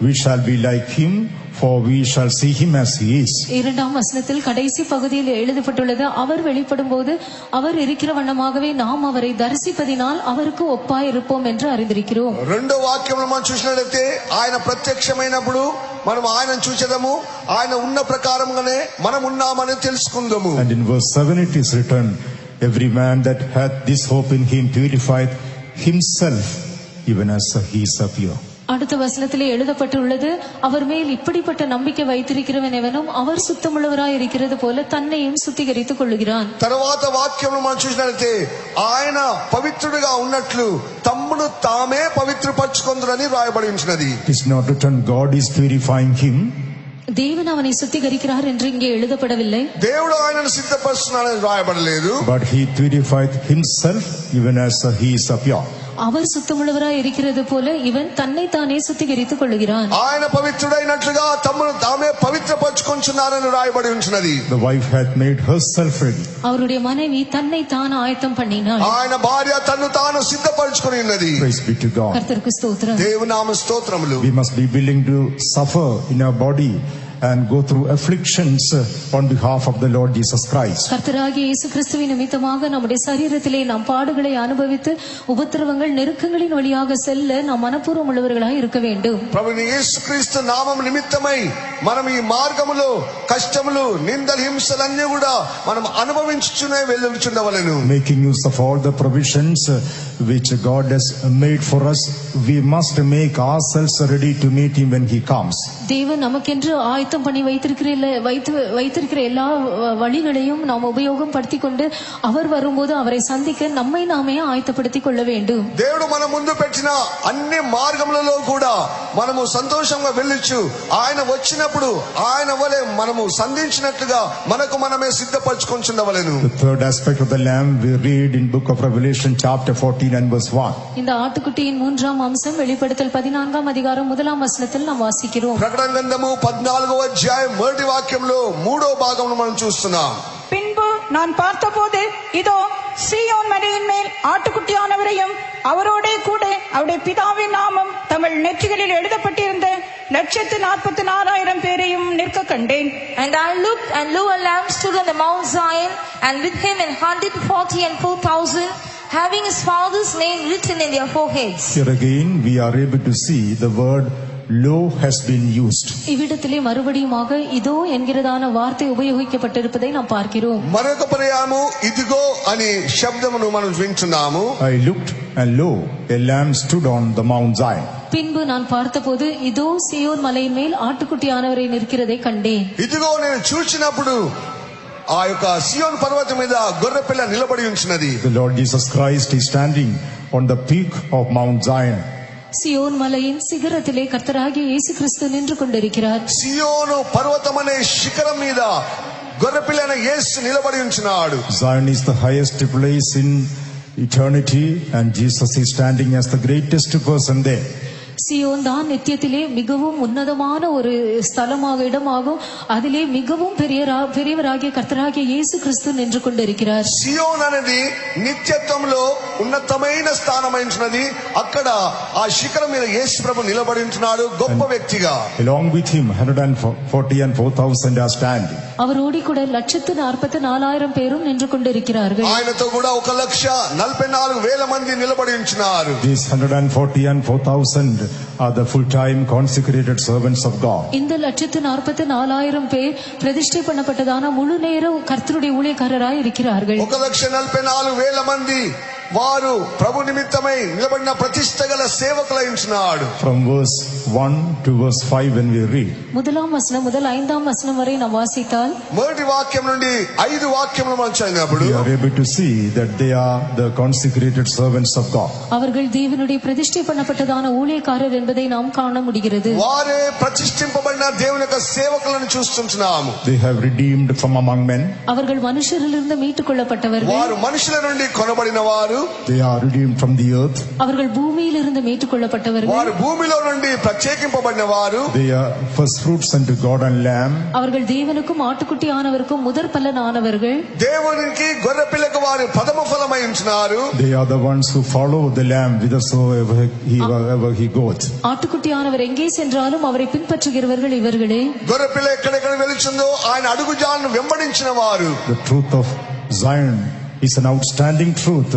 we shall be like him, for we shall see him as he is. இரண்டாம் வசனத்தில் கடைசி பகுதியில் எழுதப்பட்டுள்ளது, அவர் வெளிப்படும் போது அவர் இருக்கிற வண்ணமாகவே நாம் அவரை தரிசிப்பதினால் அவருக்கு ஒப்பாய் இருப்போம் என்று அறிந்திருக்கிறோம். రెండో వాక్యంలో మనం చూసినట్లయితే ఆయన ప్రత్యక్షమైనప్పుడు మనం ఆయనను చూచెదము, ఆయన ఉన్న ప్రకారంగానే మనం ఉన్నామని తెలుసుకుందాము. And in verse 7 it is written, every man that hath this hope in him purified himself even as he is pure. அடுத்த வசனத்திலே எழுதப்பட்டுள்ளது, அவர் மேல் இப்படிப்பட்ட நம்பிக்கை வைத்திருக்கிறவன் எவனும் அவர் சுத்தமுள்ளவராய் இருக்கிறது போல தன்னையும் சுத்திகரித்துக் கொள்ளுகிறான். తర్వాత వాక్యంలో మనం చూసినట్లయితే ఆయన పవిత్రుడిగా ఉన్నట్లు తమ్మును తామే పవిత్రపరచుకొందురని రాయబడి ఉన్నది. It is not written God is purifying him. தேவன் அவனை சுத்திகரிக்கிறார் என்று இங்கே எழுதப்படவில்லை. దేవుడు ఆయనను సిద్ధపరుస్తున్నాడని రాయబడలేదు. But he purified himself even as he is pure. அவர் சுத்தமுள்ளவராய் இருக்கிறது போல இவன் தன்னை தானே சுத்திகரித்துக் கொள்ளுகிறான். ఆయన పవిత్రుడైనట్లుగా తమ్మును తామే పవిత్రపరచుకొంచున్నారని రాయబడి ఉన్నది. The wife had made herself ready. அவருடைய மனைவி தன்னை தான் ஆயத்தம் பண்ணினாள். ఆయన భార్య తన్ను తాను సిద్ధపరచుకొని ఉన్నది. Praise be to God. கர்த்தருக்கு ஸ்தோத்திரம். దేవుని నామ స్తోత్రములు. We must be willing to suffer in our body and go through afflictions on behalf of the Lord Jesus Christ. கர்த்தராகிய இயேசு கிறிஸ்துவின் நிமித்தமாக நம்முடைய சரீரத்திலே நாம் பாடுகளை அனுபவித்து உபத்திரவங்கள் நெருக்கங்களின் வழியாக செல்ல நாம் மனப்பூர்வம் உள்ளவர்களாய் இருக்க வேண்டும். ప్రభువైన యేసుక్రీస్తు నామం నిమిత్తమై మనం ఈ మార్గములో కష్టములు నిందలు హింసలన్నీ కూడా మనం అనుభవించుచునే వెళ్ళుచుండవలెను. Making use of all the provisions which God has made for us, we must make ourselves ready to meet him when he comes. தேவன் நமக்கென்று ஆயத்தம் பண்ணி வைத்திருக்கிற எல்லா வழிகளையும் நாம் உபயோகம் படுத்தி கொண்டு அவர் வரும்போது அவரை சந்திக்க நம்மை நாமே ஆயத்தப்படுத்திக் கொள்ள வேண்டும். దేవుడు మన ముందు పెట్టిన అన్ని మార్గములలో కూడా మనము సంతోషంగా వెళ్ళొచ్చు. ఆయన వచ్చినప్పుడు ఆయన వలె మనము సంధించినట్లుగా మనకు మనమే సిద్ధపరచుకొంచుండవలెను. The third aspect of the lamb we read in book of Revelation chapter 14 and verse 1. இந்த ஆட்டுக்குட்டியின் மூன்றாம் அம்சம் வெளிப்படுத்தல் 14ஆம் அதிகாரம் 1ஆம் வசனத்தில் நாம் வாசிக்கிறோம். ప్రకటన గ్రంథము 14వ అధ్యాయం మొదటి వాక్యంలో 3వ భాగమును మనం చూస్తున్నాం. பின்பு நான் பார்த்தபோது இதோ சீயோன் மலையின் மேல் ஆட்டுக்குட்டியானவரையும் அவரோடே கூட அவருடைய பிதாவின் நாமம் தங்கள் நெற்றிகளில் எழுதப்பட்டிருந்த 144,000 பேரையும் நிற்க கண்டேன். And I looked, and lo, a lamb stood on the Mount Zion, and with him 144,000, having his father's name written in their foreheads. Here again we are able to see the word lo has been used. இவ்விடத்திலே மறுபடியுமாக இதோ என்கிறதான வார்த்தை உபயோகிக்கப்பட்டிருப்பதை நாம் பார்க்கிறோம். మరొక పర్యాయము ఇదిగో అని శబ్దమును మనం వింటున్నాము. I looked, and lo, a lamb stood on the Mount Zion. பின்பு நான் பார்த்தபோது இதோ சீயோன் மலையின் மேல் ஆட்டுக்குட்டியானவரை நிற்கிறதை கண்டேன். ఇదిగో నేను చూచినప్పుడు ఆ యొక్క సియోను పర్వతం మీద గొర్రెపిల్ల నిలబడి ఉంచినది. The Lord Jesus Christ is standing on the peak of Mount Zion. Zion மலையின் சிகரத்திலே கர்த்தராகிய இயேசு கிறிஸ்து நின்று கொண்டிருக்கிறார். సియోను పర్వతం అనే శిఖరం మీద గొర్రెపిల్ల యేసు నిలబడి ఉంచినాడు. Zion is the highest place in eternity, and Jesus is standing as the greatest person there. Zion தான் நித்தியத்திலே மிகவும் உன்னதமான ஒரு ஸ்தலமாக இடமாகும். அதிலே மிகவும் பெரியவராகிய கர்த்தராகிய இயேசு கிறிஸ்து நின்று கொண்டிருக்கிறார். సియోన్ అనేది నిత్యత్వంలో ఉన్నతమైన స్థానమైనది. అక్కడ ఆ శిఖరం మీద యేసు ప్రభు నిలబడి ఉంటున్నాడు గొప్ప వ్యక్తిగా. Along with him 144,000 are standing. அவரோடு கூட 144,000 பேரும் நின்று கொண்டிருக்கிறார்கள். ఆయనతో కూడా 1,44,000 మంది నిలబడి ఉంటున్నారు. These 144,000 are the full-time consecrated servants of God. இந்த 144,000 பேர் பிரதிஷ்டை பண்ணப்பட்டதான முழு நேர கர்த்தருடைய ஊழியக்காரராய் இருக்கிறார்கள். 1,44,000 మంది వారు ప్రభు నిమిత్తమై నిలబడిన ప్రతిష్ఠ గల సేవకులై ఉంటున్నాడు. From verse 1 to verse 5 when we read, முதலாம் வசனம் முதல் 5ஆம் வசனம் வரை நாம் வாசித்தால் మొదటి వాక్యం నుండి 5 వాక్యములు మనం చదివినప్పుడు we are able to see that they are the consecrated servants of God. அவர்கள் தேவனுடைய பிரதிஷ்டை பண்ணப்பட்டதான ஊழியக்காரர் என்பதை நாம் காண முடிகிறது. వారే ప్రతిష్ఠింపబడిన దేవుని యొక్క సేవకులను చూస్తుంటున్నాము. They have redeemed from among men. அவர்கள் மனுஷரிலிருந்து மீட்டுக் கொள்ளப்பட்டவர்கள். వారు మనుషుల నుండి కొనబడిన వారు. They are redeemed from the earth. அவர்கள் பூமியிலிருந்து மீட்டுக் கொள்ளப்பட்டவர்கள். వారు భూమిలో నుండి ప్రత్యేకింపబడిన వారు. They are first fruits unto God and Lamb. அவர்கள் தேவனுக்கும் ஆட்டுக்குட்டியானவருக்கும் முதற் பலனானவர்கள். దేవునికి గొర్రెపిల్లకు వారు ప్రథమ ఫలమై ఉంటున్నారు. They are the ones who follow the Lamb whithersoever he goeth. ஆட்டுக்குட்டியானவர் எங்கே சென்றாலும் அவரை பின்பற்றுகிறவர்கள் இவர்களே. గొర్రెపిల్ల ఎక్కడెక్కడ వెలుచుందో ఆయన అడుగుజాడను వెంబడించిన వారు. The truth of Zion is an outstanding truth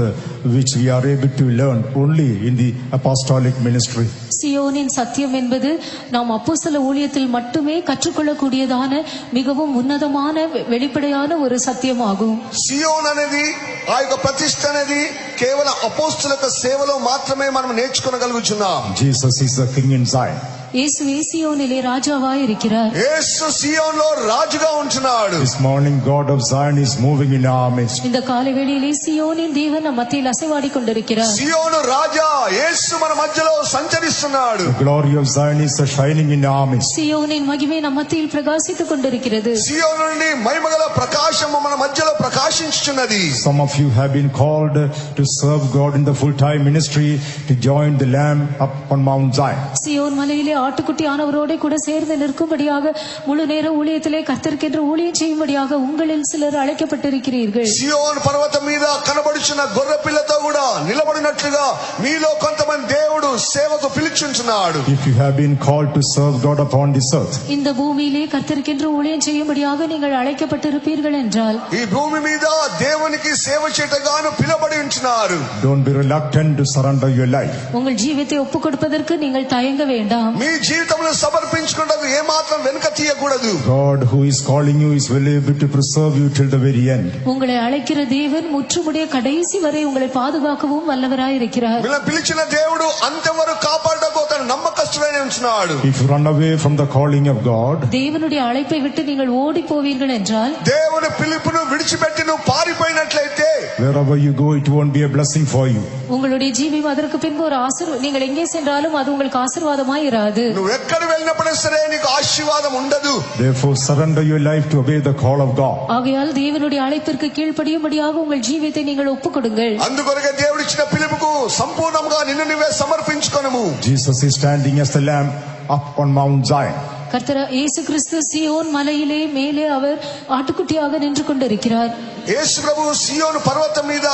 which we are able to learn only in the apostolic ministry. சியோனின் சத்தியம் என்பது நாம் அப்போஸ்தல ஊழியத்தில் மட்டுமே கற்றுக்கொள்ளக்கூடியதான மிகவும் உன்னதமான வெளிப்படையான ஒரு சத்தியமாகும். సియోన్ అనేది ఆ యొక్క ప్రతిష్ఠ అనేది కేవలం అపోస్తలుల సేవలో మాత్రమే మనం నేర్చుకోగలుగుతున్నాం. Jesus is the king in Zion. இயேசு சியோனிலே ராஜாவாய் இருக்கிறார். యేసు సియోన్లో రాజుగా ఉంటున్నాడు. This morning God of Zion is moving in our midst. இந்த காலைவேளையிலே சியோனின் தேவன் நம் மத்தியில் அசைவாடிக் கொண்டிருக்கிறார். సియోను రాజా యేసు మన మధ్యలో సంచరిస్తున్నాడు. The glory of Zion is shining in our midst. சியோனின் மகிமை நம் மத்தியில் பிரகாசித்துக் கொண்டிருக்கிறது. సియోను నుండి మహిమగల ప్రకాశము మన మధ్యలో ప్రకాశించుచున్నది. Some of you have been called to serve God in the full-time ministry, to join the Lamb up on Mount Zion. Zion மலையிலே ஆட்டுக்குட்டியானவரோடு கூட சேர்ந்து நிற்கும்படியாக முழு நேர ஊழியத்திலே கர்த்தருக்கென்று ஊழியம் செய்யும்படியாக உங்களில் சிலர் அழைக்கப்பட்டிருக்கிறீர்கள். సియోను పర్వతం మీద కనబడుచున్న గొర్రె పిల్లతో కూడా నిలబడినట్లుగా మీలో కొంతమంది దేవుడు సేవకు పిలుచుచున్నాడు. If you have been called to serve God upon this earth, இந்த பூமியிலே கர்த்தருக்கென்று ஊழியம் செய்யும்படியாக நீங்கள் அழைக்கப்பட்டிருப்பீர்கள் என்றால் ఈ భూమి మీద దేవునికి సేవ చేయటగాను పిలువబడి ఉంటున్నారు. don't be reluctant to surrender your life. உங்கள் ஜீவித்தை ஒப்புக் கொடுப்பதற்கு நீங்கள் தயங்க வேண்டாம். మీ జీవితంలో సమర్పించుకున్నది ఏమాత్రం వెనుక తీయకూడదు. God who is calling you is well able to preserve you till the very end. உங்களை அழைக்கிற தேவன் முற்றுமுடிய கடைசி வரை உங்களை பாதுகாக்கவும் வல்லவராய் இருக்கிறார். మిమ్మల్ని పిలిచిన దేవుడు అంతవరకు కాపాడటకు తన నమ్మకస్తుడు సమర్థుడైన ఉంటున్నాడు. If you run away from the calling of God, தேவனுடைய அழைப்பை விட்டு நீங்கள் ஓடி போவீர்கள் என்றால், దేవుని పిలుపును విడిచిపెట్టి నువ్వు పారిపోయినట్లయితే, wherever you go, it won't be a blessing for you. உங்களுடைய ஜீவியம் அதற்கு பின்பு ஒரு நீங்கள் எங்கே சென்றாலும் அது உங்களுக்கு ஆசீர்வாதமாய் இராது. నువ్వు ఎక్కడ వెళ్ళినప్పుడు సరే నీకు ఆశీర్వాదం ఉండదు. Therefore surrender your life to obey the call of God. ஆகையால் தேவனுடைய அழைப்பிற்கு கீழ்ப்படியும்படியாக உங்கள் ஜீவியத்தை நீங்கள் ஒப்புக்கொடுங்கள். అందుకొరకే దేవుడు ఇచ్చిన పిలుపుకు సంపూర్ణంగా నిన్ను నీవే సమర్పించుకొనుము. Jesus is standing as the lamb up on Mount Zion. கர்த்தர் இயேசு கிறிஸ்து சீயோன் மலையிலே மேலே அவர் ஆட்டுக்குட்டியாக நின்று கொண்டிருக்கிறார். యేసు ప్రభు సియోను పర్వతం మీద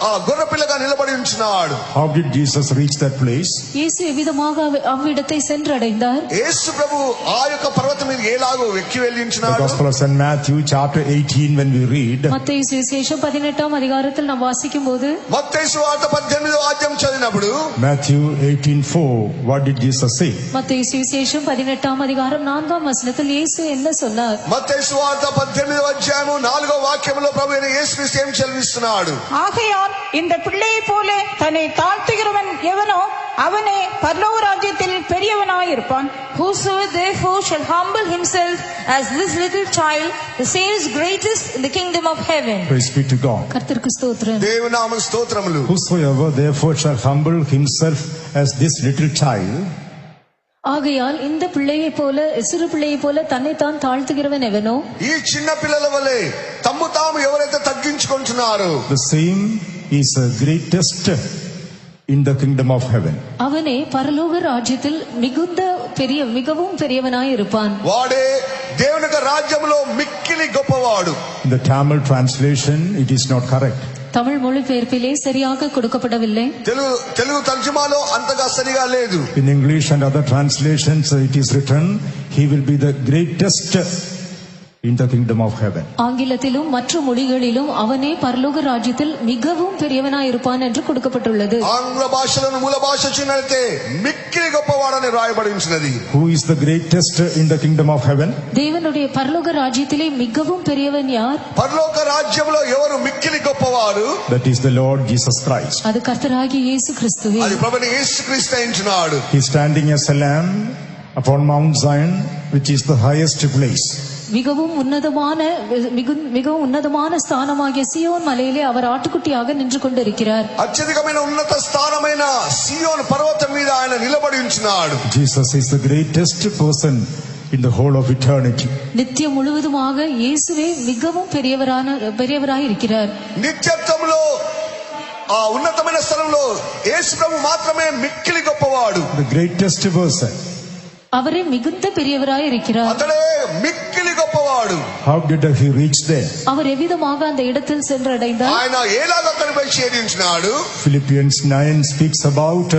ఆ గొర్రెపిల్లగా నిలబడి ఉంటున్నాడు. How did Jesus reach that place? இயேசு எவ்விதமாக அவ்விடத்தை சென்றடைந்தார்? యేసు ప్రభు ఆ యొక్క పర్వతం మీద ఎలాగో ఎక్కి వెళ్ళి The ఉంటున్నాడు. Gospel of St. Matthew chapter 18, when we read, மத்தேயு சுவிசேஷம் 18ஆம் அதிகாரத்தில் நாம் வாசிக்கும்போது, మత్తయి సువార్త 18వ అధ్యాయం చదివినప్పుడు Matthew 18:4, what did Jesus say? மத்தேயு சுவிசேஷம் 18ஆம் அதிகாரம் 4ஆம் வசனத்தில் இயேசு என்ன சொன்னார்? మత్తయి సువార్త 18వ అధ్యాయం 4వ వాక్యంలో ప్రభు అయిన యేసు క్రీస్తు ఏం చదివిస్తున్నాడు? ஆகையால் இந்த பிள்ளையை போல தன்னை தாழ்த்துகிறவன் எவனோ அவனே பரலோக ராஜ்யத்தில் பெரியவனாயிருப்பான். Whosoever therefore shall humble himself as this little child, the same is greatest in the kingdom of heaven. Praise be to God. கர்த்தருக்கு ஸ்தோத்திரம். దేవుని నామ స్తోత్రములు. Whosoever therefore shall humble himself as this little child, ஆகையால் இந்த பிள்ளையை போல சிறு பிள்ளையை போல தன்னைத்தான் தாழ்த்துகிறவன் எவனோ, ఈ చిన్న పిల్లల వలె తమ్ము తాము ఎవరైతే తగ్గించుకుంటున్నారో, the same is the greatest in the kingdom of heaven. அவனே பரலோக ராஜ்யத்தில் மிகவும் பெரியவனாய் இருப்பான். వాడే దేవుని యొక్క రాజ్యంలో మిక్కిలి గొప్పవాడు. In the Tamil translation, it is not correct. Tamil மொழிபெயர்ப்பிலே சரியாக கொடுக்கப்படவில்லை. తెలుగు తర్జుమాలో అంతగా సరిగా లేదు. In English and other translations, it is written, he will be the greatest in the kingdom of heaven. ஆங்கிலத்திலும் மற்ற மொழிகளிலும் அவனே பரலோக ராஜ்யத்தில் மிகவும் பெரியவனாய் இருப்பான் என்று கொடுக்கப்பட்டுள்ளது. ఆంగ్ల భాషలోని మూల భాష చూసినట్లయితే మిక్కిలి గొప్పవాడని రాయబడి ఉన్నది. Who is the greatest in the kingdom of heaven? தேவனுடைய பரலோக ராஜ்யத்திலே மிகவும் பெரியவன் யார்? పరలోక రాజ్యంలో ఎవరు మిక్కిలి గొప్పవారు? That is the Lord Jesus Christ. அது கர்த்தராகிய இயேசு கிறிஸ்துவே. అది ప్రభువైన యేసుక్రీస్తు అయినాడు. He is standing as a lamb upon Mount Zion, which is the highest place. மிகவும் உன்னதமான ஸ்தானமாகிய சியோன் மலையிலே அவர் ஆட்டுக்குட்டியாக நின்று கொண்டிருக்கிறார். అత్యధికమైన ఉన్నత స్థానమైన సియోను పర్వతం మీద ఆయన నిలబడి ఉంటున్నాడు. Jesus is the greatest person in the whole of eternity. நித்தியம் முழுவதுமாக இயேசுவே மிகவும் பெரியவராய் இருக்கிறார். నిత్యత్వంలో ఆ ఉన్నతమైన స్థలంలో యేసు ప్రభు మాత్రమే మిక్కిలి గొప్పవాడు. The greatest person. அவரே மிகுந்த பெரியவராய் இருக்கிறார். అతడే మిక్కిలి గొప్పవాడు. How did he reach there? அவர் எவ்விதமாக அந்த இடத்தில் சென்றடைந்தார்? ఆయన ఎలాగ అక్కడిపై చేరించినాడు? Philippians 9 speaks about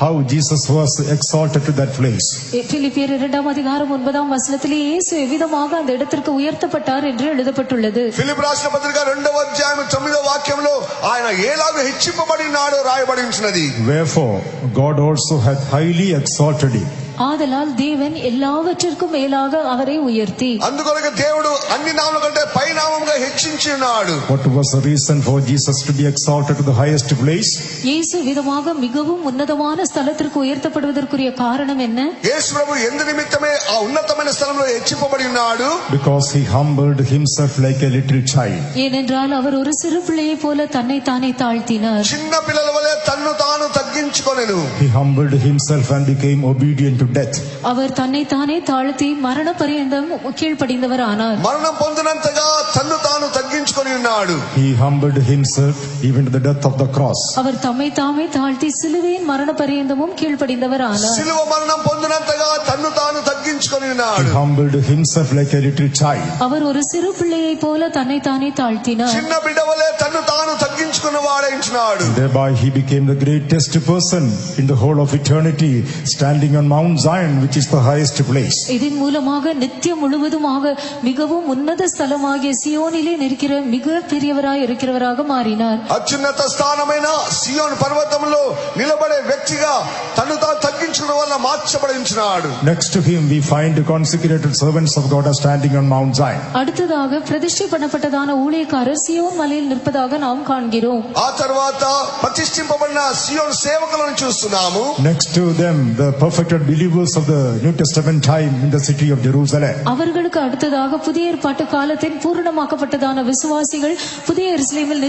how Jesus was exalted to that place. பிலிப்பியர் 2ஆம் அதிகாரம் 9ஆம் வசனத்திலே இயேசு எவ்விதமாக அந்த இடத்திற்கு உயர்த்தப்பட்டார் என்று எழுதப்பட்டுள்ளது. ఫిలిప్పీ రాసిన పత్రిక 2వ అధ్యాయం 9వ వాక్యంలో ఆయన ఎలాగ హెచ్చింపబడినాడో రాయబడి ఉన్నది. Wherefore God also hath highly exalted him. ஆதலால் தேவன் எல்லாவற்றிற்கும் மேலாக அவரை உயர்த்தி, అందుకొరకు దేవుడు అన్ని నామముల కంటే పైనామముగా హెచ్చించి ఉన్నాడు. What was the reason for Jesus to be exalted to the highest place? இயேசு விதமாக மிகவும் உன்னதமான ஸ்தலத்திற்கு உயர்த்தப்படுவதற்குரிய காரணம் என்ன? యేసు ప్రభు ఎందు నిమిత్తమే ఆ ఉన్నతమైన స్థలంలో హెచ్చింపబడి ఉన్నాడు? Because he humbled himself like a little child. ஏனென்றால் அவர் ஒரு சிறு பிள்ளையை போல தன்னை தானே தாழ்த்தினார். చిన్న పిల్లల వలె తన్ను తాను తగ్గించుకొనెను. He humbled himself and became obedient to death. அவர் தன்னை தானே தாழ்த்தி மரண பரியந்தம் கீழ்ப்படிந்தவர் ஆனார். మరణం పొందినంతగా తన్ను తాను తగ్గించుకొని ఉన్నాడు. He humbled himself even to the death of the cross. அவர் தம்மை தாமே தாழ்த்தி சிலுவையின் மரண பரியந்தமும் கீழ்ப்படிந்தவர் ஆனார். సిలువ మరణం పొందినంతగా తన్ను తాను తగ్గించుకొని He ఉన్నాడు. humbled himself like a little child. அவர் ஒரு சிறு பிள்ளையை போல தன்னை தானே தாழ்த்தினார். చిన్న బిడ్డ వలె తన్ను తాను తగ్గించుకున్న వాడైంటున్నాడు. Thereby he became the greatest person in the whole of eternity, standing on Mount Zion, which is the highest place. இதன் மூலமாக நித்தியம் முழுவதுமாக மிகவும் உன்னத ஸ்தலமாகிய சியோனிலே நிற்கிற மிக பெரியவராய் இருக்கிறவராக மாறினார். అత్యున్నత స్థానమైన సియోను పర్వతంలో నిలబడే వ్యక్తిగా తన్ను తాను తగ్గించడం వల్ల మార్చబడించినాడు. Next to him we find the consecrated servants of God are standing on Mount Zion. அடுத்ததாக பிரதிஷ்டை பண்ணப்பட்டதான ஊழியக்காரர் சியோன் மலையில் நிற்பதாக நாம் காண்கிறோம். ఆ తర్వాత ప్రతిష్ఠింపబడిన సియోను సేవకులను చూస్తున్నాము. Next to them the perfected believers of the New Testament time in the city of Jerusalem. அவர்களுக்கு அடுத்ததாக புதிய ஏற்பாட்டு காலத்தின் பூரணமாக்கப்பட்டதான விசுவாசிகள் புதிய எருசலேமில்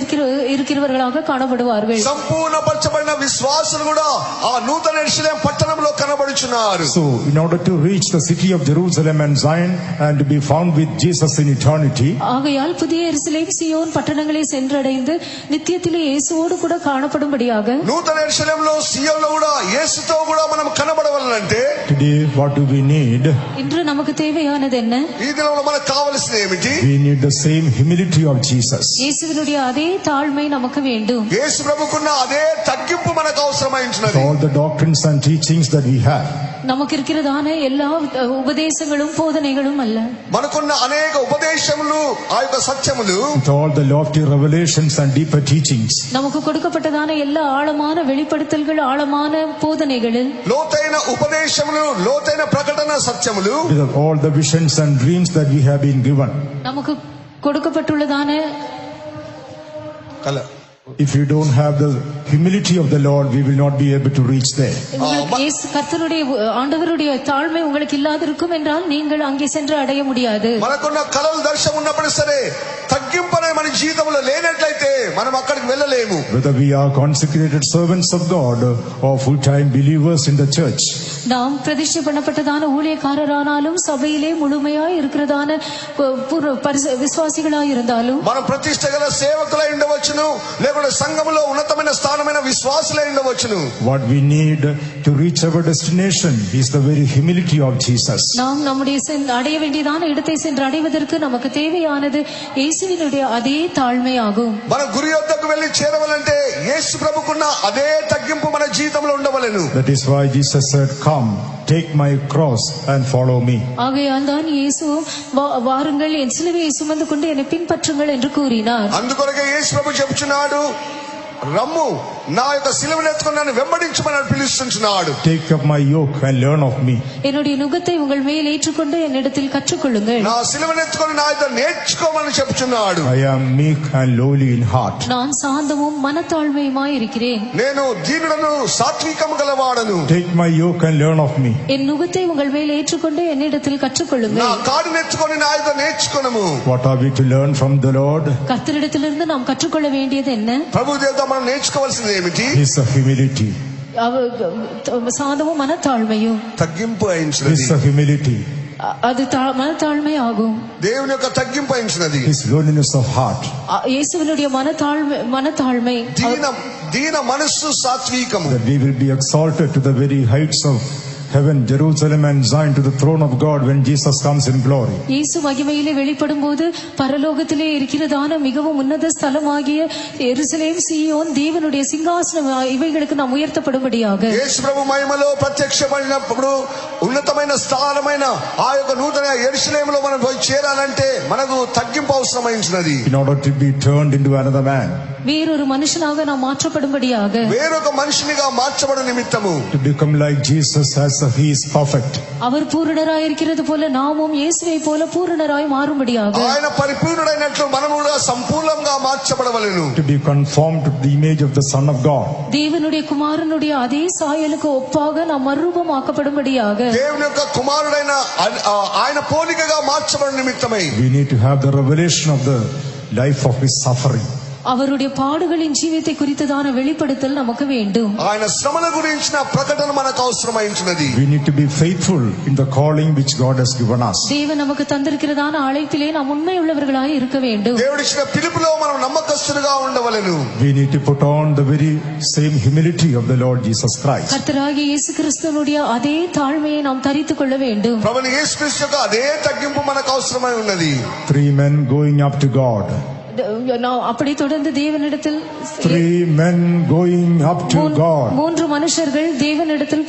இருக்கிறவர்களாக காணப்படுவார்கள். సంపూర్ణపరచబడిన విశ్వాసులు కూడా ఆ నూతన యెరూషలేము పట్టణంలో కనబడుచున్నారు. So in order to reach the city of Jerusalem and Zion and to be found with Jesus in eternity, ஆகையால் புதிய எருசலேம் சியோன் பட்டணங்களை சென்றடைந்து நித்தியத்திலே இயேசுவோடு கூட காணப்படும்படியாக నూతన యెరూషలేములో సియోనులో కూడా యేసుతో కూడా మనం కనబడవాలంటే today what do we need? இன்று நமக்கு தேவையானது என்ன? ఈ దినంలో మనకు కావాల్సింది ఏమిటి? We need the same humility of Jesus. இயேசுவினுடைய அதே தாழ்மை நமக்கு வேண்டும். యేసు ప్రభుకున్న అదే తగ్గింపు మనకు అవసరమైంచినది. All the doctrines and teachings that we have, நமக்கு இருக்கிறதான எல்லா உபதேசங்களும் போதனைகளும் அல்ல, మనకున్న అనేక ఉపదేశములు ఆ యొక్క సత్యములు, with all the lofty revelations and deeper teachings, நமக்கு கொடுக்கப்பட்டதான எல்லா ஆழமான வெளிப்படுத்தல்கள் ஆழமான போதனைகள், లోతైన ఉపదేశములు, లోతైన ప్రకటన సత్యములు, with all the visions and dreams that we have been given. நமக்கு கொடுக்கப்பட்டுள்ளதான If you don't have the humility of the Lord, we will not be able to reach there. இயேசு கர்த்தருடைய ஆண்டவருடைய தாழ்மை உங்களுக்கு இல்லாதிருக்கும் என்றால் நீங்கள் அங்கே சென்று அடைய முடியாது. మనకున్న కలలు దర్శనం ఉన్నప్పుడు సరే తగ్గింపు అనేది మన జీవితంలో లేనట్లయితే మనం అక్కడికి వెళ్ళలేము. Whether we are consecrated servants of God or full-time believers in the church, நாம் பிரதிஷ்டை பண்ணப்பட்டதான ஊழியக்காரரானாலும் சபையிலே முழுமையாய் இருக்கிறதான விசுவாசிகளாய் இருந்தாலும், మనం ప్రతిష్ట గల సేవకులై ఉండవచ్చును, లేకుంటే సంఘములో ఉన్నతమైన స్థానమైన విశ్వాసులై ఉండవచ్చును. what we need to reach our destination is the very humility of Jesus. நாம் நம்முடைய அடைய வேண்டியதான இடத்தை சென்று அடைவதற்கு நமக்கு தேவையானது இயேசுவினுடைய அதே தாழ்மையாகும். మన గురి యొద్దకు వెళ్లి చేరవాలంటే యేసు ప్రభుకున్న అదే తగ్గింపు మన జీవితంలో ఉండవలెను. That is why Jesus said, "Come, take my cross and follow me." ஆகையால் தான் இயேசு வாருங்கள் என் சிலுவையை சுமந்து கொண்டு என்னை பின்பற்றுங்கள் என்று கூறினார். అందుకొరకే యేసు ప్రభు చెప్తున్నాడు, రమ్ము నా యొక్క సిలువను ఎత్తుకొని నన్ను వెంబడించమని పిలుస్తున్నాడు. Take up my yoke and learn of me. என்னுடைய நுகத்தை உங்கள் மேல் ஏற்றுக்கொண்டு என்னிடத்தில் கற்றுக்கொள்ளுங்கள். నా సిలువను ఎత్తుకొని నా యొక్క నేర్చుకోమని చెప్తున్నాడు. I am meek and lowly in heart. நான் சாந்தமும் மனத்தாழ்மையுமாய் இருக்கிறேன். నేను దీనుడను సాత్వికము గలవాడను. Take my yoke and learn of me. என் நுகத்தை உங்கள் மேல் ஏற்றுக்கொண்டு என்னிடத்தில் నా கற்றுக்கொள்ளுங்கள். కాడిని ఎత్తుకొని నా యొక్క నేర్చుకొనుము. What are we to learn from the Lord? கர்த்தரிடத்திலிருந்து நாம் కற்றுக்கொள்ள வேண்டியது என்ன? ప్రభు దేవుడు మనం నేర్చుకోవాల్సింది ఏమిటి? His humility. சாந்தமும் மனத்தாழ்மையும். తగ్గింపు అయించినది. His humility. அது மனத்தாழ்மை ஆகும். దేవుని యొక్క తగ్గింపు అయించినది. His lowliness of heart. இயேசுவினுடைய மனத்தாழ்மை దీన మనస్సు సాత్వికము. That we will be exalted to the very heights of heaven, Jerusalem and Zion, to the throne of God when Jesus comes in glory. இயேசு மகிமையிலே வெளிப்படும்போது பரலோகத்திலே இருக்கிறதான மிகவும் உன்னத ஸ்தலமாகிய எருசலேம் சீயோன் தேவனுடைய சிங்காசனம் இவைகளுக்கு நாம் உயர்த்தப்படும்படியாக యేసు ప్రభు మహిమలో ప్రత్యక్షమైనప్పుడు ఉన్నతమైన స్థానమైన ఆ యొక్క నూతన యెరూషలేములో మనం పోయి చేరాలంటే మనకు తగ్గింపు అవసరమైనది. In order to be turned into another man, வேறொரு மனுஷனாக நாம் மாற்றப்படும்படியாக, వేరొక మనిషినిగా మార్చబడ నిమిత్తము, to become like Jesus as he is perfect. அவர் பூரணராய் இருக்கிறது போல நாமும் இயேசுவை போல பூரணராய் மாறும்படியாக, ఆయన పరిపూర్ణుడైనట్లు మనము కూడా సంపూర్ణంగా మార్చబడవలెను. To be conformed to the image of the Son of God. தேவனுடைய குமாரனுடைய அதே சாயலுக்கு ஒப்பாக நாம் மறுரூபமாக்கப்படும்படியாக, దేవుని యొక్క కుమారుడైన ఆయన పోలికగా మార్చబడ నిమిత్తమై We need to have the revelation of the life of his suffering. அவருடைய பாடுகளின் ஜீவியத்தை குறித்ததான வெளிப்படுத்தல் நமக்கு வேண்டும். ఆయన శ్రమల గురించిన ప్రకటన మనకు అవసరమైనది. We need to be faithful in the calling which God has given us. தேவன் நமக்கு தந்திருக்கிறதான அழைப்பிலே நாம் உண்மையுள்ளவர்களாய் இருக்க வேண்டும். దేవుడిచ్చిన పిలుపులో మనం నమ్మకస్తులుగా ఉండవలెను. We need to put on the very same humility of the Lord Jesus Christ. கர்த்தராகிய இயேசு கிறிஸ்துவினுடைய அதே தாழ்மையை நாம் தரித்துக் கொள்ள வேண்டும். ప్రభువైన యేసుక్రీస్తు యొక్క అదే తగ్గింపు మనకు అవసరమై ఉన్నది. 3 men going up to God. அப்படி தொடர்ந்து தேவனிடத்தில் 3 men going up to God. 3 மனுஷர்கள் தேவனிடத்தில்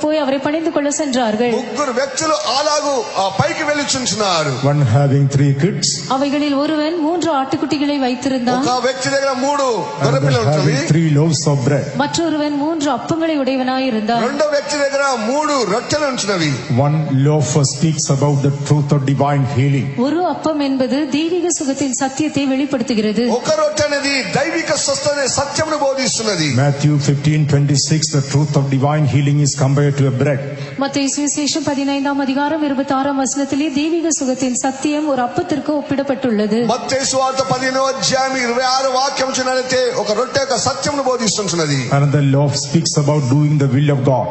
போய் அவரை பணிந்து கொள்ள சென்றார்கள். ముగ్గురు వ్యక్తులు అలాగూ పైకి వెళ్ళుచున్నారు. One having 3 kids. அவைகளில் ஒருவன் 3 ஆட்டுக்குட்டிகளை வைத்திருந்தான். ఒక వ్యక్తి దగ్గర 3 గొర్రెపిల్లలు Having ఉన్నవి. 3 loaves of bread. மற்றொருவன் 3 அப்பங்களை உடையவனாய் இருந்தான். రెండో వ్యక్తి దగ్గర 3 రొట్టెలు ఉంచునవి. One loaf speaks about the truth of divine healing. ஒரு அப்பம் என்பது தெய்வீக சுகத்தின் சத்தியத்தை வெளிப்படுத்துகிறது. ఒక రొట్టె అనేది దైవిక స్వస్థత సత్యమును బోధిస్తున్నది. Matthew 15:26, the truth of divine healing is compared to a bread. மத்தேயு சுவிசேஷம் 15ஆம் அதிகாரம் 26ஆம் வசனத்திலே தெய்வீக சுகத்தின் சத்தியம் ஒரு அப்பத்திற்கு ஒப்பிடப்பட்டுள்ளது. మత్తయి సువార్త 15వ అధ్యాయం 26 వాక్యం చూసినట్లయితే ఒక రొట్టె యొక్క సత్యమును బోధిస్తున్నది. Another loaf speaks about doing the will of God.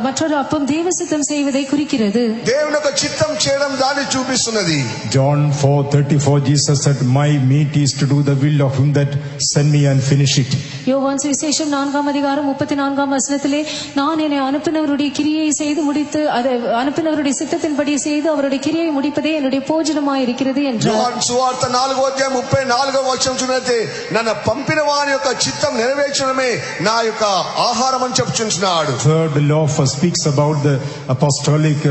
மற்றொரு அப்பம் தேவ சித்தம் செய்வதை குறிக்கிறது. దేవుని యొక్క చిత్తం చేయడం దాన్ని చూపిస్తున్నది. John 4:34, Jesus said, my meat is to do the will of him that sent me and finish it. யோவான் சுவிசேஷம் 4ஆம் அதிகாரம் 34ஆம் வசனத்திலே நான் என்னை அனுப்பினவருடைய கிரியை செய்து முடித்து அதை அனுப்பினவருடைய சித்தத்தின்படி செய்து அவருடைய கிரியை முடிப்பதே என்னுடைய போஜனமாய் இருக்கிறது என்றார். యోహాను సువార్త 4వ అధ్యాయం 34వ వచనం చూసినట్లయితే నన్ను పంపిన వాని యొక్క చిత్తం నెరవేర్చడమే నా యొక్క ఆహారం అని చెప్పుచున్నాడు. Third loaf speaks about the apostolic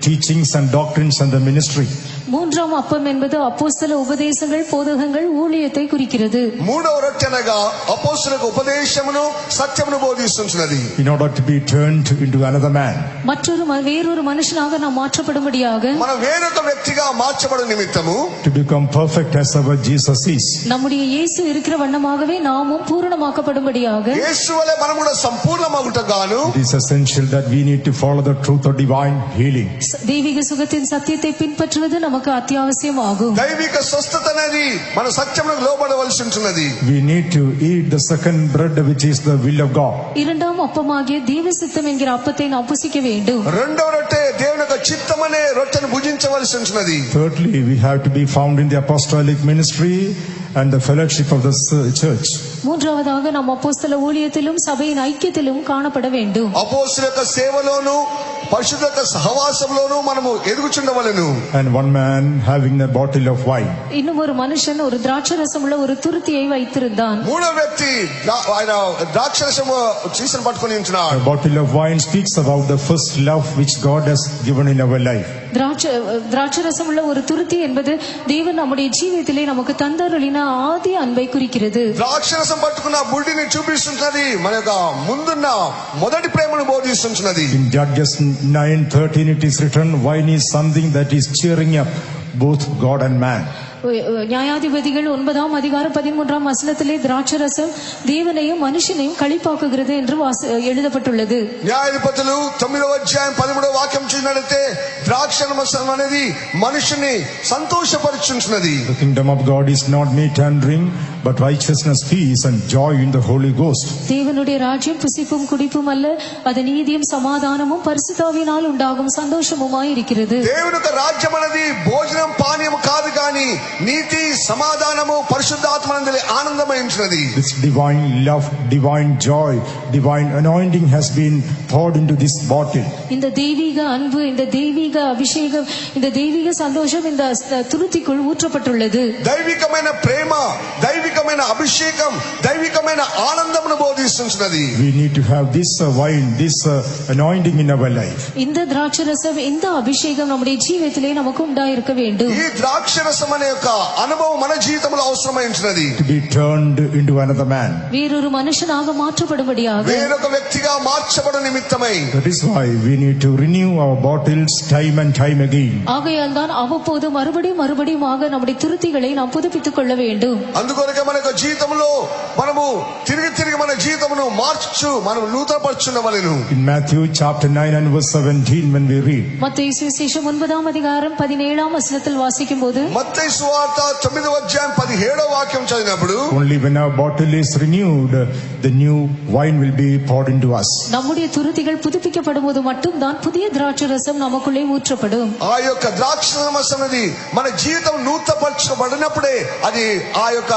teachings and doctrines and the ministry. மூன்றாம் அப்பம் என்பது அப்போஸ்தல உபதேசங்கள் போதகங்கள் ஊழியத்தை குறிக்கிறது. మూడవ రొట్టె అనగా అపోస్తలుల ఉపదేశమును సత్యమును బోధిస్తున్నది. In order to be turned into another man. வேறொரு மனுஷனாக நாம் மாற்றப்படும்படியாக మనం వేరొక వ్యక్తిగా మార్చబడు నిమిత్తము To become perfect as our Jesus is. நம்முடைய இயேசு இருக்கிற வண்ணமாகவே நாமும் பூரணமாக்கப்படும்படியாக యేసు వలె మనం కూడా సంపూర్ణమగుటగాను It is essential that we need to follow the truth of divine healing. தெய்வீக சுகத்தின் சத்தியத்தை பின்பற்றுவது நமக்கு அத்தியாவசியமாகும். దైవిక స్వస్థత అనేది మన సత్యమునకు లోబడవలసి ఉంటున్నది. We need to eat the second bread, which is the will of God. இரண்டாம் அப்பமாகிய தேவ சித்தம் என்கிற அப்பத்தை நாம் புசிக்க வேண்டும். రెండవ రొట్టె దేవుని యొక్క చిత్తమనే రొట్టెను భుజించవలసి ఉంటున్నది. Thirdly, we have to be found in the apostolic ministry and the fellowship of the church. மூன்றாவதாக நாம் அப்போஸ்தல ஊழியத்திலும் சபையின் ஐக்கியத்திலும் காணப்பட வேண்டும். అపోస్తలుల యొక్క సేవలోను పరిశుద్ధ యొక్క సహవాసంలోను మనము ఎదుగుచుండవలెను. And one man having a bottle of wine. இன்னும் ஒரு மனுஷன் ஒரு திராட்சரசம் உள்ள ஒரு துருத்தியை வைத்திருந்தான். మూడో వ్యక్తి ఆయన ద్రాక్షరసము సీసన్ పట్టుకొని A ఉంటున్నాడు. bottle of wine speaks about the first love which God has given in our life. திராட்சரசம் உள்ள ஒரு துருத்தி என்பது தேவன் நம்முடைய ஜீவியத்திலே நமக்கு தந்தருளின ஆதி அன்பை குறிக்கிறது. ద్రాక్షరసం పట్టుకున్న బుడ్డిని చూపిస్తున్నది మన యొక్క ముందున్న మొదటి ప్రేమను బోధిస్తున్నది. In Judges 9:13 it is written, wine is something that is cheering up both God and man. நியாயாதிபதிகள் 9ஆம் அதிகாரம் 13ஆம் வசனத்திலே திராட்சரசம் தேவனையும் மனுஷனையும் களிப்பாக்குகிறது என்று எழுதப்பட்டுள்ளது. న్యాయాధిపతులు 9వ అధ్యాయం 13వ వాక్యం చూసినట్లయితే ద్రాక్షరసం అనేది మనుషుని సంతోషపరుచుచున్నది. The kingdom of God is not meat and drink, but righteousness, peace and joy in the Holy Ghost. தேவனுடைய ராஜ்யம் புசிப்பும் குடிப்பும் அல்ல, அது நீதியும் சமாதானமும் பரிசுத்தாவினால் உண்டாகும் சந்தோஷமுமாய் இருக்கிறது. దేవుని యొక్క రాజ్యం అనేది భోజనం పానీయం కాదు కానీ నీతి సమాధానము పరిశుద్ధాత్మనందలి ఆనందమైనది. This divine love, divine joy, divine anointing has been poured into this bottle. இந்த தெய்வீக அன்பு, இந்த தெய்வீக அபிஷேகம், இந்த தெய்வீக சந்தோஷம் இந்த துருத்திக்குள் ஊற்றப்பட்டுள்ளது. దైవికమైన ప్రేమ, దైవికమైన అభిషేకం, దైవికమైన ఆనందమును బోధిస్తున్నది. We need to have this wine, this anointing in our life. இந்த திராட்சரசம், இந்த அபிஷேகம் நம்முடைய ஜீவியத்திலே நமக்கு உண்டாயிருக்க வேண்டும். ఈ ద్రాక్షరసం అనే యొక్క అనుభవం మన జీవితంలో అవసరమైనది. To be turned into another man. வேறொரு மனுஷனாக மாற்றப்படும்படியாக, వేరొక వ్యక్తిగా మార్చబడు నిమిత్తమై. That is why we need to renew our bottles time and time again. ஆகையால் தான் அவ்வப்போது மறுபடியுமாக நம்முடைய துருத்திகளை நாம் புதுப்பித்துக் கொள்ள வேண்டும். అందుకొరకే మన యొక్క జీవితంలో మనము తిరిగి మన జీవితమును మార్చు మనం నూతనపరచునవలెను. In Matthew chapter 9 and verse 17 when we read. மத்தேயு சுவிசேஷம் 9ஆம் அதிகாரம் 17ஆம் வசனத்தில் வாசிக்கும்போது, మత్తయి సువార్త 9వ అధ్యాయం 17వ వాక్యం చదివినప్పుడు Only when our bottle is renewed, the new wine will be poured into us. நம்முடைய துருத்திகள் புதுப்பிக்கப்படும் போது மட்டும்தான் புதிய திராட்சரசம் நமக்குள்ளே ஊற்றப்படும். ఆ యొక్క ద్రాక్షరసం అనేది మన జీవితం నూతనపరచబడినప్పుడే అది ఆ యొక్క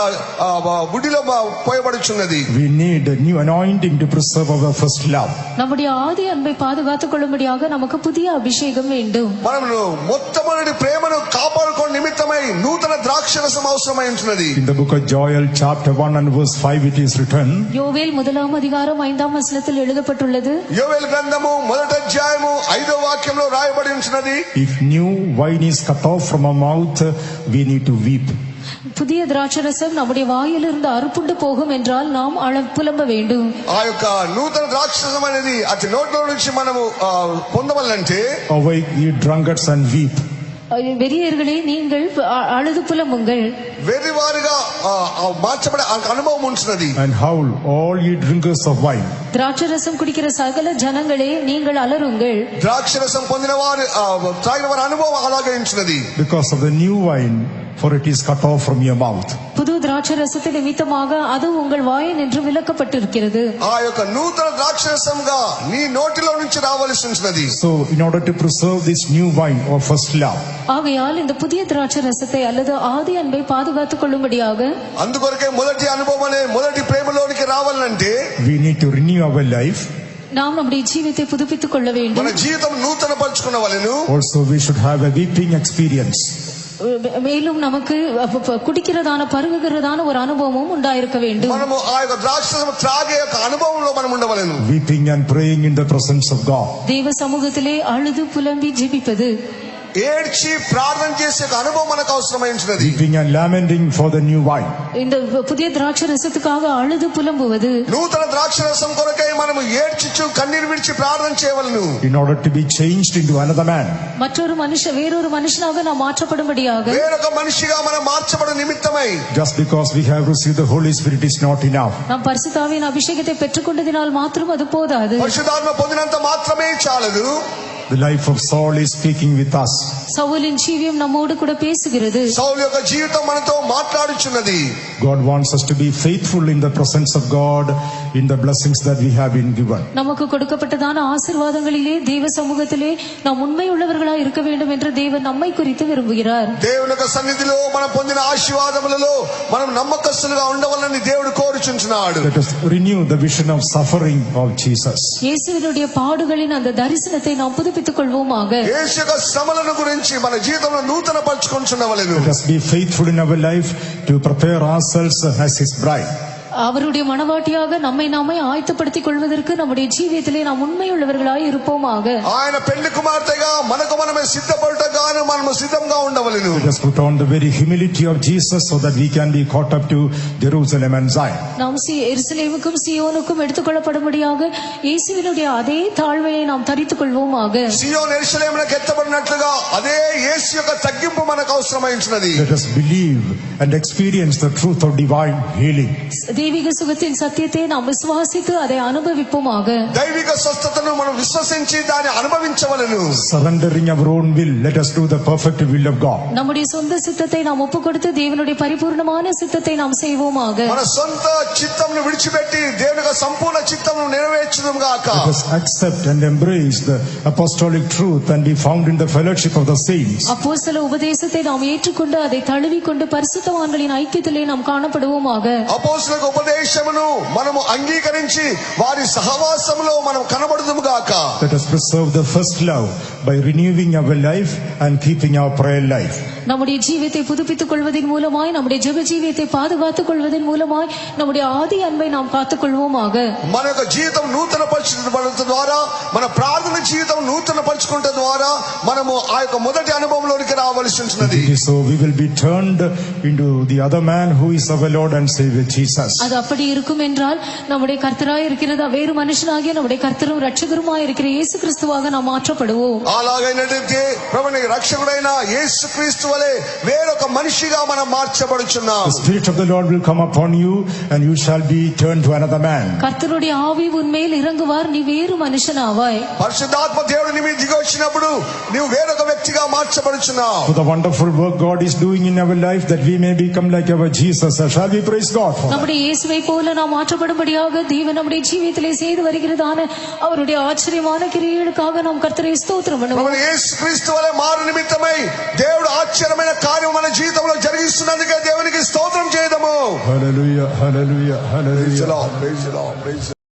బుడ్డిలో పోయబడుచున్నది. We need a new anointing to preserve our first love. நம்முடைய ஆதி அன்பை பாதுகாத்துக் கொள்ளும்படியாக நமக்கு புதிய அபிஷேகம் வேண்டும். మనము మొట్టమొదటి ప్రేమను కాపాడుకోవడం నిమిత్తమై నూతన ద్రాక్ష ద్రాక్షరసం అవసరమై ఉంటున్నది. In the book of Joel chapter 1 and verse 5 it is written, யோவேல் 1:5 எழுதப்பட்டுள்ளது. యోవేలు గ్రంథము 1వ అధ్యాయము 5వ వాక్యంలో రాయబడి ఉంటున్నది. if new wine is cut off from our mouth, we need to weep. புதிய திராட்சரசம் நம்முடைய வாயிலிருந்து அறுப்புண்டு போகும் என்றால் நாம் புலம்ப வேண்டும். ఆ యొక్క నూతన ద్రాక్షరసం అనేది అతి నోట్లో నుంచి మనము పొందవాలంటే, awake ye drunkards and weep. வெறியர்களே நீங்கள் அழுது புலம்புங்கள். వెరివారుగా మార్చబడే అనుభవం ఉంటున్నది. and howl all ye drinkers of wine. திராட்சரசம் குடிக்கிற சகல ஜனங்களே நீங்கள் அலறுங்கள். ద్రాక్షరసం పొందిన వారు త్రాగిన వారి అనుభవం అలాగే ఉంటున్నది. because of the new wine, for it is cut off from your mouth. புது திராட்சரசத்தின் நிமித்தமாக அது உங்கள் வாயின் என்று விலக்கப்பட்டிருக்கிறது. ఆ యొక్క నూతన ద్రాక్షరసంగా నీ నోటిలో నుంచి రావాల్సి ఉంటున్నది. so in order to preserve this new wine or first love, ஆகையால் இந்த புதிய திராட்சரசத்தை அல்லது ஆதி அன்பை பாதுகாத்துக் கொள்ளும்படியாக, అందుకొరకే మొదటి అనుభవం అనే మొదటి ప్రేమలోనికి రావాలంటే, we need to renew our life. நாம் நம்முடைய ஜீவித்தை புதுப்பித்துக் கொள்ள வேண்டும். మన జీవితం నూతన పరచుకున్నవలెను. also we should have a weeping experience. மேலும் நமக்கு குடிக்கிறதான பருகுகிறதான ஒரு அனுபவமும் உண்டாயிருக்க வேண்டும். మనము ఆ యొక్క ద్రాక్షరసం త్రాగే యొక్క అనుభవంలో మనం ఉండవలెను. weeping and praying in the presence of God. தேவ சமூகத்திலே அழுது புலம்பி ஜெபிப்பது, ఏడ్చి ప్రార్థన చేసే అనుభవం మనకు అవసరమై ఉంటున్నది. weeping and lamenting for the new wine. இந்த புதிய திராட்சரசத்துக்காக அழுது புலம்புவது, నూతన ద్రాక్షరసం కొరకై మనము ఏడ్చిచు కన్నీరు విడిచి ప్రార్థన చేయవలెను. in order to be changed into another man. வேறொரு மனுஷனாக நாம் மாற்றப்படும்படியாக, వేరొక మనిషిగా మనం మార్చబడు నిమిత్తమై, just because we have received the Holy Spirit is not enough. நாம் பரிசுத்தாவின் அபிஷேகத்தை பெற்றுக்கொண்டதினால் மாத்திரம் அது போதாது. పరిశుద్ధాత్మ పొందినంత మాత్రమే చాలదు. the life of Saul is speaking with us. சவுலின் ஜீவியம் நம்மோடு கூட பேசுகிறது. సౌలు యొక్క జీవితం మనతో మాట్లాడుచున్నది. God wants us to be faithful in the presence of God, in the blessings that we have been given. நமக்கு கொடுக்கப்பட்டதான ஆசீர்வாதங்களிலே தேவ சமூகத்திலே நாம் உண்மை உள்ளவர்களாய் இருக்க வேண்டும் என்று தேவன் நம்மை குறித்து விரும்புகிறார். దేవుని యొక్క సన్నిధిలో మనం పొందిన ఆశీర్వాదములలో మనం నమ్మకస్తులుగా ఉండవాలని దేవుడు కోరుచుంటున్నాడు. Let us renew the vision of suffering of Jesus. இயேசுவினுடைய பாடுகளின் அந்த தரிசனத்தை நாம் புதுப்பித்துக் கொள்வோமாக. యేసు యొక్క శ్రమలను గురించి మన జీవితంలో నూతన పరచుకొనుచున్నవలెను. Let us be faithful in our life to prepare ourselves as his bride. அவருடைய மனவாட்டியாக நம்மை நாமே ஆயத்தப்படுத்திக் கொள்வதற்கு நம்முடைய ஜீவியத்திலே நாம் உண்மையுள்ளவர்களாய் இருப்போமாக. ఆయన పెళ్లి కుమార్తెగా మనకు మనమే సిద్ధపడటగాను మనము సిద్ధంగా ఉండవలెను. Let us put on the very humility of Jesus so that we can be caught up to Jerusalem and Zion. நாம் எருசலேமுக்கும் சீயோனுக்கும் எடுத்துக்கொள்ளப்படும்படியாக இயேசுவினுடைய அதே தாழ்மையை நாம் தரித்துக் கொள்வோமாக. సీయోను యెరూషలేమునకు ఎత్తబడినట్లుగా అదే యేసు యొక్క తగ్గింపు మనకు అవసరమైంది. Let us believe and experience the truth of divine healing. தெய்வீக சுகத்தின் சத்தியத்தை நாம் விசுவாசித்து அதை அனுபவிப்போமாக. దైవిక స్వస్థతను మనం విశ్వసించి దాన్ని అనుభవించవలెను. Surrendering our own will, let us do the perfect will of God. நம்முடைய சொந்த சித்தத்தை நாம் ஒப்புக்கொடுத்து தேவனுடைய பரிபூர்ணமான சித்தத்தை நாம் செய்வோமாக. మన సొంత చిత్తమును విడిచిపెట్టి దేవుని యొక్క సంపూర్ణ చిత్తమును నెరవేర్చుదుము గాక. Let us accept and embrace the apostolic truth and be found in the fellowship of the saints. அப்போஸ்தல உபதேசத்தை நாம் ஏற்றுக்கொண்டு அதை தழுவிக்கொண்டு பரிசுத்தவான்களின் ஐக்கியத்திலே நாம் காணப்படுவோமாக. అపోస్తలుల ఉపదేశమును మనము అంగీకరించి వారి సహవాసములో మనం కనబడుదుము గాక. Let us preserve the first love by renewing our life and keeping our prayer life. நம்முடைய ஜீவியத்தை புதுப்பித்துக் கொள்வதன் மூலமாய், நம்முடைய ஜெப ஜீவியத்தை பாதுகாத்துக் கொள்வதன் மூலமாய் நம்முடைய ஆதி அன்பை நாம் காத்துக் கொள்வோமாக. మన యొక్క జీవితం నూతన పరచడం ద్వారా, మన ప్రార్థన జీవితం నూతన పరచుకుంట ద్వారా మనము ఆ యొక్క మొదటి అనుభవంలోనికి రావాల్సి ఉంటున్నది. So we will be turned into the other man who is our Lord and Savior Jesus. அது அப்படி இருக்கும் என்றால் நம்முடைய கர்த்தராய் இருக்கிறதா வேறு மனுஷனாகிய நம்முடைய கர்த்தரும் ரட்சகருமாய் இருக்கிற இயேசு கிறிஸ்துவாக நாம் மாற்றப்படுவோம். అలాగైనట్లయితే ప్రభుని రక్షకుడైన యేసుక్రీస్తు వలె వేరొక మనిషిగా మనం మార్చబడుచున్నాం. The Spirit of the Lord will come upon you and you shall be turned to another man. கர்த்தருடைய ஆவி உன்மேல் இறங்குவார், நீ வேறு மனுஷனாவாய். పరిశుద్ధాత్మ దేవుడు నీ మీద దిగి వచ్చినప్పుడు నీవు వేరొక వ్యక్తిగా మార్చబడుచున్నావు. For the wonderful work God is doing in our life, that we may become like our Jesus. Shall we praise God for that? நம்முடைய இயேசுவை போல நாம் மாற்றப்படும்படியாக தேவன் நம்முடைய ஜீவியத்திலே செய்து வருகிறதான அவருடைய ஆச்சரியமான கிரியைகளுக்காக நாம் கர்த்தரை ஸ்தோத்திரம் பண்ணுவோம். ప్రభుని యేసుక్రీస్తు వలె మారు నిమిత్తమై దేవుడు ఆశ్చర్యమైన కార్యం మన జీవితంలో జరిగిస్తున్నందుకే దేవునికి స్తోత్రం చేయదము. Hallelujah, hallelujah, hallelujah. Praise the Lord, praise the Lord, praise the Lord.